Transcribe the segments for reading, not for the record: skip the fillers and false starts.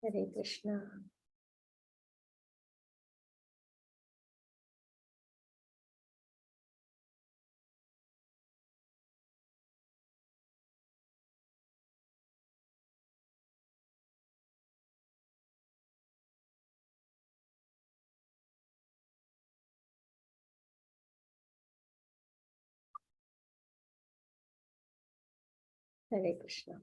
Hare Krishna. Hare Krishna.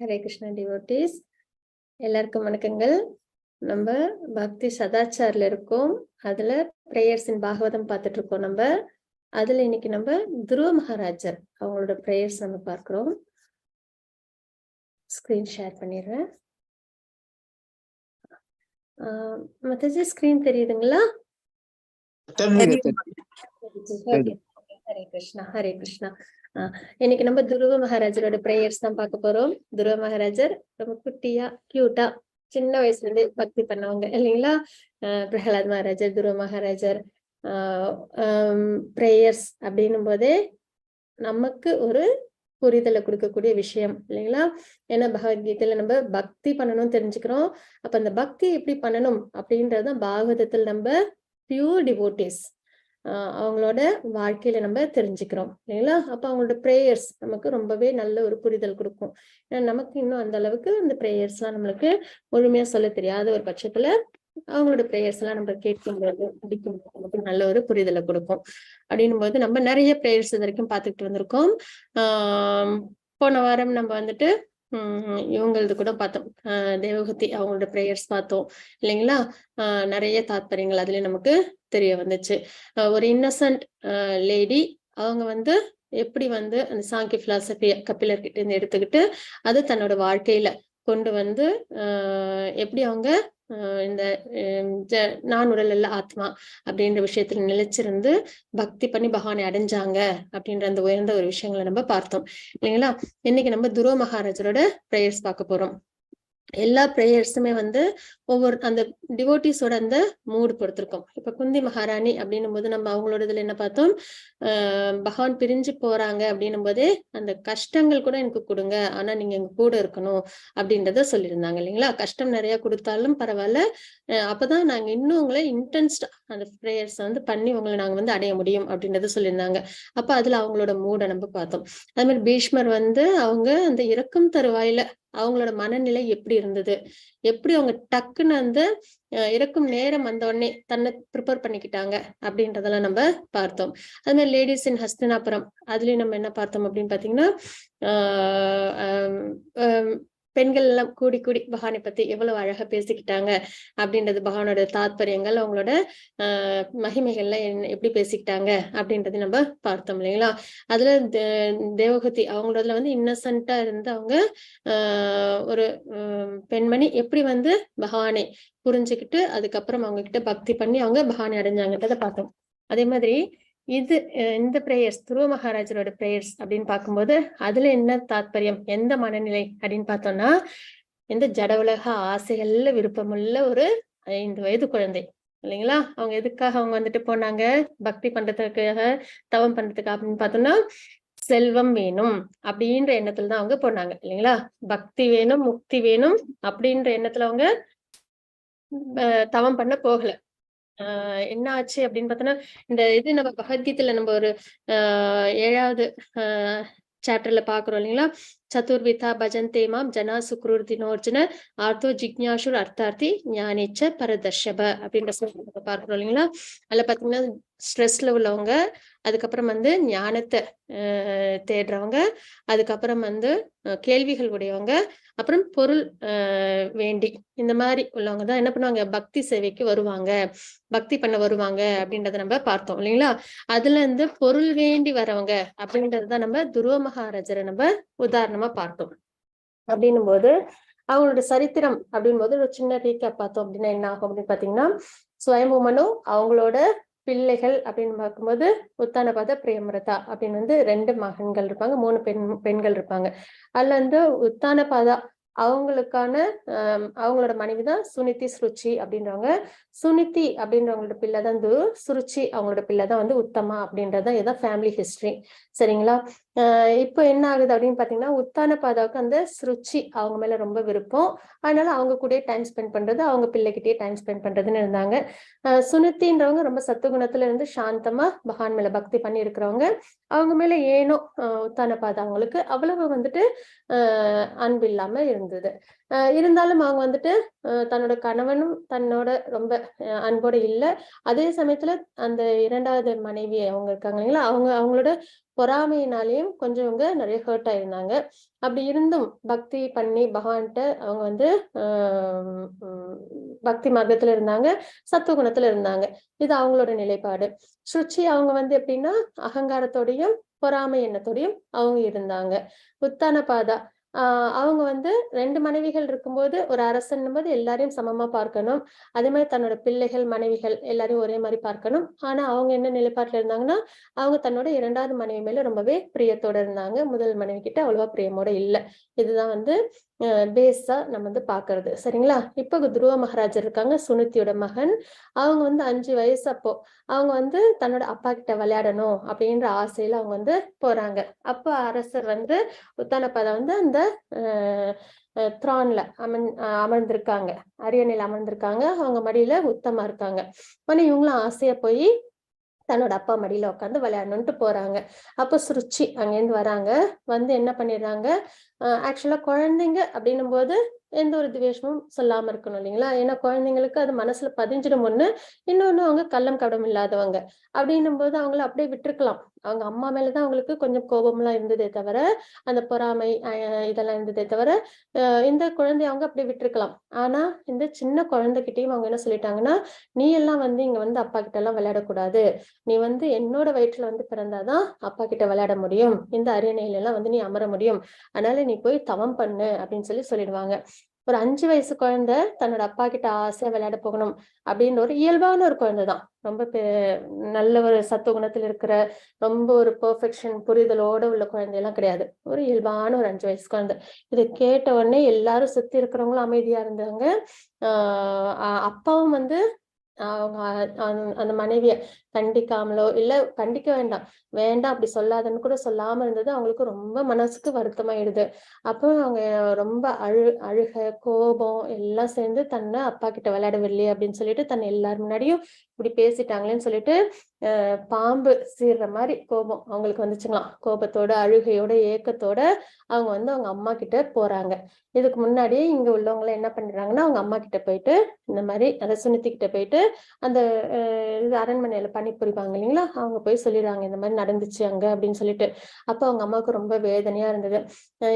Hare Krishna devotees. எல்லாருக்கும் வணக்கங்கள். நம்ம பக்தி சதாச்சார்ல இருக்கோம். அதுல பிரேயர்ஸ் இன் பாகவதம் பார்த்துட்டு இருக்கோம். நம்ம அதுல இன்னைக்கு நம்ம துருவ மகாராஜர் அவங்களோட பிரேயர்ஸ் நம்ம பார்க்கிறோம். ஸ்கிரீன் ஷேர் பண்ணிடுறேன். மத்தஜி ஸ்கிரீன் தெரியுதுங்களா? ஹரே கிருஷ்ணா. ஹரே கிருஷ்ணா. இன்னைக்கு நம்ம துருவ மகாராஜரோட பிரேயர்ஸ் தான் பார்க்க போறோம். துருவ மகாராஜர் ரொம்ப குட்டியா கியூட்டா சின்ன வயசுல இருந்தே பக்தி பண்ணவங்க இல்லைங்களா? பிரகலாத் மகாராஜர், துருவ மகாராஜர் பிரேயர்ஸ் அப்படின்னும் போதே நமக்கு ஒரு புரிதலை கொடுக்கக்கூடிய விஷயம் இல்லைங்களா? ஏன்னா பகவத்கீதையில நம்ம பக்தி பண்ணணும்னு தெரிஞ்சுக்கிறோம். அப்ப அந்த பக்தி எப்படி பண்ணணும் அப்படின்றதான் பாகவதத்தில் நம்ம பியூர் டிவோட்டிஸ் அவங்களோட வாழ்க்கையில நம்ம தெரிஞ்சுக்கிறோம் இல்லைங்களா? அப்ப அவங்களோட பிரேயர்ஸ் நமக்கு ரொம்பவே நல்ல ஒரு புரிதல் கொடுக்கும். ஏன்னா நமக்கு இன்னும் அந்த அளவுக்கு அந்த பிரேயர்ஸ் எல்லாம் நம்மளுக்கு முழுமையா சொல்ல தெரியாத ஒரு பட்சத்துல அவங்களோட பிரேயர்ஸ் எல்லாம் நம்ம கேட்கும்போது படிக்கும்போது நமக்கு நல்ல ஒரு புரிதலை கொடுக்கும். அப்படின்னும் போது நம்ம நிறைய பிரேயர்ஸ் இது வரைக்கும் பார்த்துக்கிட்டு வந்திருக்கோம். போன வாரம் நம்ம வந்துட்டு இவங்களது கூட பார்த்தோம். தேவகதி அவங்களோட பிரேயர்ஸ் பார்த்தோம் இல்லைங்களா? நிறைய தாத்பரியங்கள் அதுல நமக்கு தெரிய வந்துச்சு. ஒரு இன்னசென்ட் லேடி அவங்க வந்து எப்படி வந்து அந்த சாங்கிய பிலாசபிய கபிலர்கிட்ட இருந்து எடுத்துக்கிட்டு அது தன்னோட வாழ்க்கையில கொண்டு வந்து எப்படி அவங்க இந்த நான் உடல் அல்ல ஆத்மா அப்படின்ற விஷயத்துல நிலைச்சிருந்து பக்தி பண்ணி பகவானை அடைஞ்சாங்க அப்படின்ற அந்த உயர்ந்த ஒரு விஷயங்களை நம்ம பார்த்தோம் இல்லைங்களா? இன்னைக்கு நம்ம துருவ மகாராஜரோட பிரேயர்ஸ் பார்க்க போறோம். எல்லா பிரேயர்ஸுமே வந்து ஒவ்வொரு அந்த டிவோட்டிஸோட அந்த மூடு பொறுத்திருக்கோம். இப்ப குந்தி மகாராணி அப்படின்னும் போது நம்ம அவங்களோட இதுல என்ன பார்த்தோம்? பகவான் பிரிஞ்சு போறாங்க அப்படின்னும் போதே அந்த கஷ்டங்கள் கூட எனக்கு கொடுங்க, ஆனா நீங்க எங்க கூட இருக்கணும் அப்படின்றத சொல்லியிருந்தாங்க இல்லைங்களா? கஷ்டம் நிறைய கொடுத்தாலும் பரவாயில்ல, அப்பதான் நாங்க இன்னும் உங்களை இன்டென்ஸ்டா அந்த பிரேயர்ஸ் வந்து பண்ணி உங்களை நாங்க வந்து அடைய முடியும் அப்படின்றத சொல்லியிருந்தாங்க. அப்ப அதுல அவங்களோட மூடை நம்ம பார்த்தோம். அது மாதிரி பீஷ்மர் வந்து அவங்க அந்த இறக்கும் தருவாயில அவங்களோட மனநிலை எப்படி இருந்தது, எப்படி அவங்க டக்குன்னு அந்த இறக்கும் நேரம் வந்த உடனே தன்னை ப்ரிப்பேர் பண்ணிக்கிட்டாங்க அப்படின்றதெல்லாம் நம்ம பார்த்தோம். அது மாதிரி லேடிஸ் இன் ஹஸ்தினாபுரம் அதுலயும் நம்ம என்ன பார்த்தோம் அப்படின்னு பாத்தீங்கன்னா பெண்கள் எல்லாம் கூடி கூடி பகவானை பத்தி எவ்வளவு அழகா பேசிக்கிட்டாங்க அப்படின்றது, பகவானோட தாத்பரியங்கள் அவங்களோட மகிமைகள்ல எப்படி பேசிக்கிட்டாங்க அப்படின்றது நம்ம பார்த்தோம் இல்லைங்களா? அதுல தேவகதி அவங்களோடதுல வந்து இன்னசென்ட்டா இருந்து அவங்க ஒரு பெண்மணி எப்படி வந்து பகவானை புரிஞ்சுக்கிட்டு அதுக்கப்புறம் அவங்க கிட்ட பக்தி பண்ணி அவங்க பகவானை அடைஞ்சாங்கன்றதை பார்த்தோம். அதே மாதிரி இது இந்த பிரேயர்ஸ் துருவ மகாராஜரோட பிரேயர்ஸ் அப்படின்னு பார்க்கும்போது அதுல என்ன தாத்பரியம், எந்த மனநிலை அப்படின்னு பார்த்தோம்னா, எந்த ஜட உலக ஆசைகள்ல விருப்பமுள்ள ஒரு 5 வயது குழந்தை இல்லைங்களா? அவங்க எதுக்காக அவங்க வந்துட்டு போனாங்க? பக்தி பண்றதுக்காக, தவம் பண்றதுக்காக அப்படின்னு பார்த்தோம்னா செல்வம் வேணும் அப்படின்ற எண்ணத்துல தான் அவங்க போனாங்க இல்லைங்களா? பக்தி வேணும், முக்தி வேணும் அப்படின்ற எண்ணத்துல அவங்க தவம் பண்ண போகல. என்ன ஆச்சு அப்படின்னு பார்த்தோன்னா, இந்த இது நம்ம பகவத்கீதையில நம்ம ஒரு 7வது சாப்டர்ல பாக்குறோம் இல்லைங்களா? சதுர்விதா பஜந்தே மாம் ஜனா சுக்ருதினோர்ஜுன ஆர்த்தோ ஜிக்ஞாசுர் அர்த்தார்த்தி ஞானேச்ச பரதர்ஷப அப்படின்ற சொல்ல பார்க்கிறோம் இல்லைங்களா? அதுல பாத்தீங்கன்னா ஸ்ட்ரெஸ்ல உள்ளவங்க, அதுக்கப்புறம் வந்து ஞானத்தை தேடுறவங்க, அதுக்கப்புறம் வந்து கேள்விகள் உடையவங்க, அப்புறம் பொருள் வேண்டி இந்த மாதிரி உள்ளவங்க தான் என்ன பண்ணுவாங்க? பக்தி சேவைக்கு வருவாங்க, பக்தி பண்ண வருவாங்க அப்படின்றத நம்ம பார்த்தோம் இல்லைங்களா? அதுல இருந்து பொருள் வேண்டி வரவங்க அப்படின்றதுதான் நம்ம துருவ மகாராஜரை நம்ம உதாரணமா பார்த்தோம். அப்படின்னும் போது அவங்களோட சரித்திரம் அப்படின் போது ஒரு சின்ன ரீகேப் பார்த்தோம் அப்படின்னா என்ன ஆகும் அப்படின்னு பாத்தீங்கன்னா, ஸ்வயம்புமனு அவங்களோட பிள்ளைகள் அப்படின்னு பார்க்கும்போது உத்தானபாத பிரேமரதா அப்படின்னு வந்து 2 மகன்கள் இருப்பாங்க, 3 பெண்கள் இருப்பாங்க. அதுல வந்து உத்தானபாதா அவங்களுக்கான அவங்களோட மனைவி தான் சுனிதி சுருச்சி அப்படின்றவங்க. சுனிதி அப்படின்றவங்களோட பிள்ளை தான் சுருச்சி அவங்களோட பிள்ளை தான் உத்தமா அப்படின்றதான் இதான் ஃபேமிலி ஹிஸ்டரி. சரிங்களா? இப்போ என்ன ஆகுது அப்படின்னு பாத்தீங்கன்னா, உத்தான பாதாவுக்கு அந்த சுருச்சி அவங்க மேல ரொம்ப விருப்பம். அதனால அவங்க கூட டைம் ஸ்பெண்ட் பண்றது, அவங்க பிள்ளைகிட்டயே டைம் ஸ்பெண்ட் பண்றதுன்னு இருந்தாங்க. சுனித்தின்றவங்க ரொம்ப சத்துவகுணத்துல இருந்து சாந்தமா பகவான் மேல பக்தி பண்ணி இருக்கிறவங்க. அவங்க மேல ஏனோ உத்தான பாதா அவங்களுக்கு அவ்வளவு அன்பு இல்லாம இருந்தது. இருந்தாலும் அவங்க தன்னோட கணவனும் தன்னோட ரொம்ப அன்போட இல்ல. அதே சமயத்துல அந்த 2வது மனைவி அவங்க இருக்காங்க இல்லைங்களா, அவங்களோட பொறாமையினாலேயும் கொஞ்சம் இவங்க நிறைய ஹர்ட் ஆயிருந்தாங்க. அப்படி இருந்தும் பக்தி பண்ணி பகவான்கிட்ட அவங்க பக்தி மார்க்கத்துல இருந்தாங்க, சத்துவ குணத்துல இருந்தாங்க. இது அவங்களோட நிலைப்பாடு. சுச்சி அவங்க எப்படின்னா அகங்காரத்தோடையும் பொறாமை எண்ணத்தோடையும் அவங்க இருந்தாங்க. உத்தான பாதா அவங்க 2 மனைவிகள் இருக்கும்போது ஒரு அரசன் போது எல்லாரையும் சமமா பார்க்கணும். அதே மாதிரி தன்னோட பிள்ளைகள், மனைவிகள் எல்லாரையும் ஒரே மாதிரி பார்க்கணும். ஆனா அவங்க என்ன நிலைப்பாட்டுல இருந்தாங்கன்னா, அவங்க தன்னோட 2வது மனைவி மேல ரொம்பவே பிரியத்தோட இருந்தாங்க. முதல் மனைவி கிட்ட அவ்வளவா பிரியமோட இல்ல. இதுதான் பேஸா நம்ம பாக்குறது. சரிங்களா? இப்ப துருவ மகாராஜர் இருக்காங்க, சுனித்தியோட மகன். அவங்க 5 வயசு அப்போ அவங்க தன்னோட அப்பா கிட்ட விளையாடணும் அப்படின்ற ஆசையில அவங்க போறாங்க. அப்ப அரசர் உத்தானபாதா அந்த த்ரான்ல அமர்ந்திருக்காங்க, அரியணையில அமர்ந்திருக்காங்க. அவங்க மடியில உத்தமா இருக்காங்க. ஆனா இவங்களும் ஆசையா போய் தன்னோட அப்பா மடியில உட்காந்து விளையாடணும்ட்டு போறாங்க. அப்ப சுருச்சி அங்கேருந்து வராங்க. என்ன பண்ணிடுறாங்க, ஆக்சுவலா குழந்தைங்க அப்படின்னும் போது எந்த ஒரு துவேஷமும் சொல்லாம இருக்கணும் இல்லைங்களா? ஏன்னா குழந்தைங்களுக்கு அது மனசுல பதிஞ்சிடும் ஒண்ணு. இன்னொன்னு அவங்க கள்ளம் கபடம் இல்லாதவங்க. அப்படின்னும் போது அவங்கள அப்படியே விட்டுருக்கலாம். அவங்க அம்மா மேலதான் அவங்களுக்கு கொஞ்சம் கோபம்லாம் இருந்ததே தவிர, அந்த பொறாமை இதெல்லாம் இருந்ததே தவிர, இந்த குழந்தைய அவங்க அப்படியே விட்டுருக்கலாம். ஆனா இந்த சின்ன குழந்தைகிட்டயும் அவங்க என்ன சொல்லிட்டாங்கன்னா, நீ எல்லாம் இங்க அப்பா கிட்ட எல்லாம் விளையாடக்கூடாது. நீ என்னோட வயிற்றுல பிறந்தாதான் அப்பா கிட்ட விளையாட முடியும். இந்த அரியணையில எல்லாம் நீ அமர முடியும். அதனால நீ போய் தவம் பண்ணு அப்படின்னு சொல்லிடுவாங்க. ஒரு 5 வயசு குழந்தை தன்னோட அப்பா கிட்ட ஆசையா விளையாட போகணும் அப்படின்னு ஒரு இயல்பான ஒரு குழந்தைதான். ரொம்ப நல்ல ஒரு சத்துவ குணத்துல இருக்கிற ரொம்ப ஒரு பெர்ஃபெக்ஷன் புரிதலோட உள்ள குழந்தையெல்லாம் கிடையாது. ஒரு இயல்பான ஒரு 5 வயசு குழந்தை. இதை கேட்ட உடனே எல்லாரும் சுத்தி இருக்கிறவங்களும் அமைதியா இருந்தாங்க. அப்பாவும் அவங்க அந்த மனைவிய கண்டிக்காமலோ இல்ல கண்டிக்க வேண்டாம், வேண்டாம் அப்படி சொல்லாதன்னு கூட சொல்லாம இருந்தது அவங்களுக்கு ரொம்ப மனசுக்கு வருத்தமாயிடுது. அப்போ அவங்க ரொம்ப அழுக கோபம் எல்லாம் சேர்ந்து தன்னை அப்பா கிட்ட விளையாட வரலையே அப்படின்னு சொல்லிட்டு தன்னை எல்லாரும் முன்னாடியும் இப்படி பேசிட்டாங்களேன்னு சொல்லிட்டு பாம்பு சீர்ற மாதிரி கோபம் அவங்களுக்கு வந்துச்சுங்களாம். கோபத்தோட அழுகையோட ஏக்கத்தோட அவங்க அவங்க அம்மா கிட்ட போறாங்க. இதுக்கு முன்னாடியே இங்க உள்ளவங்க என்ன பண்ணிடுறாங்கன்னா, அவங்க அம்மா கிட்ட போயிட்டு இந்த மாதிரி அதை சுனித்தி கிட்ட போயிட்டு அந்த இது அரண்மனையில பணிபுரிவாங்க இல்லைங்களா, அவங்க போய் சொல்லிடுறாங்க இந்த மாதிரி நடந்துச்சு அங்க அப்படின்னு சொல்லிட்டு. அப்ப அவங்க அம்மாவுக்கு ரொம்ப வேதனையா இருந்தது.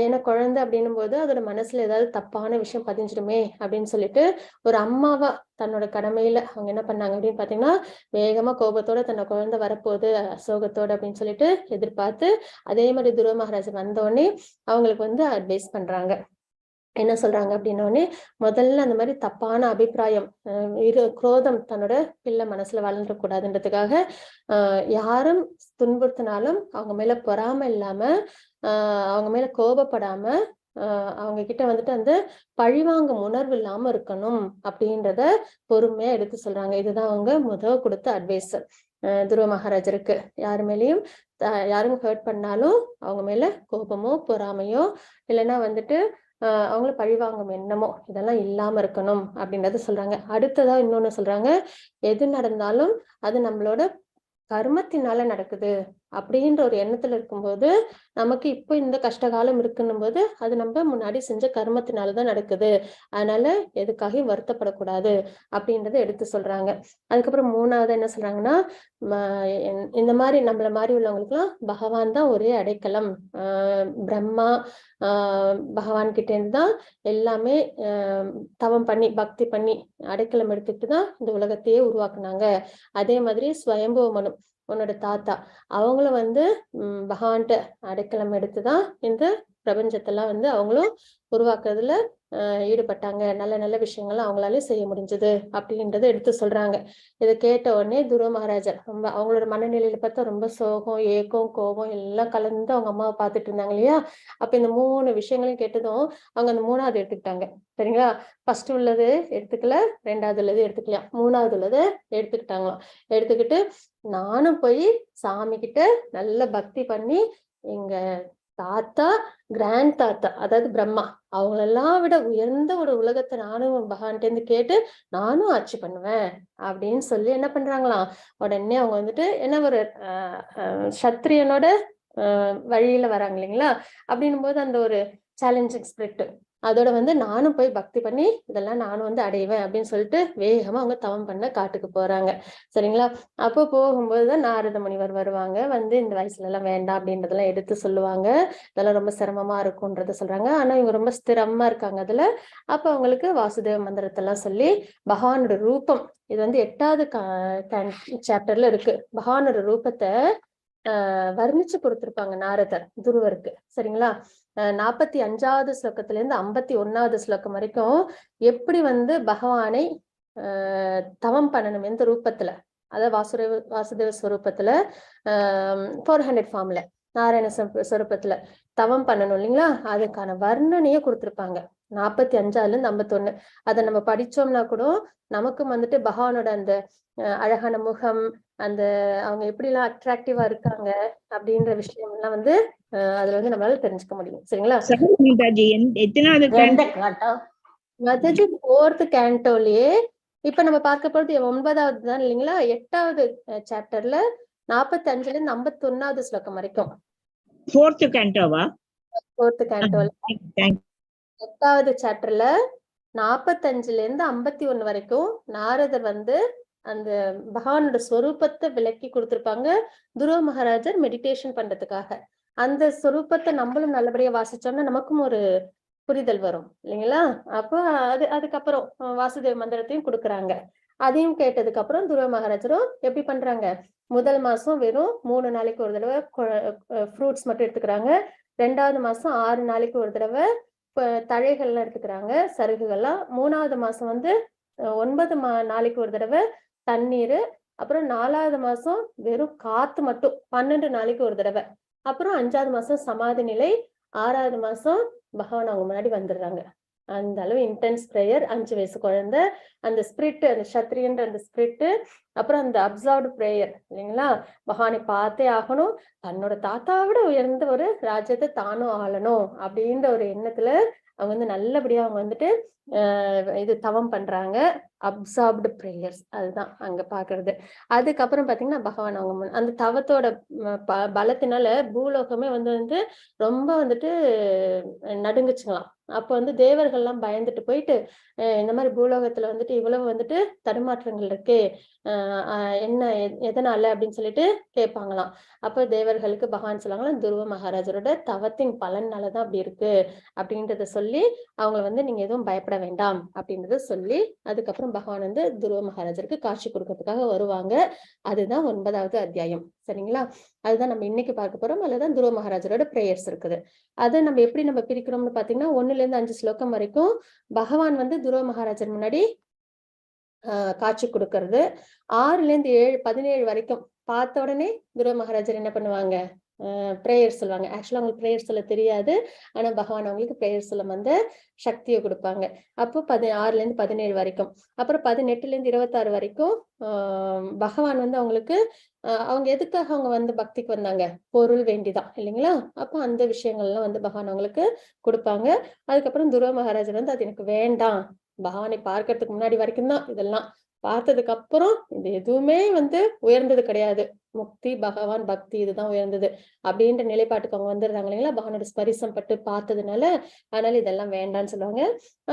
ஏன்னா குழந்தை அப்படின்னும் போது அதோட மனசுல ஏதாவது தப்பான விஷயம் பதிஞ்சிடுமே அப்படின்னு சொல்லிட்டு ஒரு அம்மாவா தன்னோட கடமையில அவங்க என்ன பண்ணாங்க அப்படின்னு பாத்தீங்கன்னா, வேகமா கோபத்தோட தன்னோட குழந்தை வரப்போகுது அசோகத்தோட அப்படின்னு சொல்லிட்டு எதிர்பார்த்து அதே மாதிரி துருவ மகாராஜ் வந்த உடனே அவங்களுக்கு அட்வைஸ் பண்றாங்க. என்ன சொல்றாங்க அப்படின்னோடனே, முதல்ல அந்த மாதிரி தப்பான அபிப்பிராயம் குரோதம் தன்னோட பிள்ளை மனசுல வளர்ந்துடக்கூடாதுன்றதுக்காக யாரும் துன்புறுத்தினாலும் அவங்க மேல பொறாம இல்லாம அவங்க மேல கோபப்படாம அவங்க கிட்ட அந்த பழிவாங்கும் உணர்வு இல்லாம இருக்கணும் அப்படின்றத பொறுமையா எடுத்து சொல்றாங்க. இதுதான் அவங்க கொடுத்த அட்வைஸ் துருவ மகாராஜருக்கு. யாரு மேலேயும் யாரும் ஹர்ட் பண்ணாலும் அவங்க மேல கோபமோ பொறாமையோ இல்லைன்னா அவங்கள பழிவாங்கும் எண்ணமோ இதெல்லாம் இல்லாம இருக்கணும் அப்படின்றத சொல்றாங்க. அடுத்ததா இன்னொன்னு சொல்றாங்க, எது நடந்தாலும் அது நம்மளோட கர்மத்தினால நடக்குது அப்படின்ற ஒரு எண்ணத்துல இருக்கும்போது நமக்கு இப்போ இந்த கஷ்டகாலம் இருக்குன்னும் போது அது நம்ம முன்னாடி செஞ்ச கர்மத்தினாலதான் நடக்குது. அதனால எதுக்காகவும் வருத்தப்படக்கூடாது அப்படின்றத எடுத்து சொல்றாங்க. அதுக்கப்புறம் 3வது என்ன சொல்றாங்கன்னா, இந்த மாதிரி நம்மள மாதிரி உள்ளவங்களுக்கு எல்லாம் பகவான் தான் ஒரே அடைக்கலம். பிரம்மா பகவான் கிட்ட இருந்து தான் எல்லாமே தவம் பண்ணி பக்தி பண்ணி அடைக்கலம் எடுத்துட்டு தான் இந்த உலகத்தையே உருவாக்குனாங்க. அதே மாதிரி ஸ்வயம்புவ மனு உன்னோட தாத்தா அவங்களும் பகவான்கிட்ட அடைக்கலம் எடுத்துதான் இந்த பிரபஞ்சத்தெல்லாம் அவங்களும் உருவாக்குறதுல ஈடுபட்டாங்க, நல்ல நல்ல விஷயங்கள்லாம் அவங்களாலே செய்ய முடிஞ்சது அப்படின்றத எடுத்து சொல்றாங்க. இதை கேட்ட உடனே துருவ மகாராஜர் ரொம்ப அவங்களோட மனநிலையில பார்த்தா ரொம்ப சோகம், ஏக்கம், கோபம் எல்லாம் கலந்து அவங்க அம்மாவை பார்த்துட்டு இருந்தாங்க இல்லையா. அப்ப இந்த 3 விஷயங்களையும் கேட்டதும் அவங்க அந்த 3வது எடுத்துக்கிட்டாங்க. சரிங்களா? ஃபர்ஸ்ட் உள்ளது எடுத்துக்கல, 2வது உள்ளது எடுத்துக்கலையா, 3வது உள்ளது எடுத்துக்கிட்டாங்களாம். எடுத்துக்கிட்டு நானும் போய் சாமி கிட்ட நல்ல பக்தி பண்ணி எங்க தாத்தா, கிராண்ட் தாத்தா, அதாவது பிரம்மா அவங்களெல்லாம் விட உயர்ந்த ஒரு உலகத்தை நானும் பகவான்கிட்ட இருந்து கேட்டு நானும் ஆட்சி பண்ணுவேன் அப்படின்னு சொல்லி என்ன பண்றாங்களாம். உடனே அவங்க வந்துட்டு என்ன ஒரு சத்திரியனோட வழியில வராங்க இல்லைங்களா. அப்படின்னும் போது அந்த ஒரு சேலஞ்சிங் ஸ்பிரிட் அதோட வந்து நானும் போய் பக்தி பண்ணி இதெல்லாம் நானும் வந்து அடைவேன் அப்படின்னு சொல்லிட்டு வேகமா அவங்க தவம் பண்ண காட்டுக்கு போறாங்க. சரிங்களா? அப்போ போகும்போதுதான் நாரத முனிவர் வருவாங்க. வந்து இந்த வயசுல எல்லாம் வேண்டாம் அப்படின்றதெல்லாம் எடுத்து சொல்லுவாங்க. இதெல்லாம் ரொம்ப சிரமமா இருக்கும்ன்றத சொல்றாங்க. ஆனா இவங்க ரொம்ப ஸ்திரமா இருக்காங்க அதுல. அப்ப அவங்களுக்கு வாசுதேவ மந்திரத்தெல்லாம் சொல்லி பகவானோட ரூபம் இது வந்து 8வது சாப்டர்ல இருக்கு. பகவானோட ரூபத்தை வர்ணிச்சு கொடுத்திருப்பாங்க நாரதர் துருவருக்கு. சரிங்களா? 45வது ஸ்லோகத்துல இருந்து 51வது ஸ்லோகம் வரைக்கும் எப்படி வந்து பகவானை தவம் பண்ணணும் எந்த ரூபத்துல, அதாவது வாசுதேவ ஸ்வரூபத்துல 400 ஃபார்ம்ல நாராயண ஸ்வரூபத்துல தவம் பண்ணணும் இல்லைங்களா. அதுக்கான வர்ணனையே கொடுத்திருப்பாங்க 45ல இருந்து 51. அதை நம்ம படிச்சோம்னா கூட நமக்கும் வந்துட்டு பகவானோட அந்த அழகான முகம், அந்த அவங்க எப்படி எல்லாம் அட்ராக்டிவா இருக்காங்க அப்படின்ற விஷயம் எல்லாம் வந்து அதுல வந்து நம்மளால தெரிஞ்சுக்க முடியும். சரிங்களா? மாதாஜி 4th கேண்டோலயே இப்ப நம்ம பார்க்க போறது 9வது தான் இல்லைங்களா. 8வது சாப்டர்ல 45ல இருந்து 51வது ஸ்லோகம் வரைக்கும் 4th கேண்டோவா? 4th கேண்டோல 8வது சாப்டர்ல 45ல இருந்து 51 வரைக்கும் நாரதர் வந்து அந்த பகவானோட ஸ்வரூபத்தை விளக்கி கொடுத்திருப்பாங்க துருவ மகாராஜர் மெடிடேஷன் பண்றதுக்காக. அந்த ஸ்வரூபத்தை நம்மளும் நல்லபடியா வாசிச்சோம்னா நமக்கும் ஒரு புரிதல் வரும் இல்லைங்களா. அப்போ அதுக்கப்புறம் வாசுதேவ மந்திரத்தையும் கொடுக்குறாங்க. அதையும் கேட்டதுக்கு அப்புறம் துருவ மகாராஜரும் எப்படி பண்றாங்க, முதல் மாசம் வெறும் 3 நாளைக்கு ஒரு தடவை ஃப்ரூட்ஸ் மட்டும் எடுத்துக்கிறாங்க. 2வது மாசம் 6 நாளைக்கு ஒரு தடவை தழைகள்லாம் எடுத்துக்கிறாங்க, சருகுகள்லாம். 3வது மாசம் வந்து 9 நாளைக்கு ஒரு தடவை தண்ணீர். அப்புறம் 4வது மாசம் வெறும் காத்து மட்டும் 12 நாளைக்கு ஒரு தடவை. அப்புறம் 5வது மாசம் சமாதி நிலை. 6வது மாசம் பகவான் அவங்க முன்னாடி வந்துடுறாங்க. அந்த அளவு இன்டென்ஸ் பிரேயர். 5 வயசு குழந்தை அந்த ஸ்பிரிட், அந்த சத்திரியன்ற அந்த ஸ்பிரிட், அப்புறம் அந்த அப்சர்வ்டு பிரேயர் இல்லைங்களா. பகவானை பார்த்தே ஆகணும், தன்னோட தாத்தாவை விட உயர்ந்த ஒரு ராஜ்யத்தை தானும் ஆளணும் அப்படின்ற ஒரு எண்ணத்துல அவங்க வந்து நல்லபடியா அவங்க வந்துட்டு இது தவம் பண்றாங்க. அப்சார்ப்டு பிரேயர்ஸ் அதுதான் அங்க பாக்குறது. அதுக்கப்புறம் பாத்தீங்கன்னா பகவான் அவங்க அந்த தவத்தோட பலத்தினால பூலோகமே வந்து ரொம்ப வந்துட்டு நடுங்குச்சுங்களாம். அப்ப வந்து தேவர்கள்லாம் பயந்துட்டு போயிட்டு இந்த மாதிரி பூலோகத்துல வந்துட்டு இவ்வளவு வந்துட்டு தடுமாற்றங்கள் இருக்கு, என்ன எதனால அப்படின்னு சொல்லிட்டு கேட்பாங்களாம். அப்ப தேவர்களுக்கு பகவான் சொல்லுவாங்களாம், துருவ மகாராஜரோட தவத்தின் பலனாலதான் அப்படி இருக்கு அப்படின்றத சொல்லி அவங்க வந்து நீங்க எதுவும் பயப்பட வேண்டாம் அப்படின்றத சொல்லி அதுக்கப்புறம் பகவான் வந்து துருவ மகாராஜருக்கு காட்சி கொடுக்கறதுக்காக வருவாங்க. அதுதான் 9வது அத்தியாயம். சரிங்களா? அதுதான் நம்ம இன்னைக்கு பார்க்க போறோம். அதுலதான் துருவ மகாராஜரோட பிரேயர்ஸ் இருக்குது. அதை நம்ம எப்படி நம்ம பிரிக்கிறோம்னு பாத்தீங்கன்னா 1ல இருந்து 5 ஸ்லோகம் வரைக்கும் பகவான் வந்து துருவ மகாராஜர் முன்னாடி காட்சி கொடுக்கறது. 6ல இருந்து 17 வரைக்கும் பார்த்த உடனே துருவ மகாராஜர் என்ன பண்ணுவாங்க, பிரேயர் சொல்லுவாங்க. ஆக்சுவலா அவங்களுக்கு பிரேயர் சொல்ல தெரியாது, ஆனா பகவான் அவங்களுக்கு பிரேயர் சொல்ல வந்து சக்தியை கொடுப்பாங்க. அப்போ 6ல இருந்து 17 வரைக்கும். அப்புறம் 18ல இருந்து 26 வரைக்கும் பகவான் வந்து அவங்களுக்கு அவங்க எதுக்காக அவங்க வந்து பக்திக்கு வந்தாங்க, பொருள் வேண்டிதான் இல்லைங்களா. அப்போ அந்த விஷயங்கள்லாம் வந்து பகவான் அவங்களுக்கு கொடுப்பாங்க. அதுக்கப்புறம் துருவ மகாராஜர் வந்து அது எனக்கு வேண்டாம், பகவானை பார்க்கறதுக்கு முன்னாடி வரைக்கும் தான் இதெல்லாம், பார்த்ததுக்கு அப்புறம் இது எதுவுமே வந்து உயர்ந்தது கிடையாது, முக்தி பகவான் பக்தி இதுதான் உயர்ந்தது அப்படின்ற நிலைப்பாட்டுக்கு அவங்க வந்துடுறாங்க இல்லைங்களா. பகவானோட ஸ்பரிசம் பட்டு பார்த்ததுனால அதனால இதெல்லாம் வேண்டாம்னு சொல்லுவாங்க.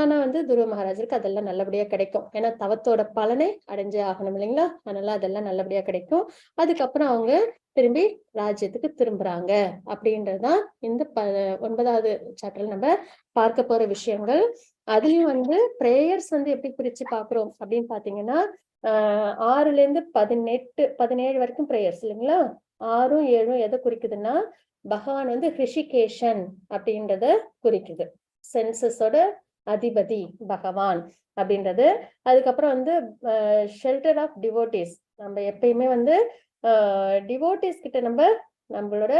ஆனா வந்து துருவ மகாராஜருக்கு அதெல்லாம் நல்லபடியா கிடைக்கும். ஏன்னா தவத்தோட பலனை அடைஞ்சே ஆகணும் இல்லைங்களா. அதனால அதெல்லாம் நல்லபடியா கிடைக்கும். அதுக்கப்புறம் அவங்க திரும்பி ராஜ்யத்துக்கு திரும்புறாங்க. அப்படின்றதுதான் இந்த 9வது சாப்டர்ல நம்ம பார்க்க போற விஷயங்கள். அதுலயும் வந்து பிரேயர்ஸ் வந்து எப்படி பிரிச்சு பாக்குறோம் அப்படின்னு பாத்தீங்கன்னா 6ல இருந்து 17 வரைக்கும் பிரேயர்ஸ் இல்லைங்களா. 6ம் 7ம் எதை குறிக்குதுன்னா பகவான் வந்து ரிஷிகேஷன் அப்படின்றத குறிக்குது. சென்சஸோட அதிபதி பகவான் அப்படின்றது. அதுக்கப்புறம் வந்து ஷெல்டர் ஆஃப் டிவோட்டிஸ். நம்ம எப்பயுமே வந்து டிவோட்டிஸ் கிட்ட நம்மளோட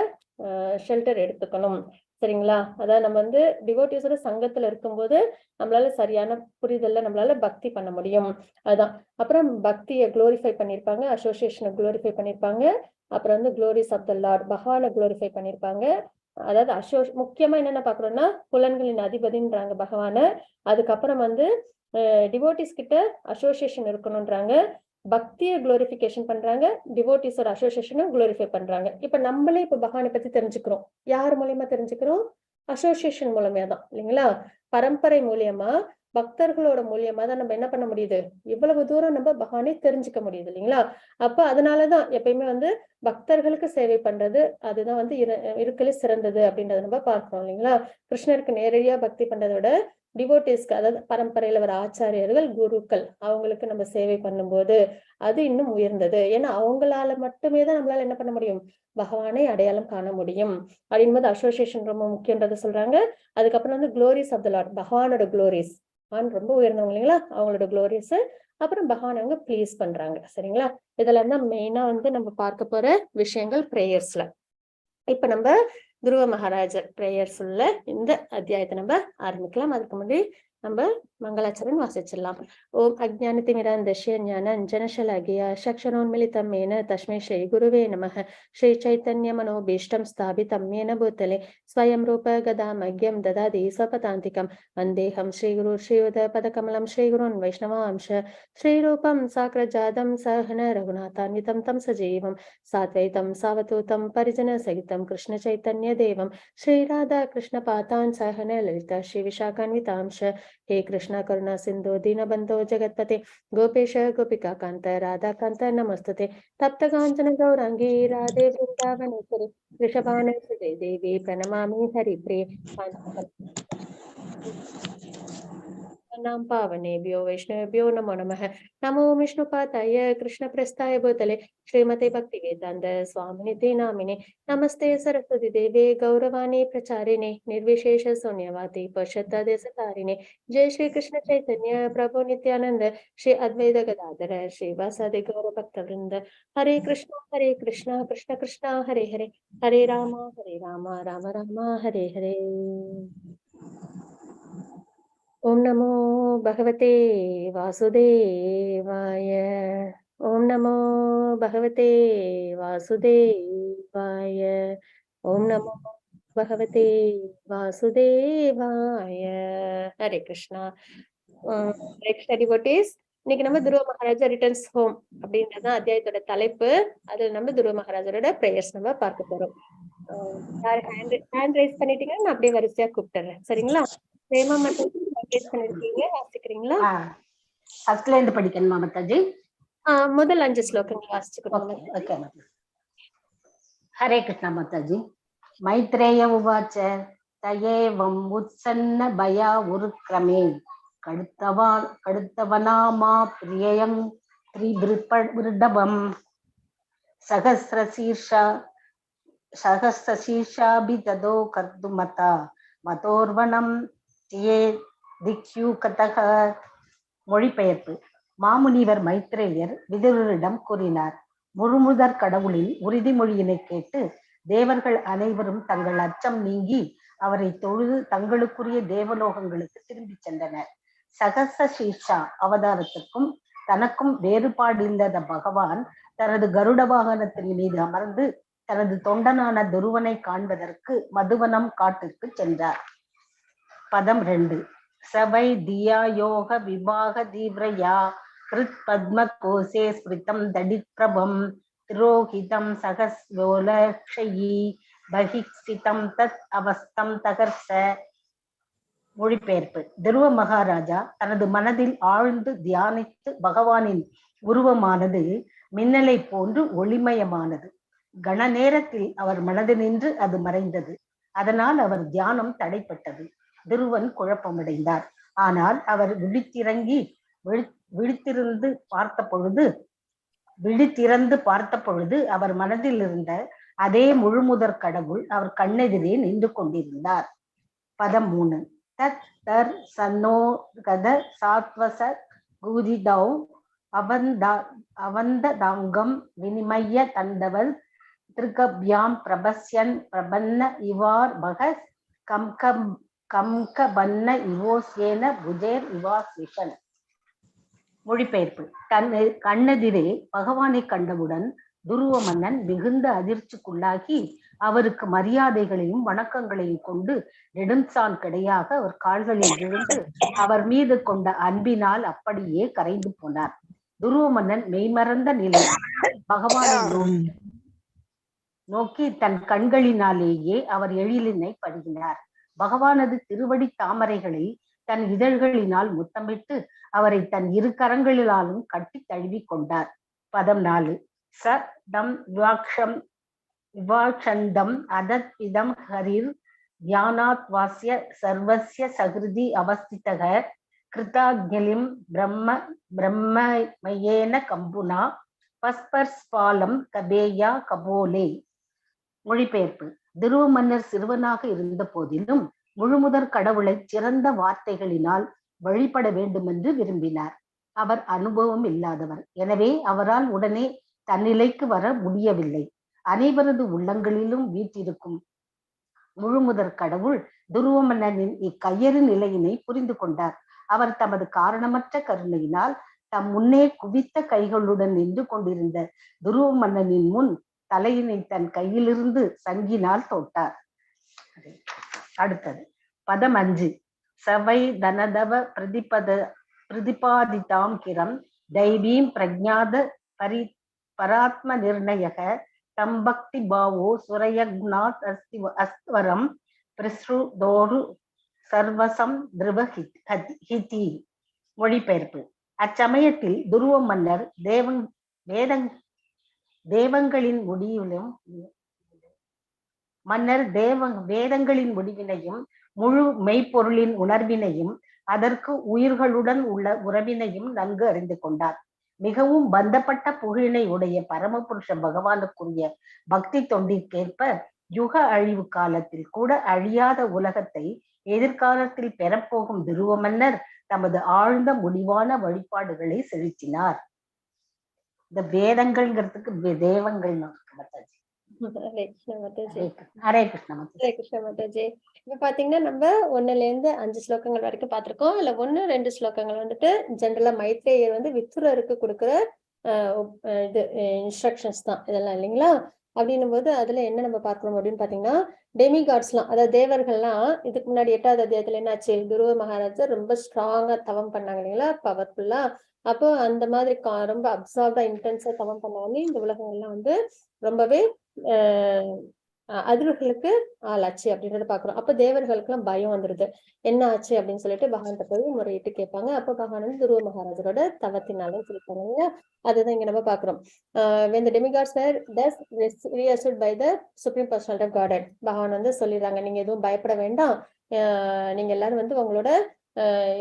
ஷெல்டர் எடுத்துக்கணும். சரிங்களா? அதாவது நம்ம வந்து டிவோட்டிஸோட சங்கத்துல இருக்கும்போது நம்மளால சரியான புரிதல்ல நம்மளால பக்தி பண்ண முடியும். அதான். அப்புறம் பக்தியை குளோரிஃபை பண்ணியிருப்பாங்க, அசோசியேஷனை குளோரிஃபை பண்ணியிருப்பாங்க. அப்புறம் வந்து க்ளோரிஸ் ஆஃப் த லார்ட், பகவானை குளோரிஃபை பண்ணியிருப்பாங்க. அதாவது முக்கியமா என்னென்ன பாக்குறோம்னா புலன்களின் அதிபதின்றாங்க பகவான. அதுக்கப்புறம் வந்து டிவோட்டிஸ் கிட்ட அசோசியேஷன் இருக்கணும்ன்றாங்க. பக்தியை குளோரிபிகேஷன் பண்றாங்க, டிவோட்டிஸோட அசோசியேஷனும் குளோரிஃபை பண்றாங்க. இப்ப நம்மளே இப்ப பகவானை பத்தி தெரிஞ்சுக்கிறோம். யார் மூலியமா தெரிஞ்சுக்கிறோம்? அசோசியேஷன் மூலமா தான், இல்லைங்களா? பரம்பரை மூலியமா, பக்தர்களோட மூலியமா தான் நம்ம என்ன பண்ண முடியுது? இவ்வளவு தூரம் நம்ம பகவானை தெரிஞ்சுக்க முடியுது, இல்லைங்களா? அப்ப அதனாலதான் எப்பயுமே வந்து பக்தர்களுக்கு சேவை பண்றது அதுதான் வந்து இருக்கலே சிறந்தது அப்படின்றத நம்ம பார்க்கிறோம், இல்லைங்களா? கிருஷ்ணருக்கு நேரடியா பக்தி பண்றதை விட டிவோட்டிஸ்க்கு, அதாவது பரம்பரையில வர ஆச்சாரியர்கள், குருக்கள் அவங்களுக்கு நம்ம சேவை பண்ணும்போது அது இன்னும் உயர்ந்தது. ஏன்னா அவங்களால மட்டுமே தான் நம்மளால என்ன பண்ண முடியும்? பகவானை அடையாளம் காண முடியும் அப்படின்போது அசோசியேஷன் ரொம்ப முக்கியன்றதை சொல்றாங்க. அதுக்கப்புறம் வந்து க்ளோரிஸ் ஆஃப் த லார்ட், பகவானோட க்ளோரிஸ், பகவான் ரொம்ப உயர்ந்தவங்க, இல்லைங்களா? அவங்களோட க்ளோரிஸ். அப்புறம் பகவான் அவங்க ப்ளீஸ் பண்றாங்க. சரிங்களா? இதெல்லாம் தான் மெயினா வந்து நம்ம பார்க்க போற விஷயங்கள் பிரேயர்ஸ்ல. இப்ப நம்ம துருவ மகாராஜர் பிரேயர்ஸ்ல இந்த அத்தியாயத்தை நம்ம ஆரம்பிக்கலாம். அதுக்கு முன்னாடி நம்ம மங்களாச்சரண் வாசிச்சிடலாம். ஓம் அஜ்ஞானதிமிராந்தஸ்ய ஞானாஞ்சனசலாகிய சக்ஷரோன்மிலிதம் ஏன தஸ்மை ஸ்ரீ குருவே நமः. ஸ்ரீ சைத்தன்ய மனோபீஷ்டம் ஸ்தாபிதம் ஏன பூத்தலே ஸ்வயம் ரூப கதாமக்யம் ததாதி ஸ்வபதாந்திகம் வந்தேஹம் ஸ்ரீகுரு ஸ்ரீயுத பதகமலம் ஸ்ரீகுருன் வைஷ்ணவாம்ச ஸ்ரீரூபம் சாக்ரஜாதம் சஹன ரகுநாதான்விதம் தம் சஜீவம் சாத்வைதம் சாவதூதம் பரிஜன சகிதம் கிருஷ்ண சைத்தன்ய தேவம் ஸ்ரீ ராதா கிருஷ்ண பாதான் சஹன லலிதா ஸ்ரீ விஷாகான்விதாம்ச. हे कृष्णा करुणा सिंधु दीनबंधो जगत्पते गोपेश गोपिका कांत राधा कांत नमस्तते तप्त कांचन गौरांगी राधे वृंदावनेश्वरी वृषभानुसुते देवी प्रणमामि हरिप्रिये नाम पावनेभ्यो वैष्णवेभ्यो नमो नमः. नमो विष्णुपादाय कृष्णप्रस्थाय भूतले श्रीमते भक्तिवेदान्त स्वामिनिति नामिने नमस्ते सरस्वती देवे गौरवाणी प्रचारिणे निर्विशेष शून्यवादी पश्चात्देशतारिणे. जय श्री कृष्ण चैतन्य प्रभु नित्यानंद श्री अद्वैत गदाधर श्रीवासादि गौर भक्तवृंद. हरे कृष्ण कृष्ण कृष्ण हरे हरे, हरे राम राम राम हरे हरे. ओम नमो भगवते वासुदेवाय. ओम नमो भगवते वासुदेवाय. ओम नमो भगवते वासुदेवाय. हरे कृष्णा. நெக்ஸ்ட் டிவோட்டிஸ், இன்னைக்கு நம்ம துருவ மகாராஜா ரிட்டர்ன்ஸ் ஹோம் அப்படின்றத அத்தியாயத்தோட தலைப்பு. அதுல நம்ம துருவ மகாராஜரோட பிரேயர்ஸ் நம்ம பார்க்க போறோம். ஹேண்ட் ரைஸ் பண்ணிட்டீங்கன்னா நான் அப்படியே வரிசையா கூப்பிட்டுறேன். சரிங்களா? பிரேமா மட்டும் பண்ணிருக்கீங்க, வாசிக்கிறீங்களா? ஃபர்ஸ்ட்ல இருந்து படிக்கணுமா மாதாஜி? முதல் 5 ஸ்லோகங்கள் வாசிச்சுக்கோங்க. ஓகே. ஹரே கிருஷ்ணா மாதாஜி. மைத்ரேய உவாச்ச தயேவம் உத்சன்ன பயா உருக்ரமே கடுத்தவனாமா பிரியயம் த்ரிபிருடபம் சகஸ்ரசீர்ஷாபிததோ கர்துமதா மதோர்வனம் தியே திக்யூகதக. மொழிபெயர்ப்பு. மாமுனிவர் மைத்ரேயர் விதுரரிடம் கூறினார், முழுமுதற் கடவுளின் உறுதிமொழியினை கேட்டு தேவர்கள் அனைவரும் தங்கள் அச்சம் நீங்கி அவரை தொழுது தங்களுக்குரிய தேவலோகங்களுக்கு திரும்பி சென்றனர். சகஸ்ரசீர்ஷா அவதாரத்துக்கும் தனக்கும் வேறுபாடில்லாத பகவான் தனது கருட வாகனத்தின் மீது அமர்ந்து தனது தொண்டனான துருவனை காண்பதற்கு மதுவனம் காட்டிற்கு சென்றார். பதம் 2. சபை தியா யோக விபாக தீவ்ரயா கிருத் பத்ம கோசே ஸ்மிருதம் தடிப்ரபம் திரோஹிதம் சகஸ்வோலக்ஷயி பகிக்ஷிதம் தத் அவஸ்தம் தகர்ச. மொழிபெயர்ப்பு. துருவ மகாராஜா தனது மனதில் ஆழ்ந்து தியானித்து பகவானின் உருவமானது மின்னலை போன்று ஒளிமயமானது. கண நேரத்தில் அவர் மனது நின்று அது மறைந்தது. அதனால் அவர் தியானம் தடைப்பட்டது. துருவன் குழப்பமடைந்தார். ஆனால் அவர் விழித்திறந்து பார்த்த பொழுது அவர் மனதில் இருந்த அதே முழுமுதற் கடவுள் அவர் கண்ணெதிரே நின்று கொண்டிருந்தார். பதம் 3. தத் தர் சன்னோ கத சாத்வச கூதிதௌ அவந்ததாங்கம் வினிமய தண்டவல் திருகப்யாம் பிரபஸ்யன் பிரபன்ன இவார் பகஸ் கம்கபன்ன இவோசேன புஜேர் இவாசிஷன். மொழிபெயர்ப்பு. கண்ணெதிரே பகவானை கண்டவுடன் துருவ மன்னன் மிகுந்த அதிர்ச்சிக்குள்ளாகி அவருக்கு மரியாதைகளையும் வணக்கங்களையும் கொண்டு நெடுஞ்சான் கிடையாக அவர் கால்களில் விழுந்து அவர் மீது கொண்ட அன்பினால் அப்படியே கரைந்து போனார். துருவ மன்னன் மெய்மறந்த நிலையில் பகவானை நோக்கி தன் கண்களினாலேயே அவர் எழிலினை பருகினார். பகவானது திருவடி தாமரைகளை தன் இதழ்களினால் முத்தமிட்டு அவரை தன் இரு கரங்களினாலும் கட்டி தழுவி கொண்டார். பதம் 4. ச தம் விவாக்ஷந்தம் அதத்பிதம் ஹரிர் தியானாத் வாஸ்ய சர்வஸ்ய சகிருதி அவஸ்திதக கிருதாக்ஞலிம் பிரம்மமயேன கம்புனா பஸ்பர்ஸ்பாலம் கபேயா கபோலே. மொழிபெயர்ப்பு. துருவ மன்னர் சிறுவனாக இருந்த போதிலும் முழுமுதற் கடவுளை சிறந்த வார்த்தைகளினால் வழிபட வேண்டும் என்று விரும்பினார். அவர் அனுபவம் இல்லாதவர். எனவே அவரால் உடனே தன்னிலைக்கு வர முடியவில்லை. அனைவரது உள்ளங்களிலும் வீற்றிருக்கும் முழுமுதற் கடவுள் துருவ மன்னனின் இக்கையறு நிலையினை புரிந்து கொண்டார். அவர் தமது காரணமற்ற கருணையினால் தம் முன்னே குவித்த கைகளுடன் நின்று கொண்டிருந்த துருவ மன்னனின் முன் தலையினை தன் கையிலிருந்து சங்கினால் தொட்டார். அடுத்தது பதம் 5. சவை தனதவ பிரதிபாதிதாம் கிரம் தைவீம் பிரஜாத பராத்ம நிர்ணயக தம் பக்தி பாவோ சுரயக்னாத் அஸ்வரம் பிரஸ்ருதோரு சர்வசம் திருவஹிதி. மொழிபெயர்ப்பு. அச்சமயத்தில் துருவ மன்னர் வேதங்களின் முடிவினையும் முழு மெய்ப்பொருளின் உணர்வினையும் அதற்கு உயிர்களுடன் உள்ள உறவினையும் நன்கு அறிந்து கொண்டார். மிகவும் பந்தப்பட்ட புகழினை உடைய பரமபுருஷ பகவானுக்குரிய பக்தி தொண்டிற்கேற்ப யுக அழிவு காலத்தில் கூட அழியாத உலகத்தை எதிர்காலத்தில் பெறப்போகும் துருவ மன்னர் தமது ஆழ்ந்த முடிவான வழிபாடுகளை செலுத்தினார். இந்த வேதங்கள்ங்கிறதுக்கு தேவங்கள். ஹரே கிருஷ்ண மாதாஜி. இப்ப பாத்தீங்கன்னா நம்ம 1ல இருந்து 5 ஸ்லோகங்கள் வரைக்கும் பாத்திருக்கோம். இல்ல 1-2 ஸ்லோகங்கள் வந்துட்டு ஜெனரலா மைத்ரேயர் வித்துரருக்கு கொடுக்குற இது இன்ஸ்ட்ரக்ஷன்ஸ் தான் இதெல்லாம் இல்லைங்களா. அப்படின்னும் போது அதுல என்ன நம்ம பார்க்கணும் அப்படின்னு பாத்தீங்கன்னா, டெமிகாட்ஸ் எல்லாம், அதாவது தேவர்கள்லாம் இதுக்கு முன்னாடி 8வது அத்தியாயத்துல என்னாச்சு, துருவ மகாராஜா ரொம்ப ஸ்ட்ராங்கா தவம் பண்ணாங்க இல்லைங்களா, பவர்ஃபுல்லா. அப்போ அந்த மாதிரி ரொம்ப அப்சார்ப்டா இன்டென்ஸா தவம் பண்ணாலே இந்த உலகங்கள்லாம் ரொம்பவே அதிர்வுகளுக்கு ஆளாச்சு அப்படின்றத பாக்குறோம். அப்ப தேவர்களுக்கு எல்லாம் பயம் வந்துருது. என்ன ஆச்சு அப்படின்னு சொல்லிட்டு பகவான்கிட்ட போய் முறையிட்டு கேட்பாங்க. அப்ப பகவான் துருவ மகாராஜரோட தவத்தினாலும் சொல்லிப்பாங்க இல்லையா. அதுதான் இங்க நம்ம பாக்குறோம். when the demigods were thus reassured by the supreme personality of Godhead, பகவான் சொல்லிடுறாங்க, நீங்க எதுவும் பயப்பட வேண்டாம், நீங்க எல்லாரும் உங்களோட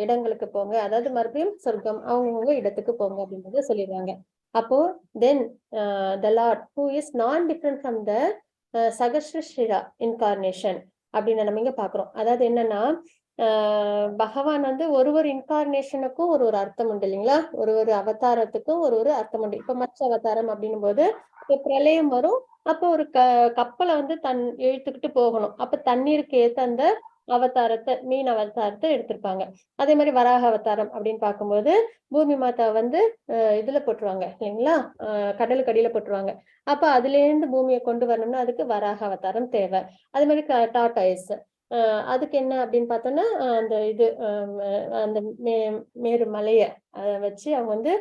இடங்களுக்கு போங்க, அதாவது மறுபடியும் சொர்க்கம் அவங்கவுங்க இடத்துக்கு போங்க அப்படின்றத சொல்லிடுறாங்க. அப்போ then the Lord who is non different from the சகஸ்ர இன்கார்னேஷன் அப்படின்னு நம்ம இங்க பாக்குறோம். அதாவது என்னன்னா, பகவான் ஒரு இன்கார்னேஷனுக்கும் ஒரு அர்த்தம் உண்டு இல்லைங்களா, ஒரு அவதாரத்துக்கும் ஒரு அர்த்தம் உண்டு. இப்ப மற்ற அவதாரம் அப்படின்னும் போது இப்ப பிரளயம் வரும், அப்ப ஒரு கப்பலை தன் இழுத்துக்கிட்டு போகணும். அப்ப தண்ணீருக்கு ஏத்த அந்த அவதாரத்தை, மீன் அவதாரத்தை எடுத்திருப்பாங்க. அதே மாதிரி வராக அவதாரம் அப்படின்னு பார்க்கும்போது பூமி மாதா இதுல போட்டுருவாங்க இல்லைங்களா, கடலுக்கு அடியில போட்டுருவாங்க. அப்ப அதுல இருந்து பூமியை கொண்டு வரணும்னா அதுக்கு வராக அவதாரம் தேவை. அதே மாதிரி டாட்டாய்ஸ், அதுக்கு என்ன அப்படின்னு பார்த்தோம்னா, அந்த அந்த மேரு மலைய வச்சு அவங்க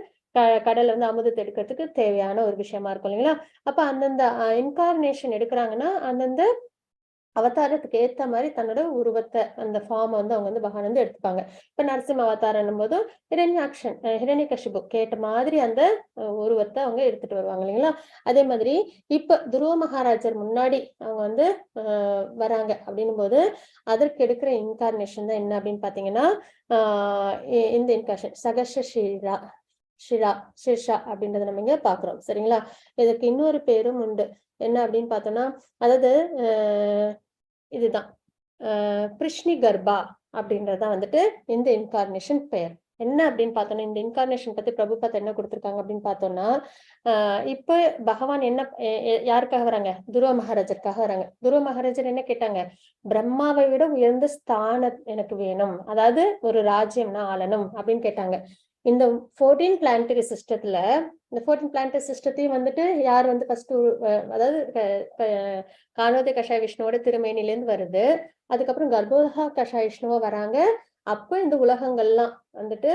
கடலை அமுதத்தை எடுக்கிறதுக்கு தேவையான ஒரு விஷயமா இருக்கும் இல்லைங்களா. அப்ப அந்தந்த இன்கார்னேஷன் எடுக்கிறாங்கன்னா அந்தந்த அவதாரத்துக்கு ஏத்த மாதிரி தன்னோட உருவத்தை, அந்த ஃபார்ம் அவங்க பகவான் எடுத்துப்பாங்க. இப்ப நரசிம்ம அவதாரம் போதும் ஹிரண்யகசிபு கேட்ட மாதிரி அந்த உருவத்தை அவங்க எடுத்துட்டு வருவாங்க இல்லைங்களா. அதே மாதிரி இப்ப துருவ மகாராஜர் முன்னாடி அவங்க வராங்க அப்படின்னும் போது அதற்கு எடுக்கிற இன்கார்னேஷன் தான் என்ன அப்படின்னு பாத்தீங்கன்னா, இந்த இன்கார்னேஷன் சகஸ்ர ஷிர்ஷா அப்படின்றத நம்ம இங்க பாக்குறோம். சரிங்களா. இதுக்கு இன்னொரு பேரும் உண்டு. என்ன அப்படின்னு பார்த்தோம்னா, அதாவது இதுதான் பிருஷ்ணி கர்ப்பா அப்படின்றதுதான் வந்துட்டு இந்த இன்கார்னேஷன் பெயர். என்ன அப்படின்னு பார்த்தோம்னா, இந்த இன்கார்னேஷன் பத்தி பிரபுபாத் என்ன கொடுத்திருக்காங்க அப்படின்னு பார்த்தோம்னா, இப்ப பகவான் என்ன யாருக்காக வராங்க? துருவ மகாராஜருக்காக வராங்க. துருவ மகாராஜர் என்ன கேட்டாங்க? பிரம்மாவை விட உயர்ந்த ஸ்தானம் எனக்கு வேணும், அதாவது ஒரு ராஜ்யம்னா ஆளணும் அப்படின்னு கேட்டாங்க. இந்த 14 பிளானட்டரி சிஸ்டத்துல, இந்த 14 பிளானட்டரி சிஸ்டத்தையும் வந்துட்டு யார் வந்து ஃபர்ஸ்ட், அதாவது காணோதய கஷாய விஷ்ணுவோட திருமேனிலேருந்து வருது. அதுக்கப்புறம் கர்ப்போதா கஷாய விஷ்ணுவா வராங்க. அப்ப இந்த உலகங்கள்லாம் வந்துட்டு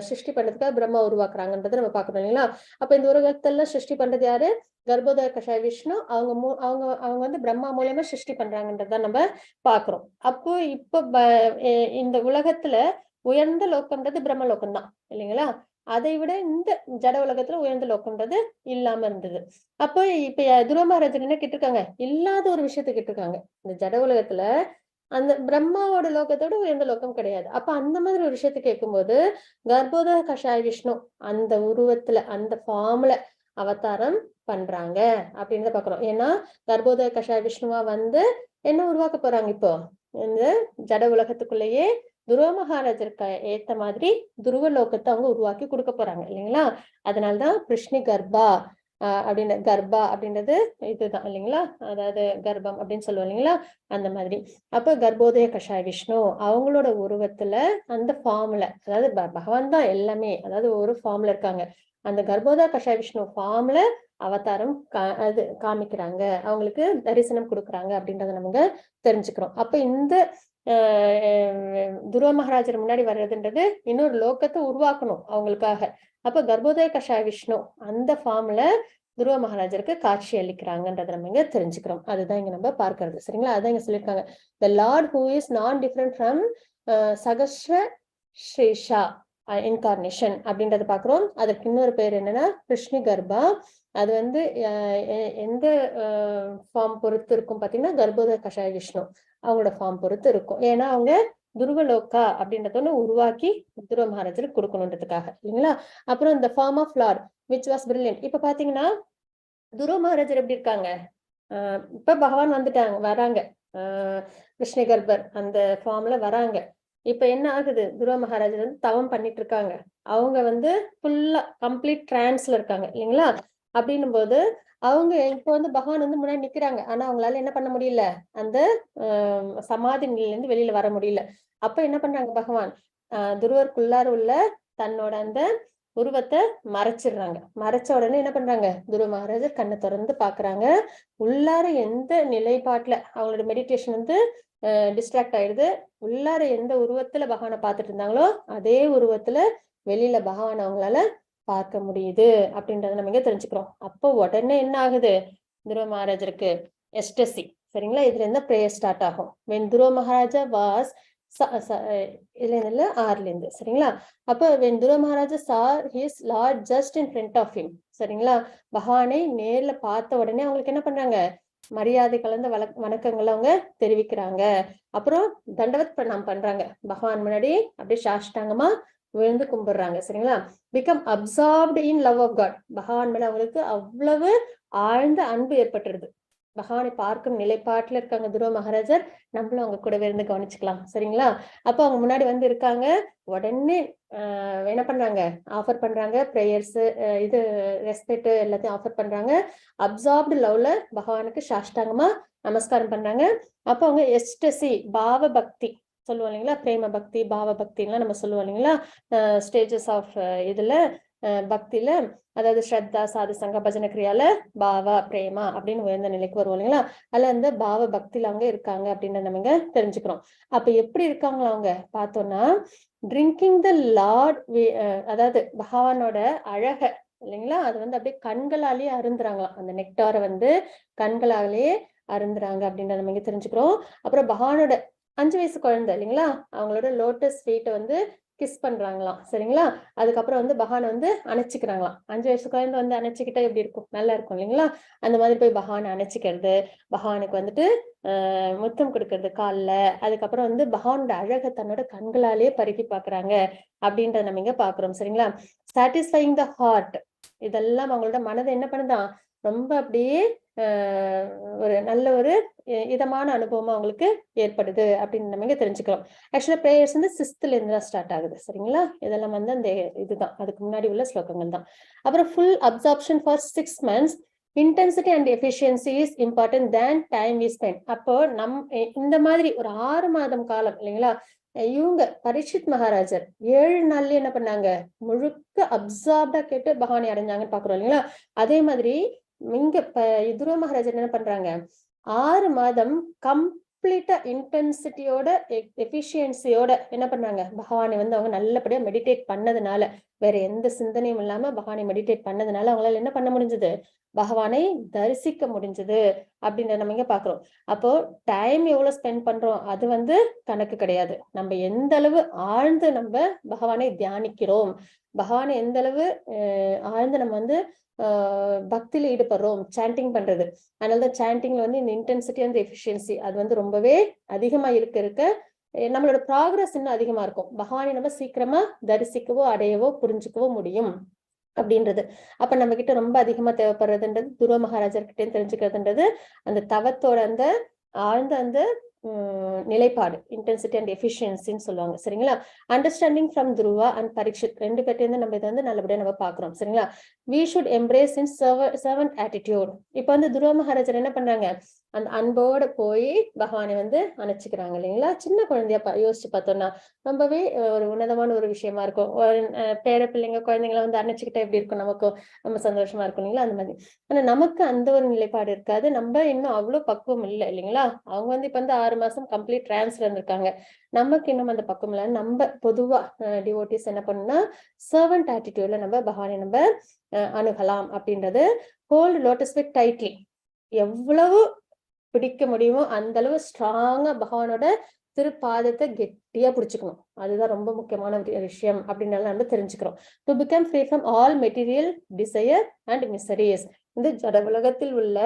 சிருஷ்டி பண்றதுக்காக பிரம்மா உருவாக்குறாங்கன்றதை நம்ம பாக்குறோம் இல்லைங்களா? அப்ப இந்த உலகத்தெல்லாம் சிருஷ்டி பண்றது யாரு? கர்ப்போதய கஷாய விஷ்ணு. அவங்க வந்து பிரம்மா மூலமா சிருஷ்டி பண்றாங்கன்றத நம்ம பாக்குறோம். அப்போ இப்ப இந்த உலகத்துல உயர்ந்த லோகம்ன்றது பிரம்ம லோகம் தான் இல்லைங்களா? அதை விட இந்த ஜட உலகத்துல உயர்ந்த லோகம்ன்றது இல்லாம இருந்தது. அப்போ இப்ப துருவ மகாராஜர் என்ன கேட்டிருக்காங்க? இல்லாத ஒரு விஷயத்த கேட்டிருக்காங்க. இந்த ஜட உலகத்துல அந்த பிரம்மாவோட லோகத்தோட உயர்ந்த லோகம் கிடையாது. அப்ப அந்த மாதிரி ஒரு விஷயத்த கேட்கும்போது கர்ப்போதய கஷாய விஷ்ணு அந்த உருவத்துல அந்த ஃபார்ம்ல அவதாரம் பண்றாங்க அப்படின்னு பாக்குறோம். ஏன்னா கர்ப்போதய கஷாய விஷ்ணுவா வந்து என்ன உருவாக்க போறாங்க? இப்போ இந்த ஜட உலகத்துக்குள்ளேயே துருவ மகாராஜருக்கு ஏத்த மாதிரி துருவ லோகத்தை அவங்க உருவாக்கி கொடுக்க போறாங்க இல்லைங்களா? அதனாலதான் கிருஷ்ணி கர்ப்பா அப்படின்னு, கர்ப்பா அப்படின்றது இதுதான் இல்லைங்களா? அதாவது கர்ப்பம் அப்படின்னு சொல்லுவோம் இல்லைங்களா? அந்த மாதிரி. அப்ப கர்ப்போதய கஷாய விஷ்ணு அவங்களோட உருவத்துல அந்த ஃபார்ம்ல, அதாவது பகவான் தான் எல்லாமே, அதாவது ஒரு ஃபார்ம்ல இருக்காங்க. அந்த கர்ப்போதய கஷாய விஷ்ணு ஃபார்ம்ல அவதாரம் அது காமிக்கிறாங்க, அவங்களுக்கு தரிசனம் கொடுக்குறாங்க அப்படின்றத நமக்கு தெரிஞ்சுக்கிறோம். அப்ப இந்த துருவ மகாராஜர் முன்னாடி வர்றதுன்றது இன்னொரு லோகத்தை உருவாக்கணும் அவங்களுக்காக. அப்ப கர்ப்போதய கஷாய விஷ்ணு அந்த ஃபார்ம்ல துருவ மகாராஜருக்கு காட்சி அளிக்கிறாங்கன்றத நம்ம இங்க தெரிஞ்சுக்கிறோம். அதுதான் இங்க நம்ம பார்க்கிறது. சரிங்களா? அதான் இங்க சொல்லியிருக்காங்க, the Lord who is non different from சகஸ்ர ஸ்ரீஷா இன்கார்னேஷன் அப்படின்றத பாக்குறோம். அதற்கு இன்னொரு பேர் என்னன்னா கிருஷ்ணி கர்ப்பா. அது வந்து எந்த ஃபார்ம் பொறுத்து இருக்கும் பாத்தீங்கன்னா, கர்ப்போதய கஷாய விஷ்ணு அவங்களோட ஃபார்ம் பொறுத்து இருக்கும். ஏன்னா அவங்க துருவலோகா அப்படின்றத ஒண்ணு உருவாக்கி துருவ மகாராஜருக்கு கொடுக்கணுன்றதுக்காக இல்லைங்களா? அப்புறம் இந்த form of lord which was brilliant. இப்ப பாத்தீங்கன்னா துருவ மகாராஜர் எப்படி இருக்காங்க? இப்ப பகவான் வந்துட்டாங்க, வராங்க, கிருஷ்ண கர்ப்பர் அந்த ஃபார்ம்ல வராங்க. இப்ப என்ன ஆகுது? துருவ மகாராஜர் வந்து தவம் பண்ணிட்டு இருக்காங்க. அவங்க வந்து ஃபுல்லா கம்ப்ளீட் டிரான்ஸ்ல இருக்காங்க இல்லைங்களா? அப்படின்னும் போது அவங்க இப்ப வந்து பகவான் வந்து முன்னாடி நிக்கிறாங்க. ஆனா அவங்களால என்ன பண்ண முடியல? அந்த சமாதி நிலையில இருந்து வெளியில வர முடியல. அப்ப என்ன பண்றாங்க பகவான்? துருவருக்குள்ளார உள்ள தன்னோட அந்த உருவத்தை மறைச்சிடுறாங்க. மறைச்ச உடனே என்ன பண்றாங்க? துருவ மகாராஜர் கண்ணை திறந்து பாக்குறாங்க. உள்ளார எந்த நிலைப்பாட்டுல அவங்களோட மெடிடேஷன் வந்து டிஸ்ட்ராக்ட் ஆயிடுது. உள்ளார எந்த உருவத்துல பகவானை பார்த்துட்டு இருந்தாங்களோ அதே உருவத்துல வெளியில பகவான் அவங்களால பார்க்க முடியுது அப்படின்றத நம்ம இங்க தெரிஞ்சுக்கிறோம். அப்போ உடனே என்ன ஆகுது? துருவ மகாராஜருக்கு எஸ்டசி. சரிங்களா? இதுல இருந்து பிரேயர் ஸ்டார்ட் ஆகும். when துருவ மகாராஜா வாஸ் இதுல ஆறுல இருந்து. சரிங்களா? அப்ப when துருவ Maharaja saw his lord just in front of him, சரிங்களா? பகவானை நேர்ல பார்த்த உடனே அவங்களுக்கு என்ன பண்றாங்க? மரியாதை கலந்த வணக்கங்களை அவங்க தெரிவிக்கிறாங்க. அப்புறம் தண்டவத் பிரணாம் பண்றாங்க. பகவான் முன்னாடி அப்படியே சாஷ்டாங்கமா விழுந்து கும்பிடுறாங்க. சரிங்களா? Become absorbed in love of God. பகவான் மேல அவங்களுக்கு அவ்வளவு ஆழ்ந்த அன்பு ஏற்பட்டுருது. பகவானை பார்க்கும் நிலைப்பாட்டுல இருக்காங்க துருவ மகாராஜர். நம்மளும் அவங்க கூடவே இருந்து கவனிச்சுக்கலாம். சரிங்களா? அப்ப அவங்க முன்னாடி வந்து இருக்காங்க. உடனே என்ன பண்றாங்க? ஆஃபர் பண்றாங்க பிரேயர்ஸ், இது ரெஸ்பெக்ட் எல்லாத்தையும் ஆஃபர் பண்றாங்க. அப்சார்ப்டு லவ்ல பகவானுக்கு சாஷ்டாங்கமா நமஸ்காரம் பண்றாங்க. அப்ப அவங்க எஸ்டசி பாவ பக்தி சொல்லுவோம் இல்லைங்களா? பிரேம பக்தி, பாவ பக்தி எல்லாம் நம்ம சொல்லுவோம் இல்லைங்களா? ஸ்டேஜஸ் ஆஃப் இதுல பக்தியில, அதாவது ஸ்ரத்தா, சாது சங்க, பஜன கிரியால பாவா, பிரேமா அப்படின்னு உயர்ந்த நிலைக்கு வருவோம் இல்லைங்களா? அதுல அந்த பாவ பக்தியில அவங்க இருக்காங்க அப்படின்னு நம்ம இங்க தெரிஞ்சுக்கிறோம். அப்ப எப்படி இருக்காங்களா அவங்க பார்த்தோம்னா, ட்ரிங்கிங் த லார்ட், அதாவது பகவானோட அழக இல்லைங்களா? அது வந்து அப்படியே கண்களாலேயே அருந்துறாங்களாம். அந்த நெக்டாரை வந்து கண்களாலேயே அருந்துறாங்க அப்படின்றத நம்ம இங்க தெரிஞ்சுக்கிறோம். அப்புறம் பகவானோட 5 வயசு குழந்தை இல்லைங்களா? அவங்களோட லோட்டஸ் ஃபீட்டை வந்து கிஸ் பண்றாங்களாம். சரிங்களா? அதுக்கப்புறம் வந்து பகவானை வந்து அணைச்சிக்கிறாங்களாம். 5 வயசு குழந்தை வந்து அணைச்சிக்கிட்டா எப்படி இருக்கும்? நல்லா இருக்கும் இல்லைங்களா? அந்த மாதிரி போய் பகவானை அணைச்சிக்கிறது, பகவானுக்கு வந்துட்டு முத்தம் கொடுக்கறது காலில். அதுக்கப்புறம் வந்து பகவானோட அழகை தன்னோட கண்களாலேயே பருகி பாக்குறாங்க அப்படின்றத நம்ம இங்க பாக்குறோம். சரிங்களா? சாட்டிஸ்ஃபைங் த ஹார்ட், இதெல்லாம் அவங்களோட மனதை என்ன பண்ணுதான்? ரொம்ப அப்படியே ஒரு நல்ல ஒரு இதமான அனுபவமா அவங்களுக்கு ஏற்படுது அப்படின்னு நம்ம இங்க தெரிஞ்சுக்கிறோம். ஆக்சுவலா பிரேயர்ஸ் வந்து 6th இருந்து தான் ஸ்டார்ட் ஆகுது. சரிங்களா? இதெல்லாம் வந்து அந்த இதுதான், அதுக்கு முன்னாடி உள்ள ஸ்லோகங்கள் தான். அப்புறம் full absorption for 6 months, intensity and efficiency is important than time we spend. அப்போ இந்த மாதிரி ஒரு 6 மாதம் காலம் இல்லைங்களா, இவங்க பரீட்சித் மகாராஜர் 7 நாள்லயே என்ன பண்ணாங்க, முழுக்க அப்சார்ப்டா கேட்டு பகவானை அடைஞ்சாங்கன்னு பாக்குறோம் இல்லைங்களா. அதே மாதிரி இங்க துருவ மகாராஜர் என்ன பண்றாங்க, 6 மாதம் கம்ப்ளீட்டா இன்டென்சிட்டியோட எஃபிஷியன்சியோட என்ன பண்ணாங்க, பகவானை வந்து அவங்க நல்லபடியா மெடிடேட் பண்ணதுனால, வேற எந்த சிந்தனையும் இல்லாம பகவானை மெடிடேட் பண்ணதுனால அவங்களால என்ன பண்ண முடிஞ்சது, பகவானை தரிசிக்க முடிஞ்சது அப்படின்றத நம்ம இங்க பாக்குறோம். அப்போ டைம் எவ்வளவு ஸ்பெண்ட் பண்றோம் அது வந்து கணக்கு கிடையாது. நம்ம எந்த அளவு ஆழ்ந்து நம்ம பகவானை தியானிக்கிறோம், பகவானை எந்த அளவு ஆழ்ந்து நம்ம வந்து பக்தியில ஈடுபடுறோம், சாண்டிங் பண்றது. அதனாலதான் சாண்டிங்ல வந்து இந்த இன்டென்சிட்டி அண்ட் எஃபிஷியன்சி அது வந்து ரொம்பவே அதிகமா இருக்க நம்மளோட ப்ராக்ரஸ் இன்னும் அதிகமா இருக்கும். பகவானை நம்ம சீக்கிரமா தரிசிக்கவோ அடையவோ புரிஞ்சுக்கவோ முடியும் அப்படின்றது. அப்ப நம்ம கிட்ட ரொம்ப அதிகமா தேவைப்படுறதுன்றது துருவ மகாராஜர் கிட்டே தெரிஞ்சுக்கிறதுன்றது அந்த தவத்தோட அந்த ஆழ்ந்த அந்த நிலைப்பாடு, இன்டென்சிட்டி அண்ட் எஃபிஷியன்சின்னு சொல்லுவாங்க. சரிங்களா? Understanding from Dhruva and Parikshit 2 பேர்ட்டேருந்து நம்ம இதை வந்து நல்லபடியா நம்ம பாக்குறோம். சரிங்களா? we should embrace in servant attitude. இப்ப வந்து துருவ மகாராஜர் என்ன பண்றாங்க, அந்த அன்போட போய் பகவானை வந்து அணைச்சுக்கிறாங்க இல்லைங்களா. சின்ன குழந்தையா யோசிச்சு பார்த்தோம்னா ரொம்பவே ஒரு உன்னதமான ஒரு விஷயமா இருக்கும். ஒரு பேர பிள்ளைங்க குழந்தைங்களை வந்து அணைச்சுக்கிட்டா எப்படி இருக்கும், நமக்கும் ரொம்ப சந்தோஷமா இருக்கும் இல்லைங்களா. அந்த மாதிரி. ஆனா நமக்கு அந்த ஒரு நிலைப்பாடு இருக்காது. நம்ம இன்னும் அவ்வளவு பக்குவம் இல்லை இல்லைங்களா. அவங்க வந்து இப்ப வந்து 6 மாசம் கம்ப்ளீட் டிரான்ஸ்ல இருந்திருக்காங்க. நமக்கு இன்னும் அந்த பக்கம் இல்லை. நம்ம பொதுவா டிவோட்டிஸ் என்ன பண்ணா சர்வன்ட் ஆட்டிடியூட்ல நம்ம பகவானை நம்ம அணுகலாம் அப்படின்றது. ஹோல்ட் லோட்டஸ் ஃபீட் டைட்லி, எவ்வளவு பிடிக்க முடியுமோ அந்த அளவு ஸ்ட்ராங்கா பகவானோட திருப்பாதத்தை கெட்டியா பிடிச்சுக்கணும். அதுதான் ரொம்ப முக்கியமான விஷயம் அப்படின்னு நம்ம தெரிஞ்சுக்கிறோம். To become free from all material desire and miseries. இந்த ஜட உலகத்தில் உள்ள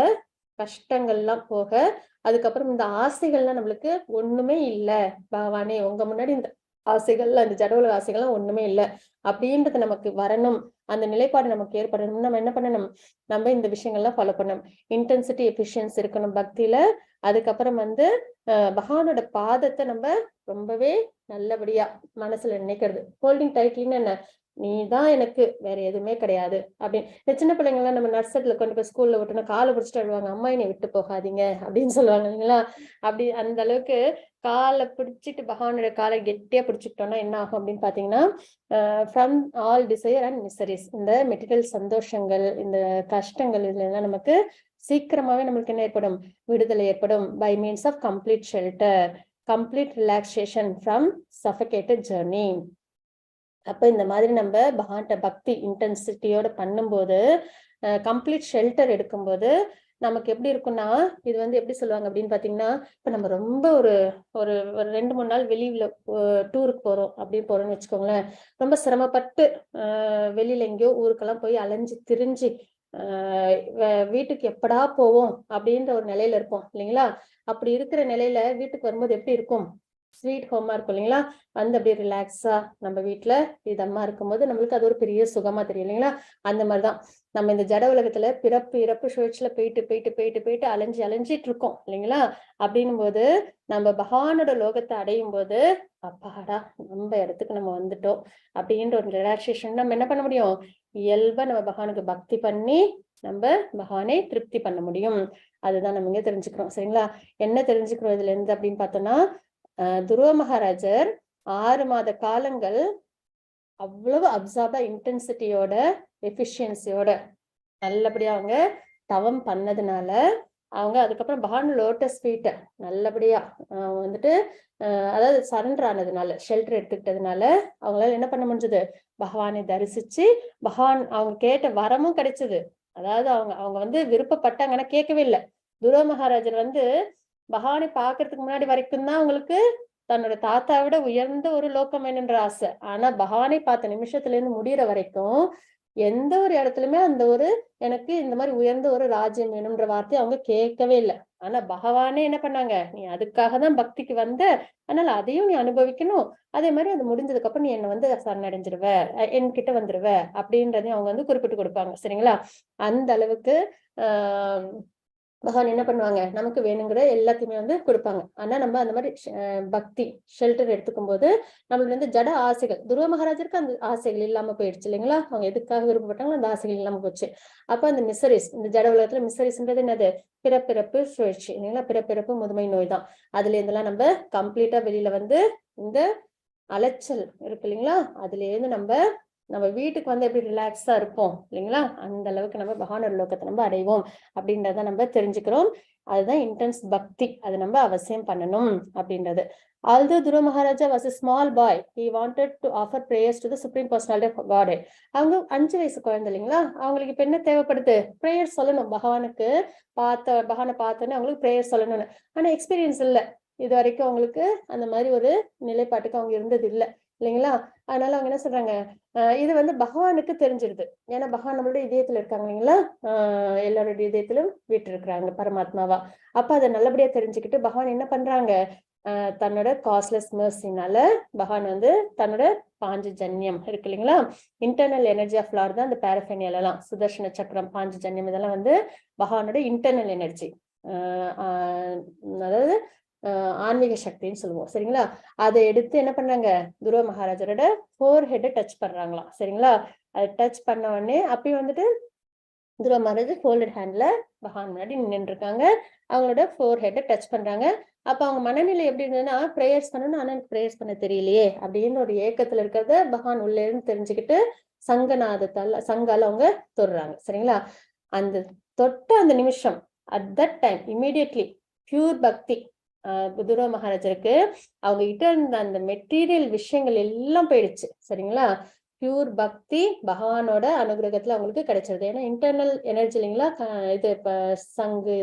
கஷ்டங்கள்லாம் போக, அதுக்கப்புறம் இந்த ஆசைகள்லாம் நம்மளுக்கு ஒண்ணுமே இல்லை, பகவானே உங்க முன்னாடி இந்த ஆசைகள்லாம், இந்த ஜட உலக ஆசைகள்லாம் ஒண்ணுமே இல்லை அப்படின்றது நமக்கு வரணும். அந்த நிலைப்பாடு நமக்கு ஏற்படணும். நம்ம என்ன பண்ணணும், நம்ம இந்த விஷயங்கள்லாம் ஃபாலோ பண்ணணும். இன்டென்சிட்டி எஃபிஷியன்சி இருக்கணும் பக்தியில. அதுக்கப்புறம் வந்து பகவானோட பாதத்தை நம்ம ரொம்பவே நல்லபடியா மனசுல நினைக்கிறது. ஹோல்டிங் டைட்லின்னு என்ன, நீதான் எனக்கு, வேற எதுவுமே கிடையாது அப்படின்னு. இந்த சின்ன பிள்ளைங்க எல்லாம் நம்ம நர்சரில கொண்டு போய் ஸ்கூல்ல விட்டோம்னா காலை பிடிச்சிட்டு வருவாங்க, அம்மா என்னை விட்டு போகாதீங்க அப்படின்னு சொல்லுவாங்க இல்லைங்களா. அப்படி அந்த அளவுக்கு காலை பிடிச்சிட்டு பகவானோட காலை கெட்டியா பிடிச்சிக்கிட்டோம்னா என்ன ஆகும் அப்படின்னு பாத்தீங்கன்னா, from all desire and miseries, இந்த மெட்டீரியல் சந்தோஷங்கள், இந்த கஷ்டங்கள் இதுல எல்லாம் நமக்கு சீக்கிரமாவே நம்மளுக்கு என்ன ஏற்படும், விடுதலை ஏற்படும். By means of complete shelter, complete relaxation from suffocated journey. அப்ப இந்த மாதிரி நம்ம பகவான்கிட்ட பக்தி இன்டென்சிட்டியோட பண்ணும்போது, கம்ப்ளீட் ஷெல்டர் எடுக்கும்போது நமக்கு எப்படி இருக்கும்னா, இது வந்து எப்படி சொல்லுவாங்க அப்படின்னு பாத்தீங்கன்னா, இப்ப நம்ம ரொம்ப ஒரு ஒரு 2-3 நாள் வெளியில டூருக்கு போறோம் அப்படின்னு போறோம்னு வச்சுக்கோங்களேன். ரொம்ப சிரமப்பட்டு வெளியில எங்கேயோ ஊருக்கெல்லாம் போய் அலைஞ்சு திரிஞ்சு வீட்டுக்கு எப்படா போவோம் அப்படின்ற ஒரு நிலையில இருப்போம் இல்லைங்களா. அப்படி இருக்கிற நிலையில வீட்டுக்கு வரும்போது எப்படி இருக்கும், ஸ்வீட் ஹோமா இருக்கும் இல்லைங்களா. வந்து அப்படியே ரிலாக்ஸா நம்ம வீட்டுல இதமா இருக்கும்போது நம்மளுக்கு அது ஒரு பெரிய சுகமா தெரியும் இல்லைங்களா. அந்த மாதிரிதான் நம்ம இந்த ஜட உலகத்துல பிறப்பு இறப்பு சுழற்சியில போயிட்டு அலைஞ்சிட்டு இருக்கோம் இல்லைங்களா. அப்படின்னும் போது நம்ம பகவானோட லோகத்தை அடையும் போது அப்பாடா நம்ம இடத்துக்கு நம்ம வந்துட்டோம் அப்படின்ற ஒரு ரிலாக்ஸேஷன் நம்ம என்ன பண்ண முடியும், இயல்பா நம்ம பகவானுக்கு பக்தி பண்ணி நம்ம பகவானை திருப்தி பண்ண முடியும். அதுதான் நம்ம இங்க தெரிஞ்சுக்கிறோம். சரிங்களா? என்ன தெரிஞ்சுக்கிறோம் இதுல இருந்து அப்படின்னு பார்த்தோம்னா, துருவ மகாராஜர் 6 மாத காலங்கள் அவ்வளவு அப்சார்பா இன்டென்சிட்டியோட எஃபிஷியன்சியோட நல்லபடியா அவங்க தவம் பண்ணதுனால, அவங்க அதுக்கப்புறம் பகவான் லோட்டஸ் ஃபீட் நல்லபடியா வந்துட்டு அதாவது சரண்டர் ஆனதுனால, ஷெல்டர் எடுத்துக்கிட்டதுனால அவங்களால என்ன பண்ண முடிஞ்சது, பகவானை தரிசிச்சு பகவான் அவங்க கேட்ட வரமும் கிடைச்சது. அதாவது அவங்க வந்து விருப்பப்பட்டாங்கன்னா கேட்கவே இல்லை. துருவ மகாராஜர் வந்து பகவானை பாக்குறதுக்கு முன்னாடி வரைக்கும் தான் அவங்களுக்கு தன்னோட தாத்தா விட உயர்ந்த ஒரு லோகம் வேணுன்ற ஆசை. ஆனா பகவானை பார்த்த நிமிஷத்துல இருந்து முடியற வரைக்கும் எந்த ஒரு இடத்துலயுமே அந்த ஒரு எனக்கு இந்த மாதிரி உயர்ந்த ஒரு ராஜ்யம் வேணும்ன்ற வார்த்தையை அவங்க கேட்கவே இல்லை. ஆனா பகவானே என்ன பண்ணாங்க, நீ அதுக்காக தான் பக்திக்கு வந்த, அதனால அதையும் நீ அனுபவிக்கணும். அதே மாதிரி அது முடிஞ்சதுக்கு அப்புறம் நீ என்ன வந்து சரணடைஞ்சிருவ, என்கிட்ட வந்துருவ அப்படின்றதையும் அவங்க வந்து குறிப்பிட்டு கொடுப்பாங்க. சரிங்களா? அந்த அளவுக்கு பகவான் என்ன பண்ணுவாங்க, நமக்கு வேணுங்கிற எல்லாத்தையுமே வந்து கொடுப்பாங்க. ஆனா நம்ம அந்த மாதிரி பக்தி ஷெல்டர் எடுத்துக்கும் போது நம்மளுக்கு வந்து ஜட ஆசைகள், துருவ மகாராஜருக்கு அந்த ஆசைகள் இல்லாம போயிடுச்சு இல்லைங்களா? அவங்க எதுக்காக விருப்பப்பட்டாங்களோ அந்த ஆசைகள் இல்லாம போச்சு. அப்ப அந்த மிசரிஸ், இந்த ஜட உலகத்துல மிசரிஸ்ன்றது என்னது, பிறப்பிறப்பு சுழற்சி இல்லைங்களா? பிறப்பிறப்பு முதுமை நோய் தான். அதுல இருந்தெல்லாம் நம்ம கம்ப்ளீட்டா வெளியில வந்து இந்த அலைச்சல் இருக்கு இல்லைங்களா, அதுல இருந்து நம்ம வீட்டுக்கு வந்து எப்படி ரிலாக்ஸா இருப்போம் இல்லைங்களா, அந்த அளவுக்கு நம்ம பகவானோட லோகத்தை நம்ம அடைவோம் அப்படின்றத நம்ம தெரிஞ்சுக்கிறோம். அதுதான் இன்டென்ஸ் பக்தி, அது நம்ம அவசியம் பண்ணணும் அப்படின்றது. Although Dhruva Maharaja was a small boy, he wanted to offer prayers to the Supreme Personality of Godhead. அவங்க 5 வயசு குழந்தை இல்லைங்களா, அவங்களுக்கு இப்ப என்ன தேவைப்படுது, பிரேயர் சொல்லணும். பகவானை பார்த்தோன்னே அவங்களுக்கு பிரேயர் சொல்லணும்னு. ஆனா எக்ஸ்பீரியன்ஸ் இல்ல, இது வரைக்கும் அவங்களுக்கு அந்த மாதிரி ஒரு நிலைப்பாட்டுக்கு அவங்க இருந்தது இல்லை இல்லைங்களா. அதனால அவங்க என்ன சொல்றாங்க, இது வந்து பகவானுக்கு தெரிஞ்சிருது. ஏன்னா பகவான் நம்மளோட இதயத்துல இருக்காங்க இல்லைங்களா, எல்லாருடைய இதயத்திலும் வீட்டு இருக்கிறாங்க பரமாத்மாவா. அப்ப அதை நல்லபடியா தெரிஞ்சுக்கிட்டு பகவான் என்ன பண்றாங்க, தன்னோட காஸ்ட்லெஸ் மெர்சினால பகவான் வந்து தன்னோட பாஞ்சஜன்யம் இருக்கு இல்லைங்களா, இன்டர்னல் எனர்ஜி ஆஃப் லார்ட் தான் அந்த பாரஃபெனியல் எல்லாம், சுதர்ஷன சக்கரம், பாஞ்சஜன்யம், இதெல்லாம் வந்து பகவானோட இன்டர்னல் எனர்ஜி, அதாவது ஆன்மீக சக்தின்னு சொல்லுவோம் சரிங்களா. அதை எடுத்து என்ன பண்றாங்க, துருவ மகாராஜரோட ஃபோர் ஹெட்டை டச் பண்றாங்களாம் சரிங்களா. அதை டச் பண்ண உடனே அப்பயும் வந்துட்டு துருவ மகாராஜ் ஃபோல்டட் ஹேண்ட்ல பகவான் முன்னாடி நின்று இருக்காங்க, அவங்களோட ஃபோர் ஹெட்டை டச் பண்றாங்க. அப்ப அவங்க மனநிலை எப்படி இருந்ததுன்னா, பிரேயர்ஸ் பண்ணணும், ஆனா எனக்கு பிரேயர்ஸ் பண்ண தெரியலையே அப்படின்னு ஒரு ஏக்கத்துல இருக்கிறத பகவான் உள்ள இருந்து தெரிஞ்சுக்கிட்டு சங்கால அவங்க தொடுறாங்க சரிங்களா. அந்த தொட்ட அந்த நிமிஷம், at that time immediately pure பக்தி துருவ மகாராஜருக்கு அவங்க கிட்ட இருந்த அந்த மெட்டீரியல் விஷயங்கள் எல்லாம் போயிடுச்சு சரிங்களா. பியூர் பக்தி பகவானோட அனுகிரகத்துல அவங்களுக்கு கிடைச்சிருது. ஏன்னா இன்டர்னல் எனர்ஜி இல்லைங்களா, இது இப்ப சங்கு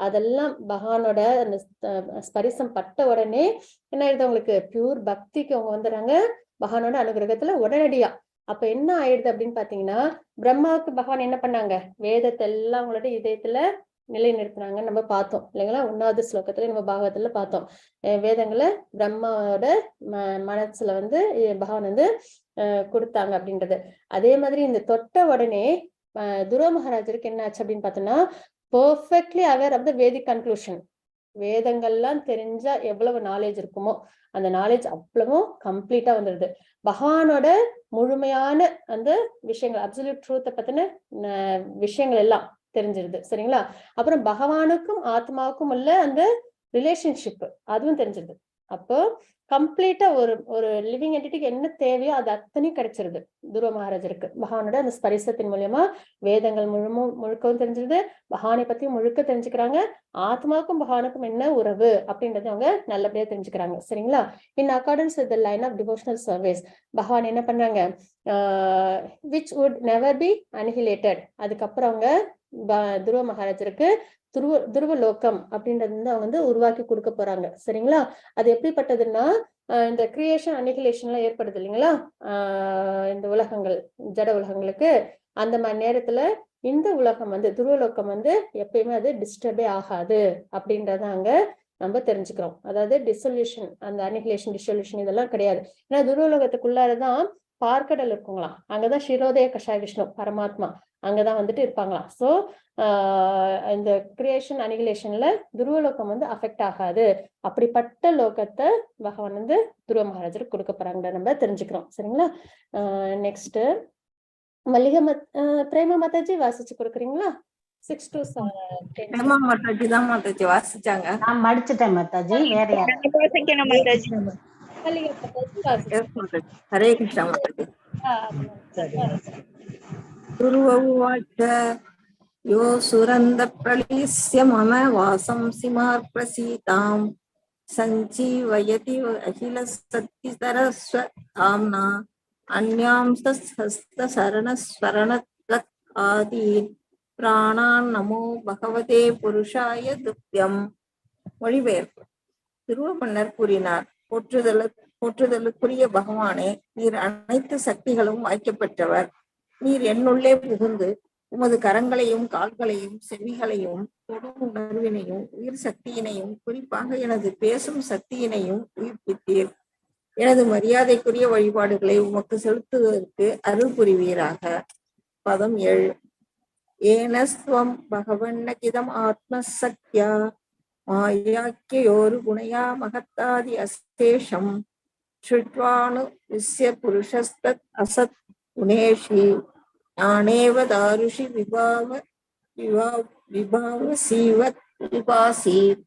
அதெல்லாம் பகவானோட அந்த ஸ்பரிசம் பட்ட உடனே என்ன ஆயிடுது, அவங்களுக்கு பியூர் பக்திக்கு அவங்க வந்துடுறாங்க பகவானோட அனுகிரகத்துல உடனடியா. அப்ப என்ன ஆயிடுது அப்படின்னு பாத்தீங்கன்னா, பிரம்மாவுக்கு பகவான் என்ன பண்ணாங்க, வேதத்தை எல்லாம் அவங்களோட இதயத்துல நிலை நிறுத்தினாங்க நம்ம பார்த்தோம் இல்லைங்களா. 1வது ஸ்லோகத்துல நம்ம பாகவத்துல பார்த்தோம், வேதங்களை பிரம்மாவோட மனசுல வந்து பகவான் வந்து கொடுத்தாங்க அப்படின்றது. அதே மாதிரி இந்த தொட்ட உடனே துருவ மகாராஜருக்கு என்ன ஆச்சு அப்படின்னு பார்த்தோம்னா, perfectly aware of the Vedic conclusion. வேதங்கள்லாம் தெரிஞ்சா எவ்வளவு நாலேஜ் இருக்குமோ அந்த நாலேஜ் அவ்வளவும் கம்ப்ளீட்டா வந்துடுது. பகவானோட முழுமையான அந்த விஷயங்கள், அப்சல்யூட் ட்ரூத்தை பத்தின விஷயங்கள் எல்லாம் தெரிஞ்சிருது சரிங்களா. அப்புறம் பகவானுக்கும் ஆத்மாவுக்கும் உள்ள அந்த ரிலேஷன்ஷிப் அதுவும் தெரிஞ்சிருது. அப்போ கம்ப்ளீட்டா ஒரு லிவிங் என்டிட்டிக்கு என்ன தேவையோ அது அத்தனையும் கிடைச்சிருது துருவ மகாராஜருக்கு பகவானோட அந்த ஸ்பரிசத்தின் மூலியமா. வேதங்கள் முழுக்கவும் தெரிஞ்சிருது, பகவானை பத்தியும் முழுக்க தெரிஞ்சுக்கிறாங்க, ஆத்மாவுக்கும் பகவானுக்கும் என்ன உறவு அப்படின்றத அவங்க நல்லபடியா தெரிஞ்சுக்கிறாங்க சரிங்களா. In accordance with the line of devotional service, பகவான் என்ன பண்ணாங்க, which would never be annihilated. அதுக்கப்புறம் அவங்க துருவ மகாராஜருக்கு துருவ லோகம் அப்படின்றது வந்து அவங்க வந்து உருவாக்கி கொடுக்க போறாங்க சரிங்களா. அது எப்படிப்பட்டதுன்னா, இந்த கிரியேஷன் அனிகிலேஷன் எல்லாம் ஏற்படுது இல்லைங்களா, இந்த உலகங்கள் ஜட உலகங்களுக்கு. அந்த மாதிரி நேரத்துல இந்த உலகம் வந்து துருவலோகம் வந்து எப்பயுமே அது டிஸ்டர்பே ஆகாது அப்படின்றத அங்க நம்ம தெரிஞ்சுக்கிறோம். அதாவது டிசொல்யூஷன், அந்த அனிகிலேஷன் டிசொல்யூஷன் இதெல்லாம் கிடையாது. ஏன்னா துருவலோகத்துக்குள்ளாரதான் பார்க்கடல் இருக்குங்களாம், அங்கதான் ஷிரோதய கஷாய விஷ்ணு பரமாத்மா அங்கதான் வந்துட்டு இருப்பாங்களாம். சோ இந்த கிரியேஷன் அனிகிலேஷன்ல துருவலோகம் வந்து அஃபெக்ட் ஆகாது. அப்படிப்பட்ட லோகத்தை பகவான் வந்து துருவ மகாராஜருக்கு கொடுக்க போறாங்க நம்ம தெரிஞ்சுக்கிறோம் சரிங்களா. நெக்ஸ்ட் மல்லிகை பிரேமா மாதாஜி வாசிச்சு கொடுக்குறீங்களா? 6 to 10. மாதாஜி தான் மாதாஜி வாசிச்சாங்க, நான் மடிச்சிட்டேன் மாதாஜி. வேற யாரும் மல்லிகை மாதாஜி ஹரே கிருஷ்ணா மாதாஜி. துருவவாச்ச யோ சுரந்த பிரலிஸ்ய மம வாசம்சி மார்ப்ரசீதாம் சஞ்சீவயதி அகில சத்திதரஸ்வ தாம்னா அன்யாம் ஹஸ்த சரணஸ்வரணத்வத் ஆதீன் பிராணான் நமோ பகவதே புருஷாய துப்யம். மொழிபெயர்ப்பு. திருவமன்னர் கூறினார், போற்றுதலுக்குரிய பகவானே, நீர் அனைத்து சக்திகளும் வாய்க்கப்பெற்றவர். நீர் என்னுள்ளே புகுந்து உமது கரங்களையும் கால்களையும் செவிகளையும் தொடும் உணர்வினையும் உயிர் சக்தியினையும் குறிப்பாக எனது பேசும் சக்தியினையும் உயிர்ப்பித்தீர். எனது மரியாதைக்குரிய வழிபாடுகளை உமக்கு செலுத்துவதற்கு அருள் புரிவீராக. பதம் 7. ஏனஸ்வம் பகவன்னகிதம் ஆத்மசக்தியா மாயாக்கியோரு குணையா மகத்தாதி அசேஷம் ஸ்ருத்வானு விஸ்ய புருஷஸ்தத் அசத் குணேஷி ஞானேவ தாருஷி விபாசீத்.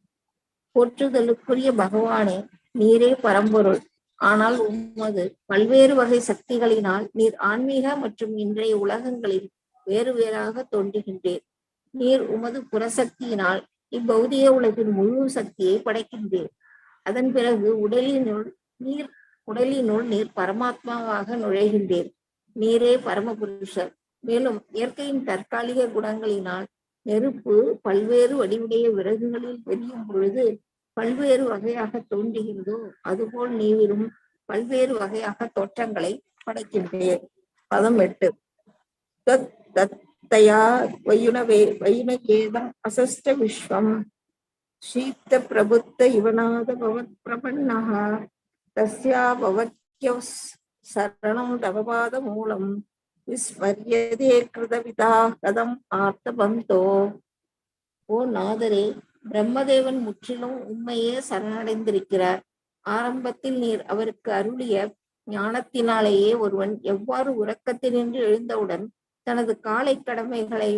போற்றுதலுக்குரிய பகவானே, நீரே பரம்பொருள். ஆனால் உமது பல்வேறு வகை சக்திகளினால் நீர் ஆன்மீக மற்றும் இன்றைய உலகங்களில் வேறு வேறாக தோன்றுகின்றீர். நீர் உமது புறசக்தியினால் இப்பௌதிக உலகின் முழு சக்தியை படைக்கின்றீர். அதன் பிறகு உடலினுள் நீர் பரமாத்மாவாக நுழைகின்றீர். நீரே பரமபுருஷர். மேலும் இயற்கையின் தற்காலிக குணங்களினால் நெருப்பு பல்வேறு வடிவுடைய விறகுகளில் எரியும் பொழுது பல்வேறு வகையாக தோன்றுகிறதோ அதுபோல் நீரும் பல்வேறு வகையாக தோற்றங்களை படைக்கின்றேன். பதம் 8. தத்தயா வையுனகேதம் அசஸ்ட விஸ்வம் சீத்த பிரபுத்த இவநாத பவத் பிரபன்னஹ தஸ்யா பவத்யௌ சரணம் தவபாத மூலம் விஸ்மரியதே கிருதவிதா கதம் ஆர்த்தபந்தோ. ஓ நாதரே, பிரம்மதேவன் முற்றிலும் உண்மையே சரணடைந்திருக்கிறார். ஆரம்பத்தில் நீர் அவருக்கு அருளிய ஞானத்தினாலேயே ஒருவன் எவ்வாறு உறக்கத்தினின்று எழுந்தவுடன் தனது காலை கடமைகளை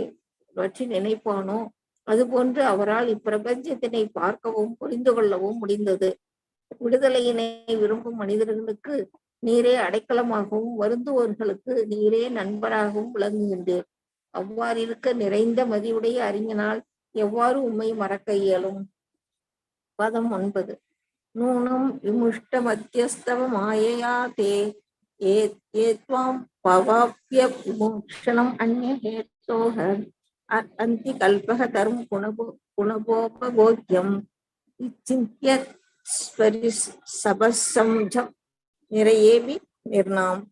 பற்றி நினைப்பானோ அதுபோன்று அவரால் இப்பிரபஞ்சத்தினை பார்க்கவும் புரிந்து கொள்ளவும் முடிந்தது. விடுதலையினை விரும்பும் மனிதர்களுக்கு நீரே அடைக்கலமாகவும் வருந்துவோர்களுக்கு நீரே நண்பராகவும் விளங்குகின்றீர். அவ்வாறிருக்க நிறைந்த மதியுடைய அறிஞனால் எவ்வாறு உம்மை மறக்க இயலும்? பதம் 9. நூனம் விமுஷ்ட மத்தியஸ்தவ மாயையா தே ஏத்வாம் பவாப்ய விமோக்ஷணம் அந்நிய ஹேத்தோஹ அந்தி கல்பக தரும் குணபோபோக்யம் இச்சிந்திய சபசம்ஜம் நிறையேவி நிர்ணாம்.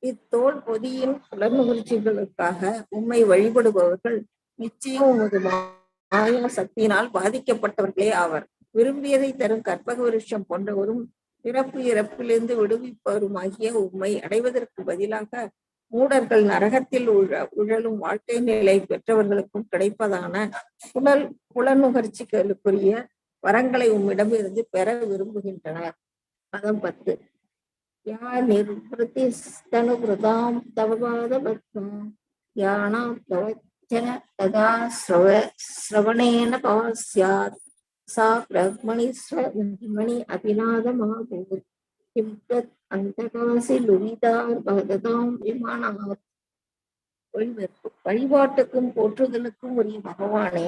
இத்தோல் பொதியின் புலர்நுகர்ச்சிகளுக்காக உம்மை வழிபடுபவர்கள் நிச்சயம் உமது மாயா சக்தியினால் பாதிக்கப்பட்டவர்களே ஆவர். விரும்பியதை தரும் கற்பக விருட்சம் போன்றவரும் பிறப்பு இறப்பிலிருந்து விடுவிப்பவருமாகிய உம்மை அடைவதற்கு பதிலாக மூடர்கள் நரகத்தில் உழலும் வாழ்க்கை நிலை பெற்றவர்களுக்கும் கிடைப்பதான புலனுகர்ச்சிகளுக்குரிய வரங்களை உம்மிடமிருந்து பெற விரும்புகின்றனர். பதம் 10. யா நிர்வதிஸ்தனுபிருதாம் தவபாத பத்மம் யானாம் தவச்சன ததா ஸ்ரவணேன பவஸ்யாத் சா பிரக்மணி ஸ்ரமணி அபிநாதமாபூத் கிம் தத் அந்தகாசி லுரிதார் பகதாம் விமானாத். வழிபாட்டுக்கும் போற்றுதலுக்கும் உரிய பகவானே,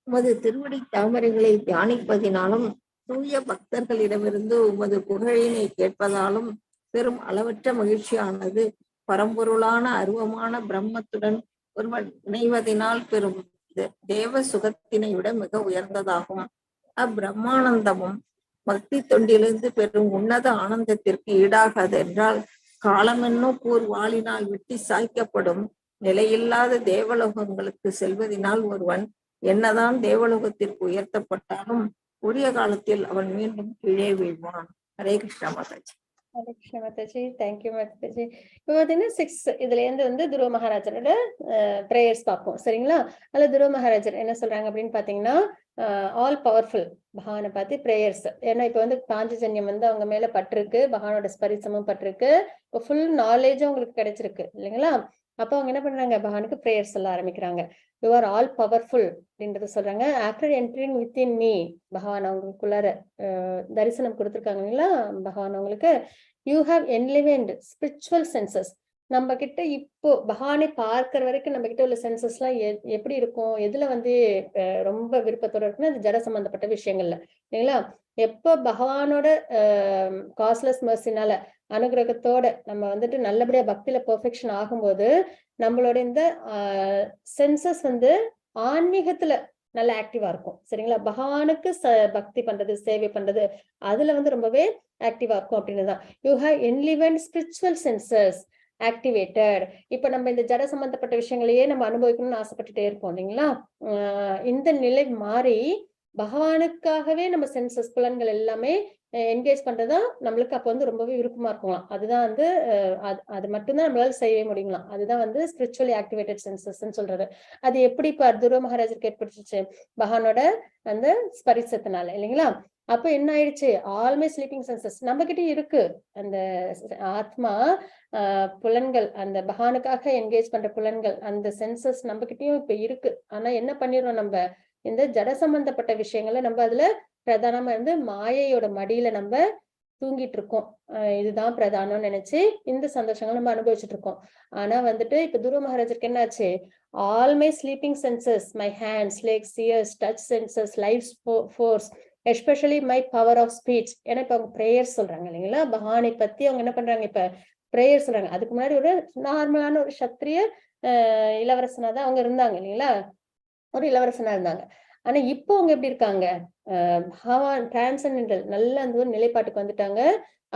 உமது திருவடி தாமரைகளை தியானிப்பதினாலும் தூய பக்தர்களிடமிருந்து உமது புகழினை கேட்பதாலும் பெரும் அளவற்ற மகிழ்ச்சியானது பரம்பொருளான அருவமான பிரம்மத்துடன் ஒருவன் இணைவதனால் பெரும் தேவ சுகத்தினை விட மிக உயர்ந்ததாகும். அப்பிரம்மானந்தமும் பக்தி தொண்டிலிருந்து பெரும் உன்னத ஆனந்தத்திற்கு ஈடாகாது என்றால் காலமென்னும் வாளினால் வெட்டி சாய்க்கப்படும் நிலையில்லாத தேவலோகங்களுக்கு செல்வதனால் ஒருவன் என்னதான் தேவலோகத்திற்கு உயர்த்தப்பட்டாலும் உரிய காலத்தில் அவன் மீண்டும் கீழே வீழ்வான். ஹரே கிருஷ்ணா மாதாஜி. ஹரே கிருஷ்ணா மாதாஜி. தேங்க்யூ மாதாஜி. இப்போ பார்த்தீங்கன்னா 6 இதுல இருந்து துருவ மகாராஜரோட பிரேயர்ஸ் பார்ப்போம். சரிங்களா? அதுல துருவ மகாராஜர் என்ன சொல்றாங்க அப்படின்னு பாத்தீங்கன்னா, ஆல் பவர்ஃபுல் பகவானை பார்த்து பிரேயர்ஸ். ஏன்னா இப்ப பாஞ்சஜன்யம் அவங்க மேல பட்டிருக்கு, பகவானோட ஸ்பரிசமும் பட்டிருக்கு, இப்போ ஃபுல் நாலேஜும் உங்களுக்கு கிடைச்சிருக்கு இல்லைங்களா? அப்போ அவங்க என்ன பண்றாங்க, பகவானுக்கு பிரேயர்ஸ் சொல்ல ஆரம்பிக்கிறாங்க. யூ ஆர் ஆல் பவர்ஃபுல் அப்படின்றத சொல்றாங்க. ஆஃப்டர் என்ட்ரிங் வித்தின் மீ, பகவான் அவங்களுக்குள்ளார தரிசனம் கொடுத்துருக்காங்க இல்லைங்களா பகவான் அவங்களுக்கு. You have enlivened spiritual senses. நம்ம கிட்ட இப்போ பகவானை பார்க்கிற வரைக்கும் நம்ம கிட்ட உள்ள சென்சஸ் எல்லாம் எப்படி இருக்கும், எதுல ரொம்ப விருப்பத்தோட இருக்குன்னா அது ஜட சம்பந்தப்பட்ட விஷயங்கள்ல இல்லைங்களா? எப்போ பகவானோட காஸ்லெஸ் மர்சினால அனுகிரகத்தோட நம்ம நல்லபடியா பக்தியில பெர்ஃபெக்ஷன் ஆகும்போது நம்மளோட இந்த சென்சஸ் ஆன்மீகத்துல நல்ல ஆக்டிவா இருக்கும். சரிங்களா? பகவானுக்கு பக்தி பண்றது, சேவை பண்றது அதுல ரொம்பவே ஆக்டிவா இருக்கும் அப்படின்னுதான். You have enlivened spiritual senses activated. இப்ப நம்ம இந்த ஜட சம்பந்தப்பட்ட விஷயங்களையே நம்ம அனுபவிக்கணும்னு ஆசைப்பட்டுட்டே இருப்போம் இல்லைங்களா? இந்த நிலை மாறி பகவானுக்காகவே நம்ம சென்சஸ் புலன்கள் எல்லாமே என்கேஜ் பண்றதுதான் நம்மளுக்கு அப்ப வந்து ரொம்பவே விருப்பமா இருக்குங்களாம். அதுதான் வந்து அது மட்டும்தான் நம்மளால செய்ய முடியுங்களாம். அதுதான் வந்து ஸ்பிரிச்சுவலி ஆக்டிவேட்டட் சென்சஸ் சொல்றது. அது எப்படி இப்ப துருவ மகாராஜருக்கு ஏற்பட்டுச்சு? பகவானோட அந்த ஸ்பரிசத்தினால இல்லைங்களா? அப்ப என்ன ஆயிடுச்சு? ஆல்மே ஸ்லீப்பிங் சென்சஸ் நம்ம கிட்ட இருக்கு. அந்த ஆத்மா புலன்கள், அந்த பகவானுக்காக என்கேஜ் பண்ற புலன்கள், அந்த சென்சஸ் நம்ம கிட்டயும் இப்ப இருக்கு. ஆனா என்ன பண்ணிடுறோம்? நம்ம இந்த ஜட சம்பந்தப்பட்ட விஷயங்களை நம்ம அதுல பிரதானமா இருந்து மாயையோட மடியில நம்ம தூங்கிட்டு இருக்கோம். இதுதான் பிரதானம்னு நினைச்சு இந்த சந்தோஷங்கள் நம்ம அனுபவிச்சுட்டு இருக்கோம். ஆனா வந்துட்டு இப்ப துருவ மகாராஜருக்கு என்ன ஆச்சு? All my sleeping senses, my hands, legs, ears, touch senses, life force, especially my power of speech. ஏன்னா இப்ப அவங்க பிரேயர் சொல்றாங்க இல்லைங்களா? பகவானை பத்தி அவங்க என்ன பண்றாங்க? இப்ப பிரேயர் சொல்றாங்க. அதுக்கு முன்னாடி ஒரு நார்மலான ஒரு சத்திரிய இளவரசனா தான் அவங்க இருந்தாங்க இல்லைங்களா? ஒரு இளவரசனா இருந்தாங்க. ஆனா இப்போ அவங்க எப்படி இருக்காங்க? பகவான் டிரான்சென்டென்டல் நல்ல அந்த ஒரு நிலைப்பாட்டுக்கு வந்துட்டாங்க.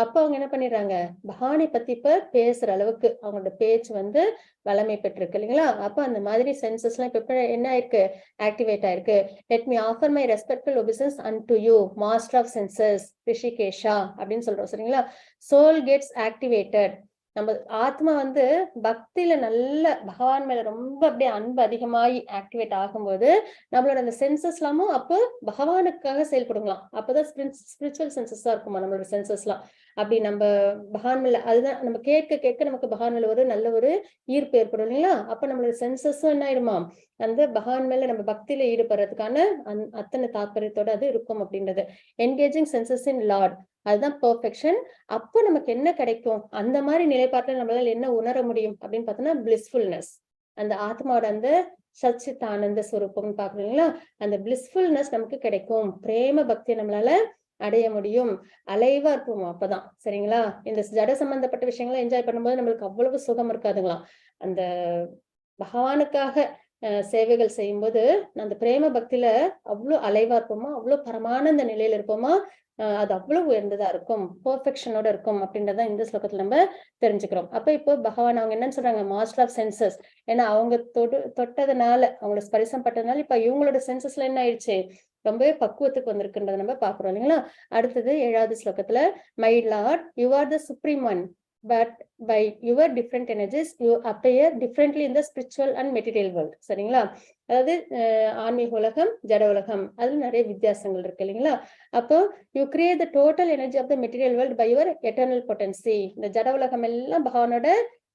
அப்ப அவங்க என்ன பண்ணிடுறாங்க? பகவானை பத்தி இப்ப பேசுற அளவுக்கு அவங்களோட பேச்சு வந்து வளமை பெற்றிருக்கு இல்லைங்களா? அப்ப அந்த மாதிரி சென்சஸ் எல்லாம் இப்ப என்ன ஆயிருக்கு? ஆக்டிவேட் ஆயிருக்கு. Let me offer my respectful obeisances unto you master of senses Hrishikesha அப்படின்னு சொல்றோம் சரிங்களா? Soul gets activated. நம்ம ஆத்மா வந்து பக்தியில நல்ல பகவான் மேல ரொம்ப அப்படியே அன்பு அதிகமாயி ஆக்டிவேட் ஆகும்போது நம்மளோட அந்த சென்சஸ் எல்லாமும் அப்போ பகவானுக்காக செயல்படுங்களாம். அப்பதான் ஸ்பிரிச்சுவல் சென்சஸா இருக்குமா நம்மளோட சென்சஸ் எல்லாம். அப்படி நம்ம பகவான் மேல அதுதான் நம்ம கேட்க கேட்க நமக்கு பகவான் மேல ஒரு நல்ல ஒரு ஈர்ப்பு ஏற்படும் இல்லைங்களா? அப்ப நம்மளோட சென்சஸும் என்ன ஆயிடுமா? அந்த பகவான் மேல நம்ம பக்தியில ஈடுபடுறதுக்கான அத்தனை தாற்பயத்தோட அது இருக்கும் அப்படின்றது. என்கேஜிங் சென்சஸ் இன் லார்ட், அதுதான் பெர்ஃபெக்ஷன். அப்போ நமக்கு என்ன கிடைக்கும்? அந்த மாதிரி நிலைப்பாட்டில் நம்மளால என்ன உணர முடியும் அப்படின்னு பார்த்தோம்னா பிளிஸ்ஃபுல்னஸ். அந்த ஆத்மாவோட அந்த சச்சித் ஆனந்த ஸ்வரூபம்னு பாக்குறீங்களா? அந்த பிளிஸ்ஃபுல்னஸ் நமக்கு கிடைக்கும். பிரேம பக்தியை நம்மளால அடைய முடியும். அலைவா இருப்போம் அப்பதான் சரிங்களா? இந்த ஜட சம்பந்தப்பட்ட விஷயங்களை என்ஜாய் பண்ணும்போது நம்மளுக்கு அவ்வளவு சுகம் இருக்காதுங்களாம். அந்த பகவானுக்காக சேவைகள் செய்யும்போது அந்த பிரேம பக்தியில அவ்வளவு அலைவா இருப்போமா, அவ்வளவு பரமானந்த நிலையில இருப்போமா, அது அவ்வளவு உயர்ந்ததா இருக்கும், பெர்ஃபெக்ஷனோட இருக்கும் அப்படின்றத இந்த ஸ்லோகத்துல நம்ம தெரிஞ்சுக்கிறோம். அப்ப இப்போ பகவான் அவங்க என்னன்னு சொல்றாங்க? Master of senses. ஏன்னா அவங்க தொட்டதுனால, அவங்களோட ஸ்பரிசம் பட்டதுனால இப்ப இவங்களோட சென்சஸ்ல என்ன ஆயிடுச்சு? ரொம்பவே பக்குவத்துக்கு வந்திருக்குன்றத நம்ம பாக்குறோம் இல்லைங்களா? அடுத்தது 7வது ஸ்லோகத்துல, my Lord you are the supreme one, but by your different energies you appear differently in the spiritual and material world. சரிங்களா? அதாவது ஆன்மீக உலகம், ஜட உலகம், அதுல நிறைய வித்தியாசங்கள் இருக்கு இல்லைங்களா? அப்போ you create the total energy of the material world by your eternal potency. இந்த ஜட உலகம் எல்லாம் பகவானோட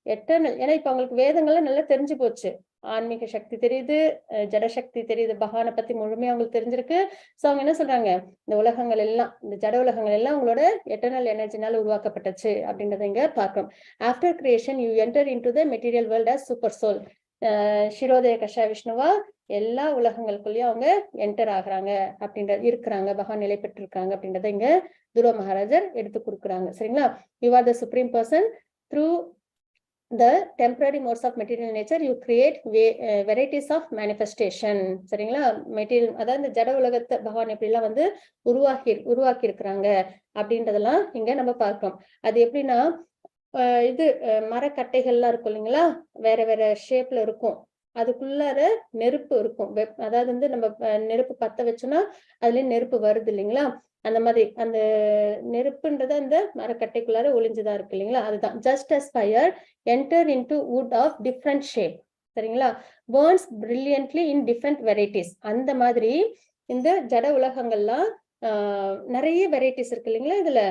எட்டர்னல். ஏன்னா இப்ப அவங்களுக்கு வேதங்கள்லாம் நல்லா தெரிஞ்சு போச்சு. ஆன்மீக சக்தி தெரியுது, ஜட சக்தி தெரியுது, பகவானை பத்தி முழுமையா அவங்களுக்கு தெரிஞ்சிருக்கு. சோ அவங்க என்ன சொல்றாங்க? இந்த உலகங்கள் எல்லாம், இந்த ஜட உலகங்கள் எல்லாம் உங்களோட எட்டர்னல் எனர்ஜினால உருவாக்கப்பட்டுச்சு அப்படின்றத இங்க பார்க்கிறோம். After creation you enter into the material world as super soul. ஷிரோதய கஷா விஷ்ணுவா எல்லா உலகங்களுக்குள்ளயும் அவங்க என்டர் ஆகுறாங்க அப்படின்றது, இருக்கிறாங்க, பகவான் நிலை பெற்றிருக்காங்க அப்படின்றத இங்க துருவ மகாராஜர் எடுத்து கொடுக்குறாங்க சரிங்களா? You are the supreme person. Through the temporary modes of material nature you create varieties of manifestation. சரிங்களா? மெட்டீரியல், அதாவது இந்த ஜட உலகத்தை பகவான் எப்படி எல்லாம் வந்து உருவாக்கி இருக்கிறாங்க அப்படின்றதெல்லாம் இங்க நம்ம பார்க்கிறோம். அது எப்படின்னா, இது மரக்கட்டைகள்லாம் இருக்கும் இல்லைங்களா? வேற வேற ஷேப்ல இருக்கும். அதுக்குள்ளார நெருப்பு இருக்கும். அதாவது வந்து நம்ம நெருப்பு பத்த வச்சோம்னா அதுல நெருப்பு வருது இல்லைங்களா? அந்த மாதிரி அந்த நெருப்புன்றது அந்த மரக்கட்டைக்குள்ளார ஒளிஞ்சுதான் இருக்கு இல்லைங்களா? அதுதான் just as fire enter into wood of different shape. சரிங்களா? burns brilliantly in different varieties. அந்த மாதிரி இந்த ஜட உலகங்கள்லாம் நிறைய வெரைட்டிஸ் இருக்கு இல்லைங்களா? இதுல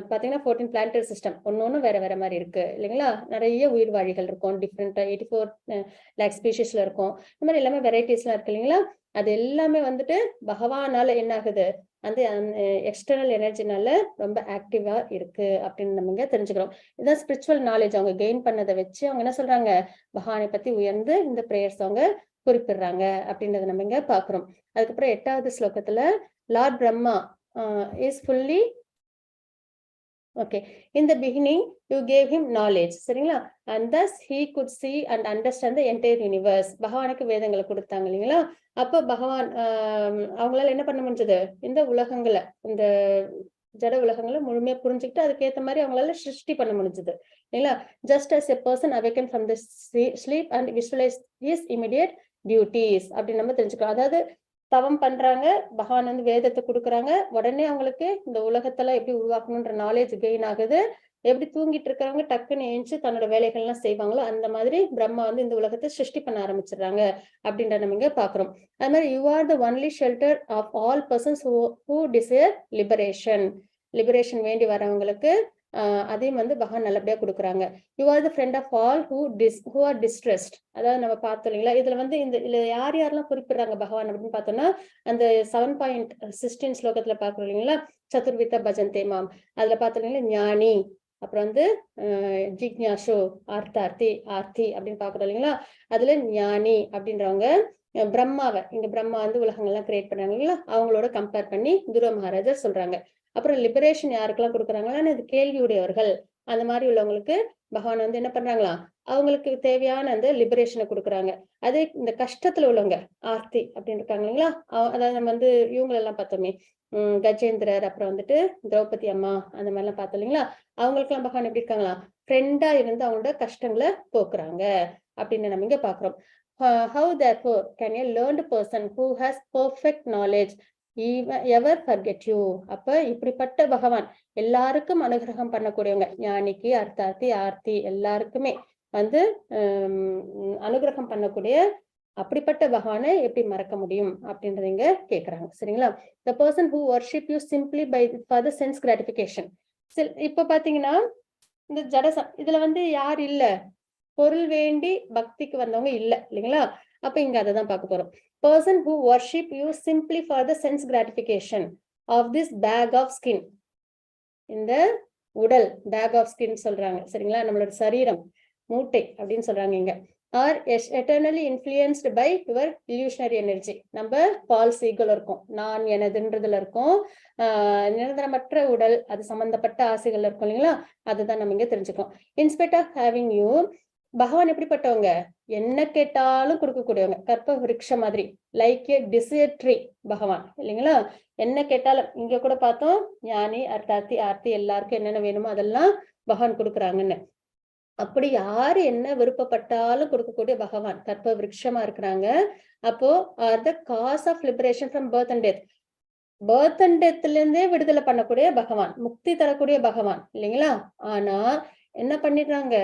பாத்தீங்கன்னா 14 பிளான்டரி சிஸ்டம், ஒன்னொன்னு வேற வேற மாதிரி இருக்கு இல்லைங்களா? நிறைய உயிர்வாழிகள் இருக்கும், டிஃப்ரெண்டா 84 லேக் ஸ்பீஷிஸ்ல இருக்கும். இந்த மாதிரி எல்லாமே வெரைட்டிஸ் எல்லாம் இருக்கு இல்லைங்களா? அது எல்லாமே வந்துட்டு பகவானால என்ன ஆகுது? அந்த எக்ஸ்டர்னல் எனர்ஜினால ரொம்ப ஆக்டிவா இருக்கு அப்படின்னு நம்ம இங்க தெரிஞ்சுக்கிறோம். இதான் ஸ்பிரிச்சுவல் நாலேஜ் அவங்க கெயின் பண்ணதை வச்சு அவங்க என்ன சொல்றாங்க? பகவானை பத்தி உயர்ந்து இந்த பிரேயர்ஸ் அவங்க குறிப்பிடுறாங்க அப்படின்றத நம்ம இங்க பாக்குறோம். அதுக்கப்புறம் 8வது ஸ்லோகத்துல, Lord Brahma is fully okay. In the beginning, you gave him knowledge. சரிங்களா? And thus he could see and understand the entire universe. பகவானுக்கு வேதங்களை கொடுத்தாங்க இல்லைங்களா? அப்ப பகவான் அவங்களால என்ன பண்ண முடிஞ்சது? இந்த உலகங்களை, இந்த ஜட உலகங்களை முழுமையா புரிஞ்சுக்கிட்டு அதுக்கேற்ற மாதிரி அவங்களால சிருஷ்டி பண்ண முடிஞ்சது இல்லைங்களா? Just as a person awakened from the sleep and visualized his immediate duties அப்படின்னு நம்ம தெரிஞ்சுக்கலாம். அதாவது தவம் பண்றாங்க, பகவான் வந்து வேதத்தை கொடுக்குறாங்க, உடனே அவங்களுக்கு இந்த உலகத்துல எப்படி உருவாக்கணும்ன்ற நாலேஜ் கெயின் ஆகுது. எப்படி தூங்கிட்டு இருக்கிறவங்க டக்குன்னு ஏஞ்சி தன்னோட வேலைகள்லாம் செய்வாங்களோ அந்த மாதிரி பிரம்மா வந்து இந்த உலகத்தை சிருஷ்டி பண்ண ஆரம்பிச்சிடுறாங்க அப்படின்ற நம்ம இங்க பாக்குறோம். அது மாதிரி you are the only shelter of all persons who desire liberation வேண்டி வரவங்களுக்கு அதையும் வந்து பகவான் நல்லபடியா கொடுக்குறாங்க. You are the friend of all who are distressed. அதாவது நம்ம பார்த்தோம் இல்லைங்களா, இதுல வந்து இதுல யாரெல்லாம் குறிப்பிடுறாங்க பகவான் அப்படின்னு பார்த்தோம்னா, அந்த 7.16 ஸ்லோகத்துல பாக்குறோம் இல்லைங்களா, சதுர்வித பஜந்தே மாம், அதுல பார்த்தோம் இல்லைங்களா, ஞானி, அப்புறம் வந்து ஜிக்ஞாசு, ஆர்த்தி அப்படின்னு பாக்குறோம் இல்லைங்களா, அதுல ஞானி அப்படின்றவங்க பிரம்மாவை, இங்க பிரம்மா வந்து உலகங்கள்லாம் கிரியேட் பண்றாங்க இல்லைங்களா, அவங்களோட கம்பேர் பண்ணி துருவ மகாராஜர் சொல்றாங்க. அப்புறம் லிபரேஷன் யாருக்கெல்லாம் கொடுக்குறாங்களா, இது கேள்வியுடையவர்கள், அந்த மாதிரி உள்ளவங்களுக்கு பகவான் வந்து என்ன பண்றாங்களா, அவங்களுக்கு தேவையான அந்த லிபரேஷனை கொடுக்குறாங்க. அதே இந்த கஷ்டத்துல உள்ளவங்க ஆர்த்தி அப்படின்னு இருக்காங்க இல்லைங்களா, அதாவது நம்ம வந்து இவங்களெல்லாம் பார்த்தோமே, கஜேந்திரர், அப்புறம் வந்துட்டு திரௌபதி அம்மா, அந்த மாதிரி எல்லாம் பார்த்தோம் இல்லைங்களா, அவங்களுக்கு எல்லாம் பகவான் எப்படி இருக்காங்களா, ஃப்ரெண்டா இருந்து அவங்களோட கஷ்டங்களை போக்குறாங்க அப்படின்னு நம்ம இங்க பாக்குறோம். How therefore can a learned person who has perfect knowledge ever forget you? அப்ப இப்படிப்பட்ட பகவான் எல்லாருக்கும் அனுகிரகம் பண்ணக்கூடியவங்க, ஞானிக்கு, அர்த்தார்த்தி, ஆர்த்தி எல்லாருக்குமே வந்து அனுகிரகம் பண்ணக்கூடிய அப்படிப்பட்ட பகவானை எப்படி மறக்க முடியும் அப்படின்றத இங்க கேக்குறாங்க. சரிங்களா, the person who worship you simply for the sense gratification. இப்ப பாத்தீங்கன்னா இந்த இதுல வந்து யார் இல்ல, பொருள் வேண்டி பக்திக்கு வந்தவங்க இல்ல இல்லைங்களா, அப்ப இங்க அததான் பார்க்க போறோம். person who worship you simply for the sense gratification of this bag of skin. இந்த உடல் bag of skin சொல்றாங்க சரிங்களா, நம்மளோட சரீரம் மூட்டை அப்படின்னு சொல்றாங்க இங்க. are eternally influenced by your illusionary energy. நம்ம false ego இருக்கும், நான் எனதுன்றதுல இருக்கும், நிரந்தரமற்ற உடல், அது சம்பந்தப்பட்ட ஆசைகள் இருக்கும் இல்லைங்களா, அதுதான் நம்ம இங்க தெரிஞ்சுக்கோம். instead of having you, பகவான் எப்படிப்பட்டவங்க, என்ன கேட்டாலும் கொடுக்கக்கூடியவங்க, கற்ப விருட்ச மாதிரி, லைக் ஏ டிசைர் ட்ரீ பகவான் இல்லைங்களா, என்ன கேட்டாலும். இங்க கூட பார்த்தோம், ஞானி, அர்த்தார்த்தி, ஆர்த்தி எல்லாருக்கும் என்னென்ன வேணுமோ அதெல்லாம் பகவான் கொடுக்குறாங்கன்னு. அப்படி யாரு என்ன விருப்பப்பட்டாலும் கொடுக்கக்கூடிய பகவான் கற்ப விருட்சமா இருக்கிறாங்க. அப்போ the cause of liberation from birth and death, birth and டெத்ல இருந்தே விடுதலை பண்ணக்கூடிய பகவான், முக்தி தரக்கூடிய பகவான் இல்லைங்களா. ஆனா என்ன பண்ணிடுறாங்க,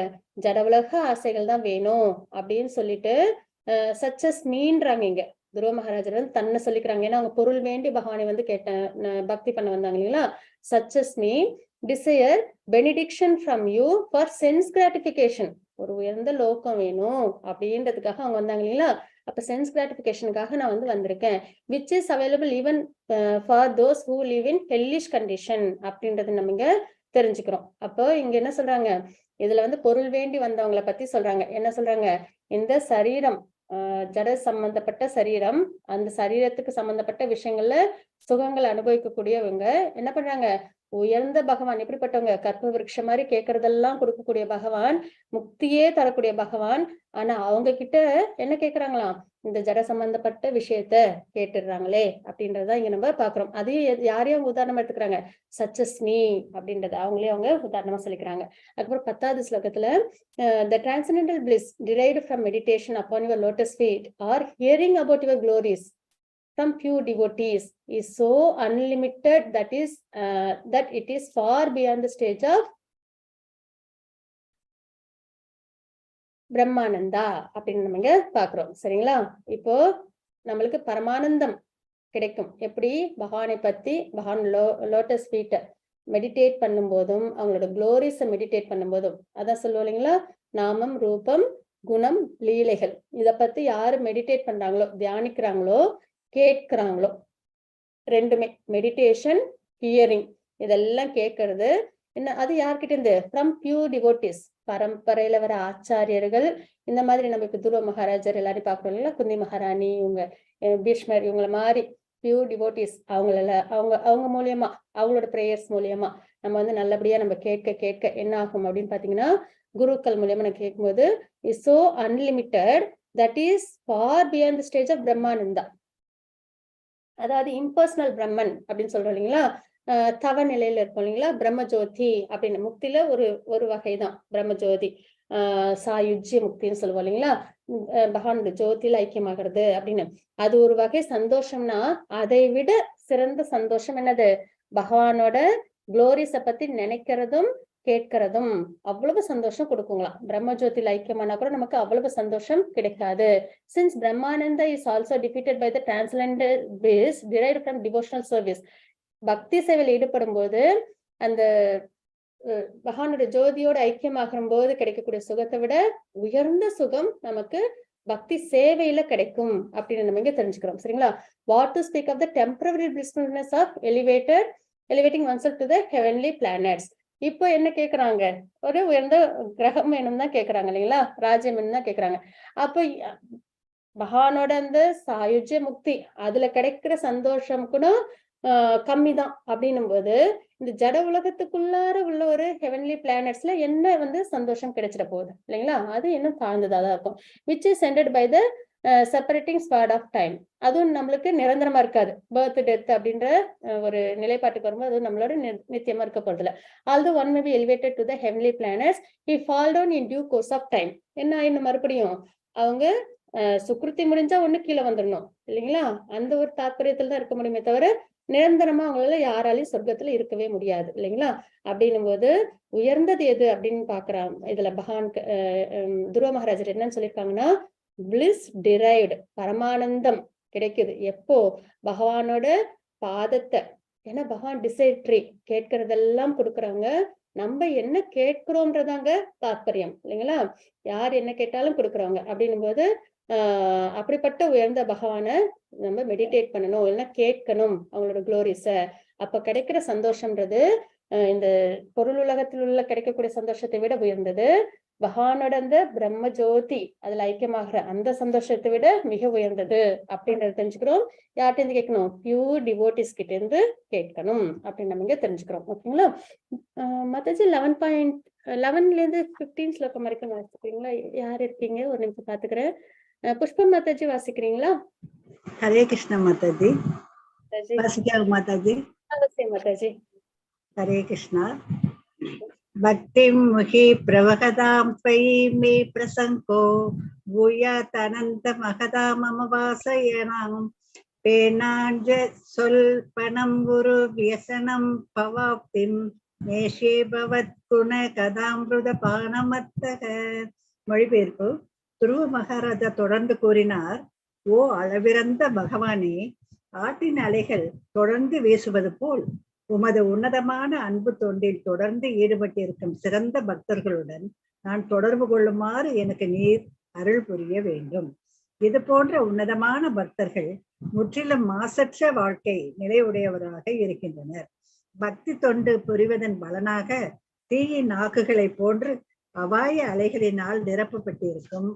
ஜட உலக ஆசைகள் தான் வேணும் அப்படின்னு சொல்லிட்டு சச்சஸ் மீன்றாங்க. இங்க துருவ மகாராஜர் வந்து தன்னை சொல்லிக்கிறாங்க, ஏன்னா அவங்க பொருள் வேண்டி பகவானை வந்து பக்தி பண்ண வந்தாங்க இல்லைங்களா. Such as mean desire benediction from you for sense gratification, ஒரு உயர்ந்த லோகம் வேணும் அப்படின்றதுக்காக அவங்க வந்தாங்க இல்லைங்களா. அப்ப சென்ஸ் கிராட்டிபிகேஷனுக்காக நான் வந்து வந்திருக்கேன், which is available even for those who live in hellish condition அப்படின்றது நம்ம இங்க தெரிஞ்சுக்கிறோம். அப்போ இங்க என்ன சொல்றாங்க, இதுல வந்து பொருள் வேண்டி வந்தவங்களை பத்தி சொல்றாங்க. என்ன சொல்றாங்க, இந்த சரீரம் ஜட சம்பந்தப்பட்ட சரீரம், அந்த சரீரத்துக்கு சம்பந்தப்பட்ட விஷயங்கள்ல சுகங்களை அனுபவிக்கக்கூடியவங்க என்ன பண்றாங்க, உயர்ந்த பகவான் எப்படிப்பட்டவங்க, கற்ப விருட்சம் மாதிரி கேட்கறதெல்லாம் கொடுக்கக்கூடிய பகவான், முக்தியே தரக்கூடிய பகவான். ஆனா அவங்க கிட்ட என்ன கேக்குறாங்களாம், இந்த ஜட சம்பந்தப்பட்ட விஷயத்த கேட்டுடுறாங்களே அப்படின்றத இங்க நம்ம பாக்குறோம். அதையும் யாரையும் உதாரணமா எடுத்துக்கிறாங்க, சச்சஸ்மி அப்படின்றத அவங்களே அவங்க உதாரணமா சொல்லிக்கிறாங்க. அதுக்கப்புறம் 10வது ஸ்லோகத்துல the transcendental bliss derived from meditation upon your lotus feet or hearing about your glories from pure devotees is so unlimited that it is far beyond the stage of Brahmananda அப்படின்னு நம்ம இங்க பாக்குறோம். சரிங்களா, இப்போ நம்மளுக்கு பரமானந்தம் கிடைக்கும் எப்படி, பகவானை பத்தி பகவான் லோட்டஸ் ஃபீட்டை மெடிடேட் பண்ணும் போதும், அவங்களோட குளோரிஸை மெடிடேட் பண்ணும் போதும், அதான் சொல்லுவோம் இல்லைங்களா, நாமம், ரூபம், குணம், லீலைகள், இத பத்தி யாரு மெடிடேட் பண்றாங்களோ, தியானிக்கிறாங்களோ, கேட்கிறாங்களோ, ரெண்டுமே மெடிடேஷன், ஹியரிங், இதெல்லாம் கேட்கறது என்ன, அது யார்கிட்ட இருந்து, ஃப்ரம் பியூர் டிவோட்டிஸ், பரம்பரையில வர ஆச்சாரியர்கள். இந்த மாதிரி நம்ம இப்ப துருவ மகாராஜர் எல்லாரையும் பாக்குறோம் இல்லைங்களா, குந்தி மகாராணி, இவங்க பீஷ்மர், இவங்கள மாதிரி பியூர் டிவோட்டிஸ், அவங்க மூலியமா, அவங்களோட பிரேயர்ஸ் மூலியமா நம்ம வந்து நல்லபடியா நம்ம கேட்க என்ன ஆகும் அப்படின்னு பாத்தீங்கன்னா, குருக்கள் மூலியமா நம்ம கேட்கும்போது is so unlimited that is far beyond the stage of Brahmananda. அதாவது இம்பர்சனல் பிரம்மன் அப்படின்னு சொல்றோம் இல்லைங்களா, தவ நிலையில இருக்கும் இல்லைங்களா, பிரம்ம ஜோதி அப்படின்னு முக்தியில ஒரு வகைதான் பிரம்ம ஜோதி. சாயுஜ்ய முக்தின்னு சொல்லுவோம் இல்லைங்களா, பகவானோட ஜோதியில ஐக்கியமாகிறது அப்படின்னு. அது ஒரு வகை சந்தோஷம்னா அதை விட சிறந்த சந்தோஷம் என்னது? பகவானோட குளோரிஸ பத்தி நினைக்கிறதும் கேட்கிறதும் அவ்வளவு சந்தோஷம் கொடுக்குங்களாம். பிரம்ம ஜோதியில ஐக்கியமானா கூட நமக்கு அவ்வளவு சந்தோஷம் கிடைக்காது. Since Brahmananda is also defeated by the transcendental bliss derived from devotional service, பக்தி சேவையில் ஈடுபடும் போது அந்த பகவானுடைய ஜோதியோட ஐக்கியமாகும் போது கிடைக்கக்கூடிய சுகத்தை விட உயர்ந்த சுகம் நமக்கு பக்தி சேவையில கிடைக்கும் அப்படின்னு நம்ம இங்க தெரிஞ்சுக்கிறோம். சரிங்களா? What to speak of the temporary blissfulness of elevating oneself to the heavenly planets. இப்போ என்ன கேக்குறாங்க? ஒரு உயர்ந்த கிரகம் வேணும் தான் கேக்குறாங்க இல்லைங்களா, ராஜ்யம் வேணும் தான் கேக்குறாங்க. அப்ப பகவானோட அந்த சாயுஜ்ய முக்தி அதுல கிடைக்கிற சந்தோஷம் கூட கம்மிதான் அப்படின்னும் போது இந்த ஜட உலகத்துக்குள்ளார உள்ள ஒரு ஹெவன்லி பிளானட்ஸ்ல என்ன சந்தோஷம் கிடைச்சிட போகுது இல்லைங்களா? அது இன்னும் தாழ்ந்ததாதான் இருக்கும். Which is scented by the separating spot of time. அதுவும் நம்மளுக்கு நிரந்தரமா இருக்காது. பர்த் டெத் அப்படின்ற ஒரு நிலைப்பாட்டுக்கு வரும்போது அது நம்மளோட நித்தியமா இருக்க போறது இல்லை. Although one may be elevated to the heavenly planets, he fall down in due course of time. என்ன ஆயிடும்? மறுபடியும் அவங்க சுக்ருத்தி முடிஞ்சா ஒண்ணு கீழே வந்துடணும் இல்லைங்களா? அந்த ஒரு தாற்பயத்துல தான் இருக்க முடியுமே தவிர நிரந்தரமா அவங்களால யாராலையும் சொர்க்கத்துல இருக்கவே முடியாது இல்லைங்களா? அப்படின்னும் போது உயர்ந்தது எது அப்படின்னு பாக்குறாங்க. இதுல பகவான் துருவ மகாராஜர் என்னன்னு சொல்லியிருக்காங்கன்னா, பிளிஸ் டிரைவ்டு, பரமானந்தம் கிடைக்குது எப்போ? பகவானோட பாதத்தை. ஏன்னா பகவான் டிசைட்ரி, கேட்கறதெல்லாம் கொடுக்குறாங்க. நம்ம என்ன கேட்கிறோம்ன்றதாங்க தாற்பயம் இல்லைங்களா? யார் என்ன கேட்டாலும் கொடுக்குறாங்க அப்படின்னும் போது அப்படிப்பட்ட உயர்ந்த பகவான நம்ம மெடிடேட் பண்ணணும், இல்லைன்னா கேட்கணும் அவங்களோட குளோரிஸ. அப்ப கிடைக்கிற சந்தோஷம்ன்றது இந்த பொருள் உலகத்தில் உள்ள கிடைக்கக்கூடிய சந்தோஷத்தை விட உயர்ந்தது. பகவானோட அந்த பிரம்ம ஜோதி அதுல ஐக்கியமாகிற அந்த சந்தோஷத்தை விட மிக உயர்ந்தது அப்படின்றத தெரிஞ்சுக்கிறோம். யார்கிட்ட இருந்து கேட்கணும்? பியூர் டிவோட்டிஸ் கிட்ட இருந்து கேட்கணும் அப்படின்னு நம்ம இங்க தெரிஞ்சுக்கிறோம். ஓகேங்களா? மத்தாஜி 11.11ல இருந்து 15 ஸ்லோகம் வரைக்கும் வாசிக்கிறீங்களா? யார் இருக்கீங்க? ஒரு நிமிஷம் பாத்துக்கிறேன். புஷ்பம் மாதாஜி வாசிக்கிறீங்களா? ஹரே கிருஷ்ண மாதாஜி. வாசிக்காக மாதாஜி. அவசியம் மாதாஜி. ஹரே கிருஷ்ணா. பக்திம் முகி பிரவகதாம் त्वयि मे प्रसंको भूयात् अनंत महदा मम वासयनां पेनांज स्वल्पनं गुरु व्यसनं भवाप्तिं மேஷே பவத் குண கதாமிருத பானமத்தக. மொழிபெயர்ப்பு. துருவ மகாராஜா தொடர்ந்து கூறினார், ஓ அளவிறந்த பகவானே, ஆற்றின் அலைகள் தொடர்ந்து வீசுவது போல் உமது உன்னதமான அன்பு தொண்டில் தொடர்ந்து ஈடுபட்டிருக்கும் சிறந்த பக்தர்களுடன் நான் தொடர்பு கொள்ளுமாறு எனக்கு நீர் அருள் புரிய வேண்டும். இது போன்ற உன்னதமான பக்தர்கள் முற்றிலும் மாசற்ற வாழ்க்கை நிலையுடையவராக இருக்கின்றனர். பக்தி தொண்டு புரிவதன் பலனாக தீயின் நாக்குகளை போன்று அபாய அலைகளினால் நிரப்பப்பட்டிருக்கும்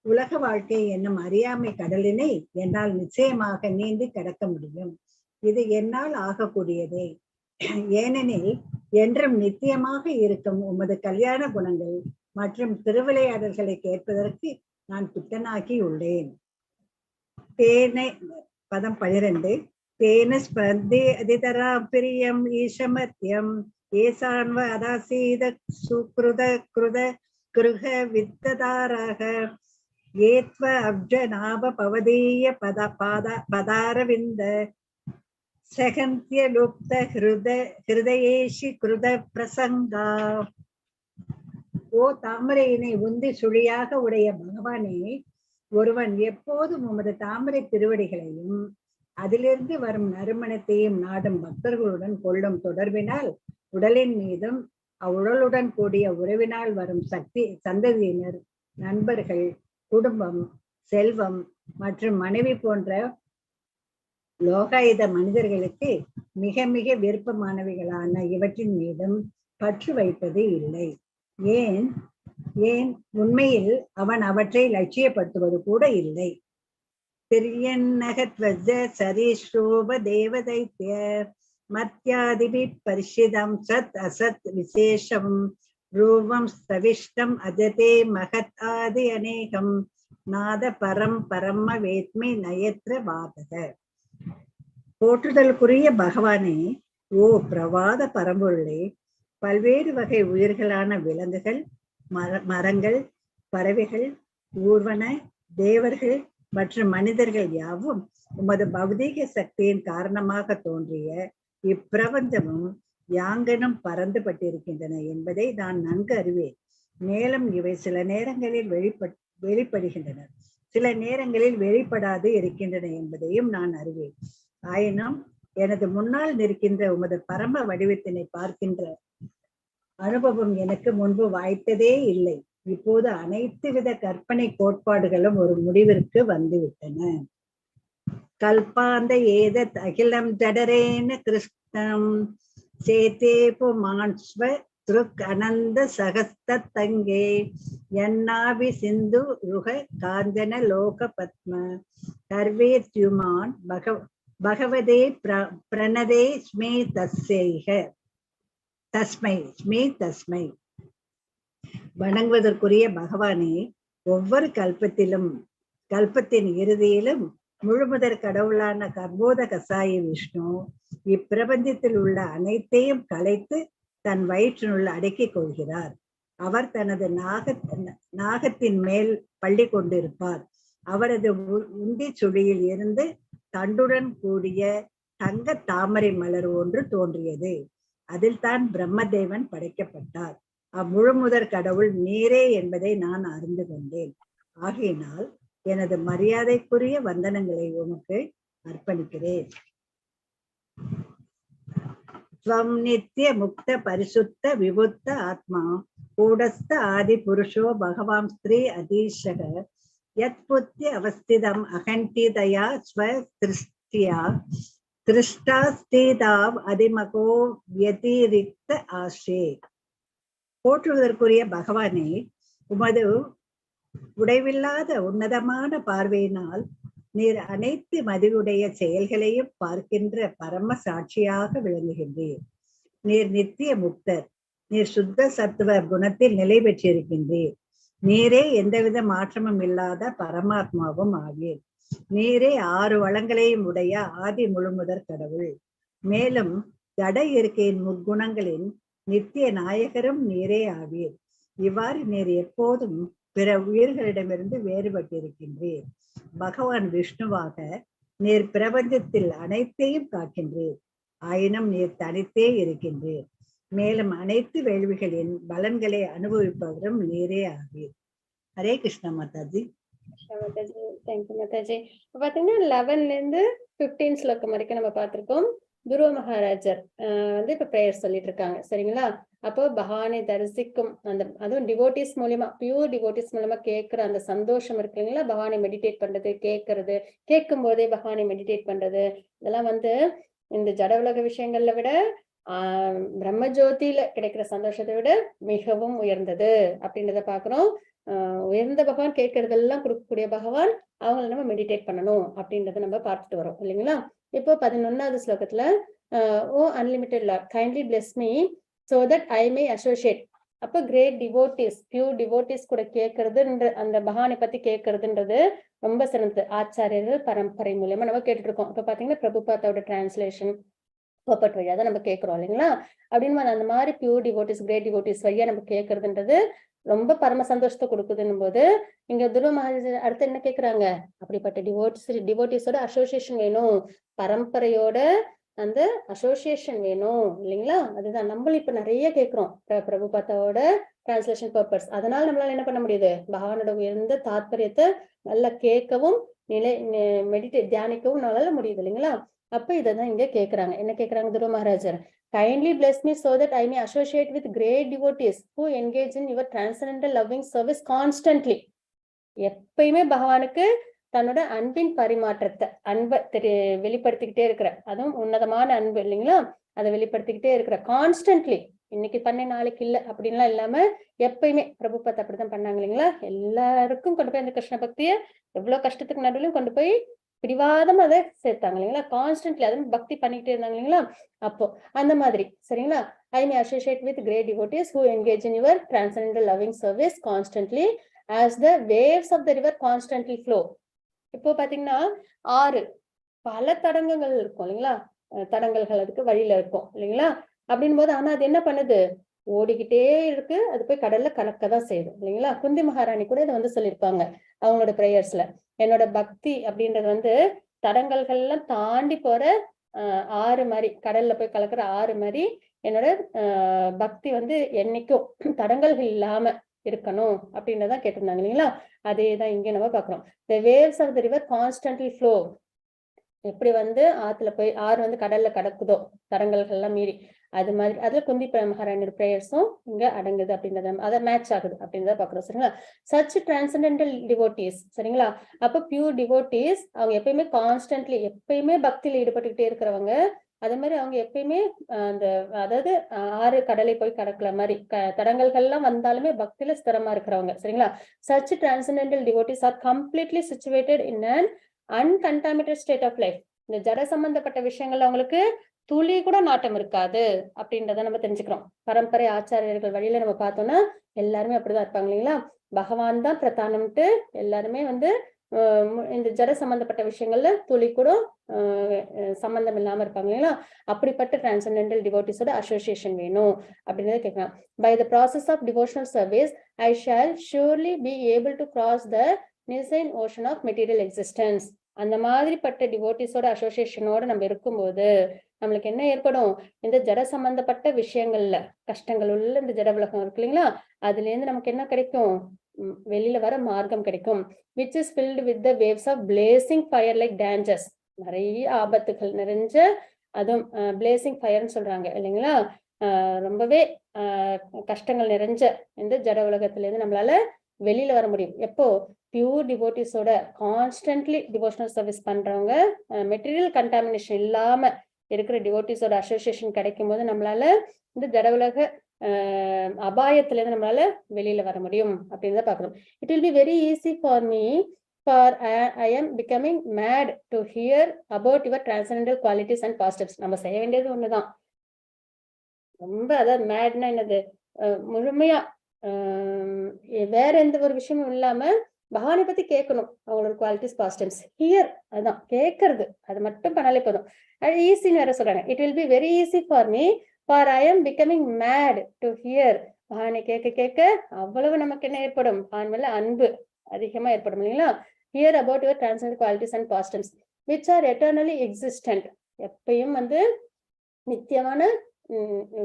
உலக வாழ்க்கை என்னும் அறியாமை கடலினை என்னால் நிச்சயமாக நீந்தி கடக்க முடியும். இது என்னால் ஆகக்கூடியதே. ஏனெனில் என்றும் நித்தியமாக இருக்கும் உமது கல்யாண குணங்கள் மற்றும் திருவிளையாடல்களை கேட்பதற்கு நான் பித்தனாகி உள்ளேன். தேனை பதம் 12. தேன ஸ்பர்தி அதிதரா பிரியம் ஈஷமத்யம் ஏசான்வ அதாசீத சுக்ருத கிருத கிருஹ வித்ததாராக ஏத்வ அப்ஜ நாப பவதீய பதாரவிந்த சகந்தியலுப்த ஹிருதயேஷி கிருத பிரசங்கா. ஓ தாமரையினை உந்தி சுழியாக உடைய பகவானே, ஒருவன் எப்போதும் உமது தாமரை திருவடிகளையும் அதிலிருந்து வரும் நறுமணத்தையும் நாடும் பக்தர்களுடன் கொள்ளும் தொடர்பினால் உடலின் மீதும் அவ்வுடலுடன் கூடிய உறவினால் வரும் சந்ததியினர், நண்பர்கள், குடும்பம், செல்வம் மற்றும் மனைவி போன்ற லோகாயுத மனிதர்களுக்கு மிக மிக விருப்பமானவைகளான இவற்றின் மீதும் பற்று வைப்பது இல்லை. ஏன் உண்மையில் அவன் அவற்றை லட்சியப்படுத்துவது கூட இல்லை. திரியன்னகத்வஜ சரீஸ்ரூப தேவதைத்ய மத்யாதிபி பரிஷிதம் சத் அசத் விசேஷம் ரூபம் ஸ்தவிஷ்டம் அஜதே மகத் ஆதி அநேகம் நாத பரம் பரம வேத்மி நயத்ர வாதக. போற்றுதலுக்குரிய பகவானே, ஓ பிரவாத பரம்பொருளே, பல்வேறு வகை உயிர்களான விலங்குகள், மரங்கள், பறவைகள், ஊர்வன, தேவர்கள் மற்றும் மனிதர்கள் யாவும் உமது பௌதீக சக்தியின் காரணமாக தோன்றிய இப்பிரபஞ்சமும் யாங்கனும் பறந்து பட்டிருக்கின்றன என்பதை நான் நன்கு அறிவேன். மேலும் இவை சில நேரங்களில் வெளிப்படுகின்றன, சில நேரங்களில் வெளிப்படாது இருக்கின்றன என்பதையும் நான் அறிவேன். ஆயினும் எனது முன்னால் நிற்கின்ற உமது பரம வடிவத்தினை பார்க்கின்ற அனுபவம் எனக்கு முன்பு வாய்த்ததே இல்லை. இப்போது அனைத்து வித கற்பனை கோட்பாடுகளும் ஒரு முடிவிற்கு வந்துவிட்டன. கல்பாந்த ஏதத் அகிலம் ஜடரேன கிருஷ்ணம் சேதே புமான்ஸ்வ திருக் அனந்த சகஸ்த தங்கே யன்னாவி சிந்து ருக காஞ்சன லோக பத்ம கர்வே தியுமான் பகவதே பிரணதே ஸ்மே தஸ்மைக தஸ்மை ஸ்மே தஸ்மை. வணங்குவதற்குரிய பகவானே, ஒவ்வொரு கல்பத்தின் இறுதியிலும் முழுமுதற் கடவுளான கர்போத கசாய விஷ்ணு இப்பிரபஞ்சத்தில் உள்ள அனைத்தையும் கலைத்து தன் வயிற்றினுள் அடக்கிக் கொள்கிறார். அவர் தனது நாகத்தின் மேல் பள்ளி கொண்டிருப்பார். அவரது உந்தி சுழியில் இருந்து தண்டுடன் கூடிய தங்க தாமரை மலர் ஒன்று தோன்றியது. அதில் தான் பிரம்மதேவன் படைக்கப்பட்டார். அம்முழுமுதற் கடவுள் நீரே என்பதை நான் அறிந்து கொண்டேன். ஆகையினால் எனது மரியாதைக்குரிய வந்தனங்களை உமக்கு அர்ப்பணிக்கிறேன். ஸ்வம் நித்திய முக்த பரிசுத்த விபுத்த ஆத்மா கூடஸ்த ஆதி புருஷோ பகவான் ஸ்ரீ அதீஷக யத் புத்தி அவஸ்திதம் அகண்டிதயா ஸ்வ திருஷ்டியா திருஷ்டாஸ்திதாவ் அதிமகோ வியதிரிக்த ஆஷே. போற்றுவதற்குரிய பகவானே, உமது உடைவில்லாத உன்னதமான பார்வையினால் நீர் அனைத்து மதியுடைய செயல்களையும் பார்க்கின்ற பரம சாட்சியாக விளங்குகின்றீர். நீர் நித்திய முக்தர். நீர் சுத்த சத்துவ குணத்தில் நிலை பெற்றிருக்கின்றீர். நீரே எந்தவித மாற்றமும் இல்லாத பரமாத்மாவும் ஆவீர். நீரே 6 வளங்களையும் உடைய ஆதி முழுமுதற் கடவுள். மேலும் ஜட இருக்கையின் முக்குணங்களின் நித்திய நாயகரும் நீரே ஆவீர். இவ்வாறு நீர் எப்போதும் பிற உயிர்களிடமிருந்து வேறுபட்டிருக்கின்றீர். பகவான் விஷ்ணுவாக நீர் பிரபஞ்சத்தில் அனைத்தையும் காக்கின்றீர். ஆயினும் நீர் தனித்தே இருக்கின்றீர். மேலும் அனைத்து வேள்விகளின் பலன்களை அனுபவிப்பவரும் நீரே ஆவீர். ஹரே கிருஷ்ண மாதாஜி. தேங்க்யூ மாதாஜி. இப்ப பாத்தீங்கன்னா 11ல இருந்து 15 ஸ்லோகம் வரைக்கும் நம்ம பார்த்திருக்கோம். துருவ மகாராஜர் வந்து இப்ப பிரேயர் சொல்லிட்டு இருக்காங்க, சரிங்களா? அப்போ பகவானை தரிசிக்கும் அந்த அதுவும் டிவோட்டிஸ் மூலியமா, பியூர் டிவோட்டிஸ் மூலமா கேட்கிற அந்த சந்தோஷம் இருக்கு இல்லைங்களா? பகவானை மெடிடேட் பண்றது, கேட்கறது, கேட்கும் போதே பகவானை மெடிடேட் பண்றது, இதெல்லாம் வந்து இந்த ஜட உலக விஷயங்கள்ல விட பிரம்மஜோதியில கிடைக்கிற சந்தோஷத்தை விட மிகவும் உயர்ந்தது அப்படின்றத பாக்குறோம். உயர்ந்த பகவான் கேட்கறதெல்லாம் கொடுக்கக்கூடிய பகவான், அவங்களை நம்ம மெடிடேட் பண்ணணும் அப்படின்றத நம்ம பார்த்துட்டு வரோம் இல்லைங்களா? இப்போ 11வது ஸ்லோகத்துல O unlimited lord kindly bless me so that I may associate. அப்ப கிரேட் டிவோட்டிஸ், பியூர் டிவோட்டிஸ் கூட கேட்கறதுன்ற அந்த பகவானை பத்தி கேட்கறதுன்றது ரொம்ப சிறந்தது. ஆச்சாரியர்கள் பரம்பரை மூலியமா நம்ம கேட்டுட்டு இருக்கோம். இப்ப பாத்தீங்கன்னா பிரபுபாதாவோட டிரான்ஸ்லேஷன் பர்பட் வழியா தான் நம்ம கேட்கிறோம் இல்லைங்களா? அப்படின்னு அந்த மாதிரி பியூர் டிவோட்டிஸ், கிரேட் டிவோட்டிஸ் வழியா நம்ம கேட்கறதுன்றது ரொம்ப பரம சந்தோஷத்தை கொடுக்குதுன்னும் போது இங்க துருவ மகாராஜர் அடுத்து என்ன கேட்கிறாங்க? அப்படிப்பட்ட டிவோட்டிஸோட அசோசியேஷன் வேணும், பரம்பரையோட அந்த அசோசியேஷன் வேணும் இல்லைங்களா? அதுதான் நம்மளும் இப்ப நிறைய கேட்கிறோம் பிரபுபாதாவோட டிரான்ஸ்லேஷன் பர்பஸ். அதனால நம்மளால என்ன பண்ண முடியுது? பகவானோட உயர்ந்த தாத்பரியத்தை நல்லா கேட்கவும் தியானிக்கவும் நம்மளால முடியுது இல்லைங்களா? அப்ப இதான் இங்க கேக்குறாங்க. என்ன கேக்குறாங்க துருவ மகாராஜர்? Kindly bless me so that I may associate with great devotees who engage in your transcendental loving service constantly. எப்பயுமே பகவானுக்கு தன்னோட அன்பின் பரிமாற்றத்தை, அன்பை வெளிப்படுத்திக்கிட்டே இருக்கிற, அதுவும் உன்னதமான அன்பு இல்லைங்களா? அதை வெளிப்படுத்திக்கிட்டே இருக்கிற கான்ஸ்டன்ட்லி. இன்னைக்கு பண்ண நாளைக்கு இல்ல அப்படின்லாம் இல்லாம எப்பயுமே பிரபுபாத் அப்படித்தான் பண்ணாங்க இல்லைங்களா? எல்லாருக்கும் கொண்டு போய் அந்த கிருஷ்ண பக்திய எவ்வளவு கஷ்டத்துக்கு நடுவிலும் கொண்டு போய் பிடிவாதம் அதை சேர்த்தாங்க இல்லைங்களா? கான்ஸ்டன்ட்லி அதுவும் பக்தி பண்ணிக்கிட்டே இருந்தாங்க இல்லைங்களா? அப்போ அந்த மாதிரி சரிங்களா? I may associate with great devotees who engage in your transcendental loving service constantly as the waves of the river constantly flow. இப்போ பாத்தீங்கன்னா ஆறு பல தடங்கங்கள் இருக்கும் இல்லைங்களா? தடங்கல்கள் அதுக்கு வழியில இருக்கும் இல்லைங்களா? அப்படின் போது ஆனா அது என்ன பண்ணுது? ஓடிக்கிட்டே இருக்கு, அது போய் கடல்ல கலக்கதான் செய்யுது இல்லைங்களா. குந்தி மகாராணி கூட இதை சொல்லியிருப்பாங்க அவங்களோட பிரேயர்ஸ்ல. என்னோட பக்தி அப்படின்றது தடங்கல்கள்லாம் தாண்டி போற ஆறு மாதிரி, கடல்ல போய் கலக்குற ஆறு மாதிரி என்னோட பக்தி என்னைக்கும் தடங்கல்கள் இல்லாம இருக்கணும் அப்படின்றதான் கேட்டிருந்தாங்க இல்லைங்களா. அதேதான் இங்க நம்ம பாக்குறோம். The waves of the river constantly flow. எப்படி ஆத்துல போய் ஆறு கடல்ல கடக்குதோ தடங்கல்கள் எல்லாம் மீறி, அது மாதிரி அதுல குந்தி மகாராணியோட பிரேயர்ஸும் இங்க அடங்குது அப்படின்றத அதை மேட்ச் ஆகுது அப்படின்றத பாக்குறோம் சரிங்களா. சச் டிரான்சென்டென்டல் டிவோட்டீஸ் சரிங்களா. அப்ப பியூர் டிவோட்டீஸ் அவங்க எப்பயுமே கான்ஸ்டன்ட்லி எப்பயுமே பக்தியில ஈடுபட்டுக்கிட்டே இருக்கிறவங்க. அதே மாதிரி அவங்க எப்பயுமே அந்த அதாவது ஆறு கடலை போய் கடக்கல மாதிரி தடங்கல்கள் எல்லாம் வந்தாலுமே பக்தியில ஸ்திரமா இருக்கிறவங்க சரிங்களா. Such transcendental devotees are completely situated in an uncontaminated state of life. இந்த ஜட சம்பந்தப்பட்ட விஷயங்கள்ல அவங்களுக்கு துளி கூட நாட்டம் இருக்காது அப்படின்றத நம்ம தெரிஞ்சுக்கிறோம். பரம்பரை ஆச்சாரியர்கள் வழியில நம்ம பார்த்தோம்னா எல்லாருமே அப்படிதான் இருப்பாங்க இல்லைங்களா. பகவான் தான் பிரதானம்ட்டு எல்லாருமே இந்த ஜட சம்பந்தப்பட்ட விஷயங்கள்ல துளி கூட சம்பந்தம் இல்லாம இருப்பாங்க இல்லைங்களா. அப்படிப்பட்ட டிரான்சென்டென்டல் டிவோட்டிஸோட அசோசியேஷன் வேணும் அப்படின்றத கேட்கலாம். By the process of devotional service I shall surely be able to cross the nescience ocean of material existence. அந்த மாதிரிப்பட்ட டிவோட்டிஸோட அசோசியேஷனோட நம்ம இருக்கும்போது நம்மளுக்கு என்ன ஏற்படும், இந்த ஜட சம்பந்தப்பட்ட விஷயங்கள்ல கஷ்டங்கள் உள்ள இந்த ஜட உலகம் இருக்கு இல்லைங்களா, அதுல இருந்து நமக்கு என்ன கிடைக்கும், வெளியில வர மார்க்கம் கிடைக்கும். which is filled with the waves of blazing fire like dangers. நிறைய ஆபத்துகள் நிறைஞ்ச அதுவும் பிளேசிங் ஃபயர்னு சொல்றாங்க இல்லைங்களா. ரொம்பவே கஷ்டங்கள் நிறைஞ்ச இந்த ஜட உலகத்துல இருந்து நம்மளால வெளியில வர முடியும். எப்போ பியூர் டிவோட்டிஸோட கான்ஸ்டன்ட்லி டிவோஷனல் சர்வீஸ் பண்றவங்க, மெட்டீரியல் கண்டாமினேஷன் இல்லாம இருக்கிற டிவோட்டிஸோட அசோசியேஷன் கிடைக்கும் போது நம்மளால இந்த ஜட உலக அபாயத்துல இருந்து நம்மளால வெளியில வர முடியும் அப்படின்னு தான் பாக்குறோம். It will be very easy for me for I am becoming mad to hear about your transcendental qualities and positives. நம்ம செய்ய வேண்டியது ஒண்ணுதான், ரொம்ப அதாவது மேட்னா என்னது, முழுமையா வேற எந்த ஒரு விஷயமும் இல்லாம பகவானை பத்தி கேட்கணும், அவங்களோட குவாலிட்டிஸ் பாசிட்டிவ்ஸ் ஹியர், அதுதான் கேட்கறது, அது மட்டும் பண்ணாலே போதும். அது ஈஸின்னு வேற சொல்றாங்க. It will be very easy for me for I am becoming made to hear. பகவானை கேட்க கேட்க அவ்வளவு நமக்கு என்ன ஏற்படும், பகவான் மேல அன்பு அதிகமா ஏற்படும் இல்லைங்களா. Hear about your transcendental qualities and positives which are eternally existent. எப்பயும் நித்தியமான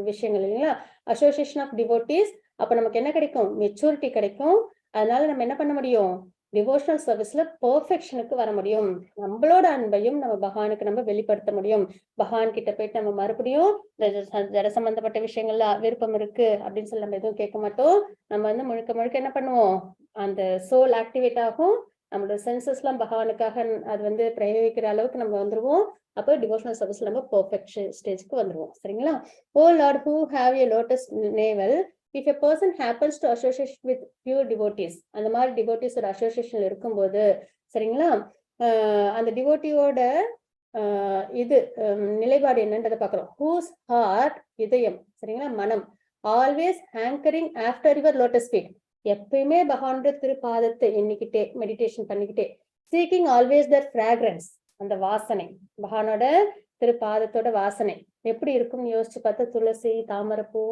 விஷயங்கள் இல்லைங்களா. அசோசியேஷன் ஆஃப் டிவோட்டீஸ், அப்ப நமக்கு என்ன கிடைக்கும், மெச்சூரிட்டி கிடைக்கும். அதனால நம்ம என்ன பண்ண முடியும், டிவோஷனல் சர்வீஸ்ல பெர்ஃபெக்ஷனுக்கு வர முடியும். நம்மளோட அன்பையும் நம்ம பகவானுக்கு நம்ம வெளிப்படுத்த முடியும். பகவான் கிட்ட போயிட்டு நம்ம மறுபடியும் ஜட சம்பந்தப்பட்ட விஷயங்கள்ல விருப்பம் இருக்கு அப்படின்னு சொல்லி நம்ம எதுவும் கேட்க மாட்டோம். நம்ம முழுக்க முழுக்க என்ன பண்ணுவோம், அந்த சோல் ஆக்டிவேட் ஆகும், நம்மளோட சென்சஸ் எல்லாம் பகவானுக்காக அது பிரயோகிக்கிற அளவுக்கு நம்ம வந்துருவோம். அப்போ டிவோஷனல் சர்வீஸ்ல நம்ம பெர்ஃபெக்ட் ஸ்டேஜ்க்கு வந்துருவோம் சரிங்களா. O lord who have a lotus navel, if a person happens to associate with pure devotees, அந்த மாதிரி டிவோட்டிஸோட அசோசியேஷன்ல இருக்கும்போது சரிங்களா, அந்த டிவோட்டியோட இது நிலைப்பாடு என்னன்றதை பாக்குறோம். ஹூஸ் ஹார்ட், இதயம் சரிங்களா, மனம், always hankering after your lotus feet, எப்பயுமே பகவானுடைய திருப்பாதத்தை எண்ணிக்கிட்டே மெடிடேஷன் பண்ணிக்கிட்டே, சீக்கிங் ஆல்வேஸ் தர் ஃப்ராக்ரன்ஸ், அந்த வாசனை பகவானோட திருப்பாதத்தோட வாசனை எப்படி இருக்கும்னு யோசிச்சு பார்த்தா துளசி தாமரைப்பூ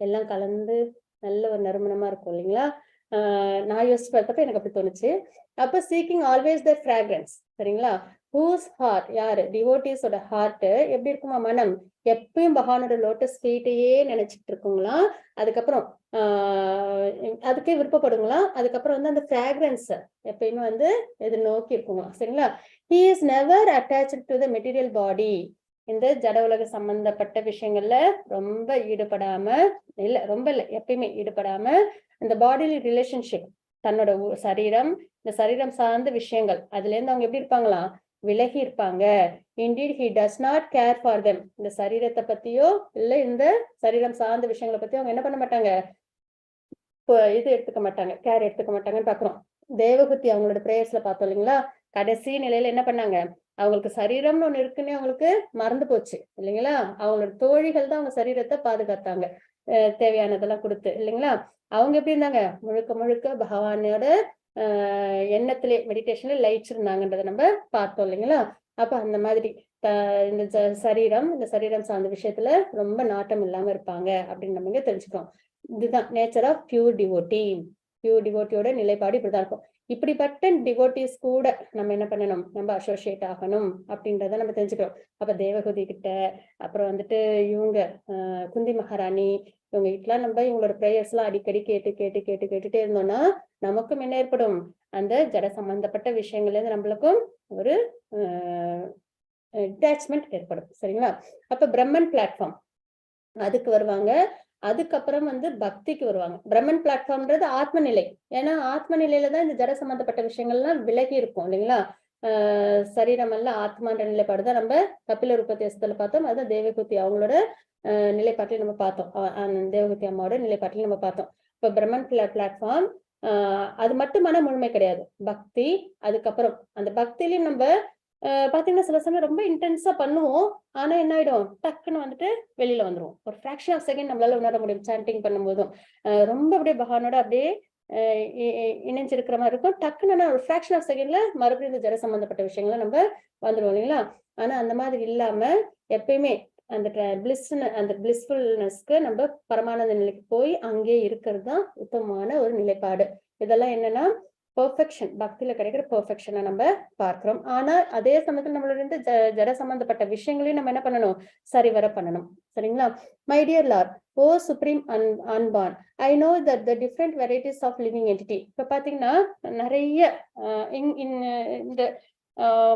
எல்லாம் கலந்து நல்ல ஒரு நறுமணமா இருக்கும் இல்லைங்களா. நான் யோசிச்சு பார்த்தப்ப எனக்கு அப்படி தோணுச்சு. அப்ப சீக்கிங் ஆல்வேஸ் தர் ஃப்ராக்ரன்ஸ் சரிங்களா. ஹூஸ் ஹார்ட், யாரு டிவோட்டிஸோட ஹார்ட் எப்படி இருக்குமா, மனம் எப்பயும் பகவானோட லோட்டஸ் ஃபீட்டையே நினைச்சிட்டு இருக்குங்களாம். அதுக்கப்புறம் அதுக்கே விருப்பப்படுங்களாம். அதுக்கப்புறம் அந்த ஃப்ராக்ரன்ஸ் எப்பயுமே எது நோக்கி இருக்குங்களாம் சரிங்களா. He is never attached to the material பாடி, இந்த ஜட உலக சம்பந்தப்பட்ட விஷயங்கள்ல ரொம்ப ஈடுபடாம, ரொம்ப இல்லை எப்பயுமே ஈடுபடாம, இந்த பாடிலி ரிலேஷன்ஷிப், தன்னோட சரீரம், இந்த சரீரம் சார்ந்த விஷயங்கள் அதுல இருந்து அவங்க எப்படி இருப்பாங்களாம், விலகி இருப்பாங்க. Indeed he does not care for them, இந்த சரீரத்தை பத்தியோ இல்ல இந்த சரீரம் சார்ந்த விஷயங்களை பத்தியோ அவங்க என்ன பண்ண மாட்டாங்க, இது எடுத்துக்க மாட்டாங்க, கேர் எடுத்துக்க மாட்டாங்கன்னு பாக்குறோம். தேவகுத்தி அவங்களோட பிரேயர்ஸ்ல பார்த்தோம் இல்லைங்களா, கடைசி நிலையில என்ன பண்ணாங்க, அவங்களுக்கு சரீரம்னு ஒண்ணு இருக்குன்னு அவங்களுக்கு மறந்து போச்சு இல்லைங்களா. அவங்களோட தோழிகள் தான் அவங்க சரீரத்தை பாதுகாத்தாங்க, தேவையானதெல்லாம் கொடுத்து இல்லைங்களா. அவங்க எப்படி இருந்தாங்க, முழுக்க முழுக்க பகவானோட எண்ணத்திலே மெடிடேஷன்ல லயிச்சிருந்தாங்கன்றதை நம்ம பார்த்தோம் இல்லைங்களா. அப்ப அந்த மாதிரி இந்த சரீரம் சார்ந்த விஷயத்துல ரொம்ப நாட்டம் இல்லாம இருப்பாங்க அப்படின்னு நம்ம இங்க தெரிஞ்சுக்கிறோம். இதுதான் nature of pure devotee. Pure டிவோட்டியோட நிலைப்பாடு இப்படிதான் இருக்கும். இப்படிப்பட்ட டிவோட்டிஸ் கூட நம்ம என்ன பண்ணணும், நம்ம அசோசியேட் ஆகணும் அப்படின்றத நம்ம தெரிஞ்சுக்கிறோம். அப்ப தேவகூதி கிட்ட, அப்புறம் வந்துட்டு இவங்க குந்தி மகாராணி, இவங்க கிட்டலாம் நம்ம இவங்களோட ப்ரேயர்ஸ் எல்லாம் அடிக்கடி கேட்டுட்டே இருந்தோம்னா நமக்கும் என்ன ஏற்படும், அந்த ஜட சம்பந்தப்பட்ட விஷயங்கள்ல இருந்து நம்மளுக்கும் ஒரு அட்டாச்மெண்ட் ஏற்படும். சரிங்களா. அப்ப பிரம்மன் பிளாட்ஃபார்ம் அதுக்கு வருவாங்க. அதுக்கப்புறம் பக்திக்கு வருவாங்க. பிரம்மன் பிளாட்ஃபார்ம்ன்றது ஆத்ம நிலை. ஏன்னா ஆத்ம நிலையில தான் இந்த ஜட சம்பந்தப்பட்ட விஷயங்கள்லாம் விலகி இருக்கும் இல்லைங்களா. சரீரம் அல்ல ஆத்மான்ற நிலைப்பாடுதான் நம்ம கபில உபதேசத்துல பார்த்தோம். அதுதான் தேவகூதி அவங்களோட நிலைப்பாட்டில் நம்ம பார்த்தோம். தேவகூதி அம்மாவோட நிலைப்பாட்டில் நம்ம பார்த்தோம். இப்ப பிரம்மன் பிளாட்ஃபார்ம் அது மட்டுமான முழுமை கிடையாது. பக்தி, அதுக்கப்புறம் அந்த பக்தியிலையும் நம்ம பாத்தீங்கன்னா சில சமயம் ரொம்ப இன்டென்ஸா பண்ணுவோம். ஆனா என்ன ஆயிடும், டக்குன்னு வெளியில வந்துருவோம். ஒரு ஃபிராக்ஷன் ஆஃப் செகண்ட் நம்மளால உணர முடியும். சாண்டிங் பண்ணும்போதும் ரொம்ப அப்படியே பகவானோட அப்படியே இணைஞ்சிருக்கிற மாதிரி இருக்கும். டக்குன்னு ஒரு ஃபிராக்ஷன் ஆஃப் செகண்ட்ல மறுபடியும் இந்த ஜட சம்பந்தப்பட்ட விஷயங்களை நம்ம வந்துருவோம் இல்லைங்களா. ஆனா அந்த மாதிரி இல்லாம எப்பயுமே அந்த பிளிஸ்ஃபுல்னஸ்க்கு நம்ம பரமானந்த நிலைக்கு போய் அங்கே இருக்கிறது தான் உத்தமமான ஒரு நிலைப்பாடு. இதெல்லாம் என்னன்னா பெர்ஃபெக்ஷன், பக்தியில கிடைக்கிற பெர்ஃபெக்ஷனை நம்ம பார்க்கிறோம். ஆனா அதே சமயத்துல நம்மளோட ஜட சம்பந்தப்பட்ட விஷயங்களையும் நம்ம என்ன பண்ணணும், சரிவர பண்ணணும். சரிங்களா. My dear lord, O supreme அன்பான், I know that the different varieties of living entity. இப்ப பாத்தீங்கன்னா நிறைய இந்த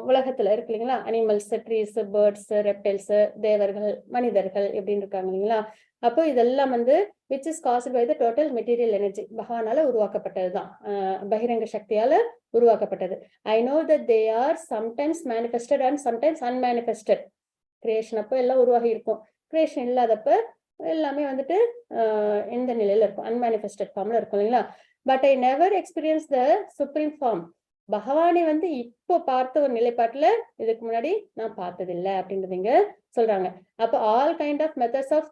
உலகத்துல இருக்கு இல்லைங்களா, அனிமல்ஸ், ட்ரீஸ், பேர்ட்ஸ், ரெப்டைல்ஸ், தேவர்கள், மனிதர்கள் எப்படின்னு இருக்காங்க இல்லைங்களா. அப்போ இதெல்லாம் which is caused by the total material energy, பகவானால உருவாக்கப்பட்டதுதான், பகிரங்க சக்தியால உருவாக்கப்பட்டது. I know that they are sometimes manifested and sometimes unmanifested. Creation அப்போ எல்லாம் உருவாகி இருக்கும், கிரியேஷன் இல்லாதப்ப எல்லாமே எந்த நிலையில இருக்கும், அன்மேனிஃபெஸ்டட் ஃபார்ம்ல இருக்கும் இல்லைங்களா. But I never experience the supreme form. பகவானை இப்போ பார்த்த ஒரு நிலைப்பாட்டுல இதுக்கு முன்னாடி நான் பார்த்ததில்லை அப்படின்றது இங்க சொல்றாங்க. அப்ப all kind of methods of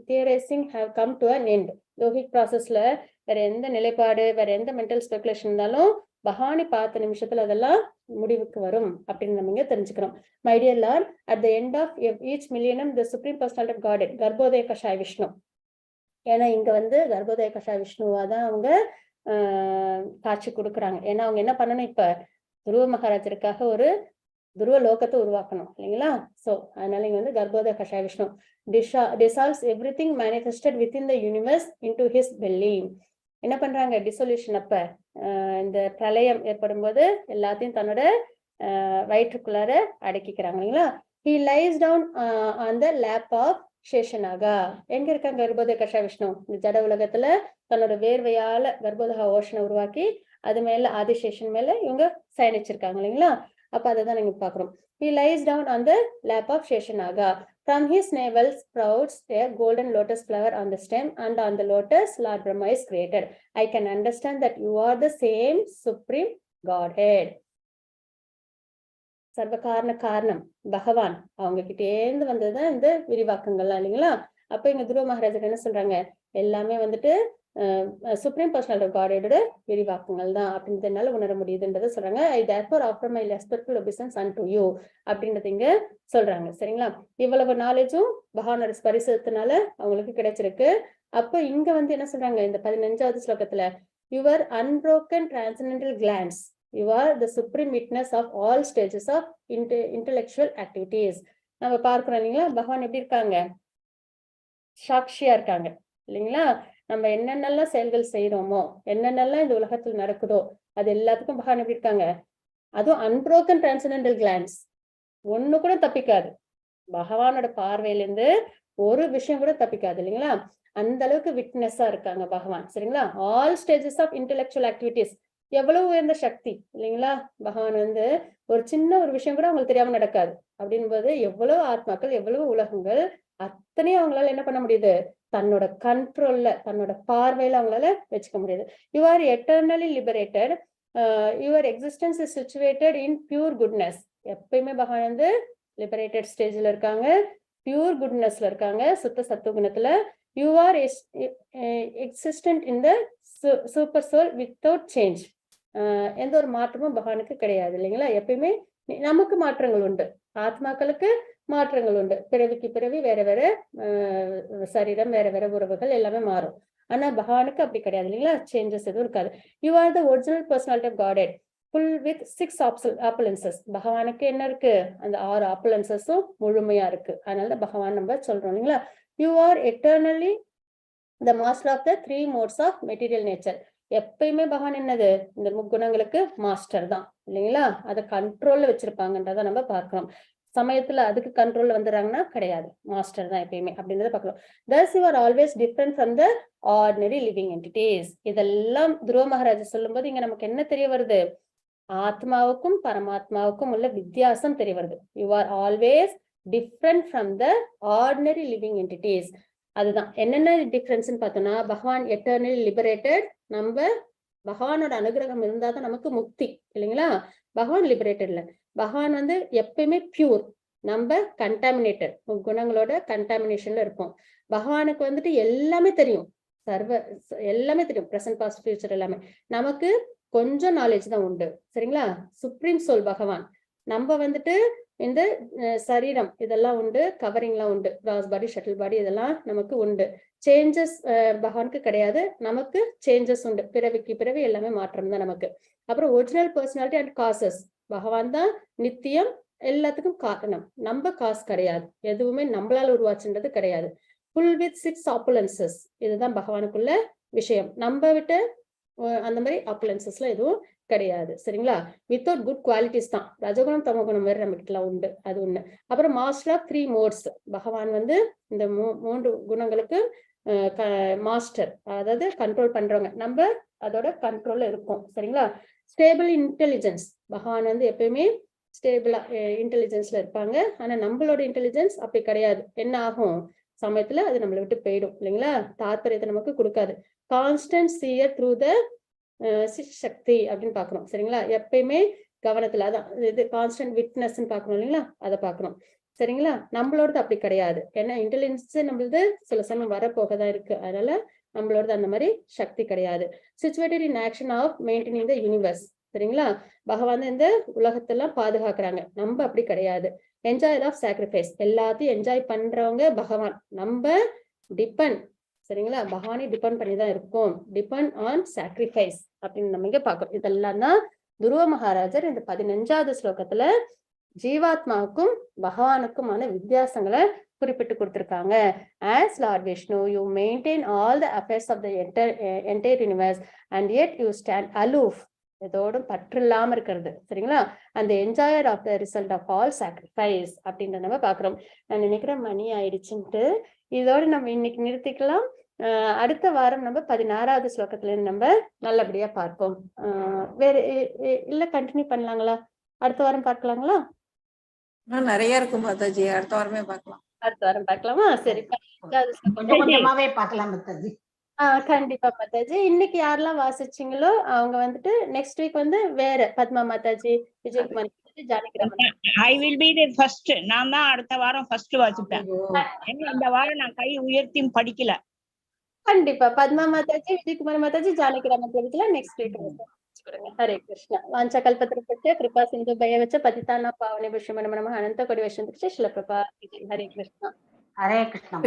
theorizing have come to an end. Yogic ப்ராசஸ்ல வேற எந்த நிலைப்பாடு, வேற எந்த மென்டல் ஸ்பெகுலேஷன் இருந்தாலும் பகவானை பார்த்த நிமிஷத்துல அதெல்லாம் முடிவுக்கு வரும் அப்படின்னு நம்ம இங்க தெரிஞ்சுக்கிறோம். My dear lord, at the end of each millennium the supreme personality of God, கர்ப்போதய கஷாய விஷ்ணு. ஏன்னா இங்க கர்ப்போதய கஷாய விஷ்ணுவா தான் அவங்க காட்சி கொடுக்குறாங்க. ஏன்னா அவங்க என்ன பண்ணணும், இப்ப துருவ மகாராஜருக்காக ஒரு துருவ லோகத்தை உருவாக்கணும் இல்லைங்களா. சோ அதனால இங்க கர்ப்போதய கஷாய Vishnu dissolves everything manifested within the universe into his belly. என்ன பண்றாங்க, டிசொல்யூஷன். அப்ப இந்த பிரளயம் ஏற்படும் போது எல்லாத்தையும் தன்னோட வயிற்றுக்குள்ளார அடக்கிக்கிறாங்க இல்லைங்களா. he lies down on the lap of சேஷனாகா. எங்க இருக்காங்க கர்ப்போதய கஷாய விஷ்ணு, இந்த ஜட உலகத்துல தன்னோட வேர்வையால கர்ப்போதக ஓஷனை உருவாக்கி அது மேல ஆதிசேஷன் மேல இவங்க சயனிச்சிருக்காங்க இல்லைங்களா. அப்ப அதைதான் நீங்க பாக்குறோம். he lies down on the lap of சேஷனாகா. from his navel sprouts a golden lotus flower on the stem, and on the lotus Lord Brahma is created. I can understand that you are the same supreme Godhead. சர்வ காரணம் பகவான் அவங்க கிட்டேந்து வந்ததுதான் இந்த விரிவாக்கங்கள்லாம் இல்லைங்களா. அப்ப இங்க துருவ மகாராஜர் என்ன சொல்றாங்க, எல்லாமே சுப்ரீம் பர்சனாலிட்டி ஆஃப் காடோட விரிவாக்கங்கள் தான் அப்படின்றதுனால உணர முடியுதுன்றத சொல்றாங்க. I therefore offer my respectful obeisances unto you அப்படின்றது இங்க சொல்றாங்க. சரிங்களா. இவ்வளவு நாலேஜும் பகவானோட ஸ்பரிசத்தினால அவங்களுக்கு கிடைச்சிருக்கு. அப்ப இங்க என்ன சொல்றாங்க, இந்த 15வது ஸ்லோகத்துல, your unbroken transcendental glance, you are the supreme witness of all stages of intellectual activities. நம்ம பார்க்கிறோம் இல்லைங்களா, பகவான் எப்படி இருக்காங்க, சாட்சியா இருக்காங்க இல்லைங்களா. நம்ம என்னென்னலாம் செயல்கள் செய்யறோமோ, என்னென்னலாம் இந்த உலகத்துல நடக்குதோ அது எல்லாத்துக்கும் பகவான் எப்படி இருக்காங்க, அதுவும் அன்பரோக்கன் டிரான்சென்டென்டல் கிளான்ஸ், ஒண்ணு கூட தப்பிக்காது. பகவானோட பார்வையிலிருந்து ஒரு விஷயம் கூட தப்பிக்காது இல்லைங்களா. அந்த அளவுக்கு விட்னஸா இருக்காங்க பகவான். சரிங்களா. All stages of intellectual activities, எவ்வளவு உயர்ந்த சக்தி இல்லைங்களா. பகவான் ஒரு சின்ன ஒரு விஷயம் கூட அவங்களுக்கு தெரியாம நடக்காது. அப்படின்போது எவ்வளவு ஆத்மாக்கள், எவ்வளவு உலகங்கள், அத்தனையும் அவங்களால என்ன பண்ண முடியுது, தன்னோட கண்ட்ரோல்ல, தன்னோட பார்வையில அவங்களால வச்சுக்க முடியுது. You are eternally liberated, your existence is situated in pure goodness. எப்பயுமே பகவான் லிபரேட்டட் ஸ்டேஜ்ல இருக்காங்க, பியூர் குட்னஸ்ல இருக்காங்க, சுத்த சத்துவகுணத்துல. You are existent in the super soul without change. எந்த ஒரு மாற்றமும் பகவானுக்கு கிடையாது இல்லைங்களா. எப்பயுமே நமக்கு மாற்றங்கள் உண்டு, ஆத்மாக்களுக்கு மாற்றங்கள் உண்டு, பிறவிக்கு பிறவி வேற வேற சரீரம், வேற வேற உறவுகள் எல்லாமே மாறும். ஆனா பகவானுக்கு அப்படி கிடையாது இல்லைங்களா, சேஞ்சஸ் எதுவும் இருக்காது. You are the original personality of God full with 6 opulences. பகவானுக்கு என்ன இருக்கு, அந்த 6 opulences-உம் முழுமையா இருக்கு. அதனால பகவான் நம்ம சொல்றோம் இல்லைங்களா. You are eternally the master of the 3 modes of material nature. எப்பயுமே பகவான் என்னது, இந்த முக்குணங்களுக்கு மாஸ்டர் தான் இல்லைங்களா. அதை கண்ட்ரோல்ல வச்சிருப்பாங்கன்றத நம்ம பார்க்கிறோம். சமயத்துல அதுக்கு கண்ட்ரோல்ல வந்துடுறாங்கன்னா கிடையாது, மாஸ்டர் தான் எப்பயுமே அப்படின்றத பார்க்கலாம். thus you are always different from the ordinary living entities. இதெல்லாம் துருவ மகாராஜா சொல்லும்போது இங்க நமக்கு என்ன தெரிய வருது, ஆத்மாவுக்கும் பரமாத்மாவுக்கும் உள்ள வித்தியாசம் தெரிய வருது. You are always different from the ordinary living entities. அதுதான் என்னென்ன டிஃபரன்ஸ்ன்னு பார்த்தோம்னா, பகவான் எட்டர்னலி லிபரேட்டட். நம்ம பகவானோட அனுகிரகம் இருந்தாதான் நமக்கு முக்தி இல்லைங்களா. பகவான் லிபரேட்டட்ல, பகவான் வந்து எப்பயுமே பியூர், நம்ம கண்டாமினேட்டட், குணங்களோட கண்டாமினேஷன்ல இருப்போம். பகவானுக்கு வந்துட்டு எல்லாமே தெரியும், எல்லாமே தெரியும், பிரசன்ட் பாஸ்ட் ஃபியூச்சர் எல்லாமே. நமக்கு கொஞ்சம் நாலேஜ் தான் உண்டு சரிங்களா. சுப்ரீம் சோல் பகவான், நம்ம வந்துட்டு இந்த சரீரம் இதெல்லாம் உண்டு, கவரிங்லாம் உண்டு, கிராஸ் பாடி, ஷட்டில் பாடி இதெல்லாம் நமக்கு உண்டு. சேஞ்சஸ் பகவானுக்கு கிடையாது, நமக்கு சேஞ்சஸ் உண்டு, பிறவிக்கு பிறவி எல்லாமே மாற்றம் தான் நமக்கு. அப்புறம் ஒரிஜினல் பர்சனாலிட்டி அண்ட் காசஸ், பகவான் தான் நித்தியம், எல்லாத்துக்கும் காரணம், நம்ம காசு கிடையாது, எதுவுமே நம்மளால உருவாச்சுன்றது கிடையாது. ஃபுல் வித் 6 opulences, இதுதான் பகவானுக்குள்ள விஷயம். நம்ம விட்டு அந்த மாதிரி அப்ளன்சஸ்ல எதுவும் கிடையாது சரிங்களா. வித்தவுட் குட் குவாலிட்டிஸ் தான், ரஜகுணம் தமகுணம் வேற நம்ம கிட்ட உண்டு, அது ஒண்ணு. அப்புறம் மாஸ்டர் ஆஃப் 3 modes, பகவான் வந்து இந்த 3 குணங்களுக்கு மாஸ்டர், அதாவது கண்ட்ரோல் பண்றவங்க, நம்ம அதோட கண்ட்ரோல்ல இருக்கோம் சரிங்களா. ஸ்டேபிள் இன்டெலிஜென்ஸ், பகவான் வந்து எப்பயுமே ஸ்டேபிளா இன்டெலிஜென்ஸ்ல இருப்பாங்க. ஆனா நம்மளோட இன்டெலிஜென்ஸ் அப்படி கிடையாது, என்ன ஆகும் சமயத்துல அது நம்மளை விட்டு போயிடும் இல்லைங்களா, தாத்பரியத்தை நமக்கு கொடுக்காது. கான்ஸ்டன்ட் சீயர் த்ரூ த சக்தி அப்படின்னு பாக்குறோம் சரிங்களா. எப்பயுமே கவனத்துல, அதான் இது கான்ஸ்டன்ட் விட்னஸ் பாக்கணும் இல்லைங்களா, அதை பாக்கணும் சரிங்களா. நம்மளோடது அப்படி கிடையாது, ஏன்னா இன்டெலிஜென்ஸ் நம்மளது சில சமயம் வரப்போகதான் இருக்கு, அதனால நம்மளோடது அந்த மாதிரி சக்தி கிடையாது. Situated in action of maintaining the universe சரிங்களா. பகவான் இந்த உலகத்தெல்லாம் பாதுகாக்கிறாங்க, நம்ம அப்படி கிடையாது. என்ஜாயர் ஆஃப் சாக்ரிஃபைஸ், எல்லாத்தையும் என்ஜாய் பண்றவங்க பகவான், நம்ம டிபெண்ட் சரிங்களா, பகவானை டிபெண்ட் பண்ணி தான் இருக்கும், டிபெண்ட் ஆன் சாக்ரிஃபைஸ் அப்படின்னு நம்ம இங்க பாக்குறோம். இதெல்லாம் தான் துருவ மகாராஜர் இந்த 15வது ஸ்லோகத்துல ஜீவாத்மாவுக்கும் பகவானுக்குமான வித்தியாசங்களை குறிப்பிட்டு கொடுத்திருக்காங்க. As Lord Vishnu, you maintain all the affairs of the entire universe and yet you stand aloof, இதோடும் பற்று இல்லாம இருக்கிறது சரிங்களா. அந்த enjoyer of the result of all sacrifice அப்படின்ற நம்ம பாக்குறோம். நான் நினைக்கிறேன் மணி ஆயிடுச்சுன்ட்டு இதோட நம்ம இன்னைக்கு நிறுத்திக்கலாம். அடுத்த வாரம் நம்ம 16வது ஸ்லோகத்துல நம்ம நல்லபடியா பார்ப்போம். வேற இல்ல கண்டினியூ பண்ணலாங்களா, அடுத்த வாரம் பார்க்கலாங்களா? நிறைய இருக்கும் மாதாஜி, அடுத்த வாரமே பார்க்கலாம். அடுத்த வாரம் பார்க்கலாமா? சரி, கொஞ்சமாவே பார்க்கலாம் மாதாஜி. கண்டிப்பா மாதாஜி. இன்னைக்கு யாரெல்லாம் வாசிச்சீங்களோ அவங்க வந்துட்டு நெக்ஸ்ட் வீக் வந்து வேற Padma Mataji, Vijayakumar Mataji, Janakiraman. I will be the first. நான் தான் அடுத்த வாரம் ஃபர்ஸ்ட் வாசிப்பேன். இந்த வாரம் நான் கை உயர்த்தி படிக்கல. கண்டிப்பா பத்மா மாதாஜி, விஜயகுமார் மாதாஜி, ஜானகிராமன் தேவிக்குல நெக்ஸ்ட் வீக் கொடுங்க. ஹரே கிருஷ்ணா. வாஞ்சா கல்பத்ருபஸ்ய கிருபா சிந்து பயவச்ச பதிதானா பாவனே புஷ்யம நம அனந்த கொடி வைஷ்ணவ ஸ்ரீல பிரபா. ஹரே கிருஷ்ணா. ஹரே கிருஷ்ணா.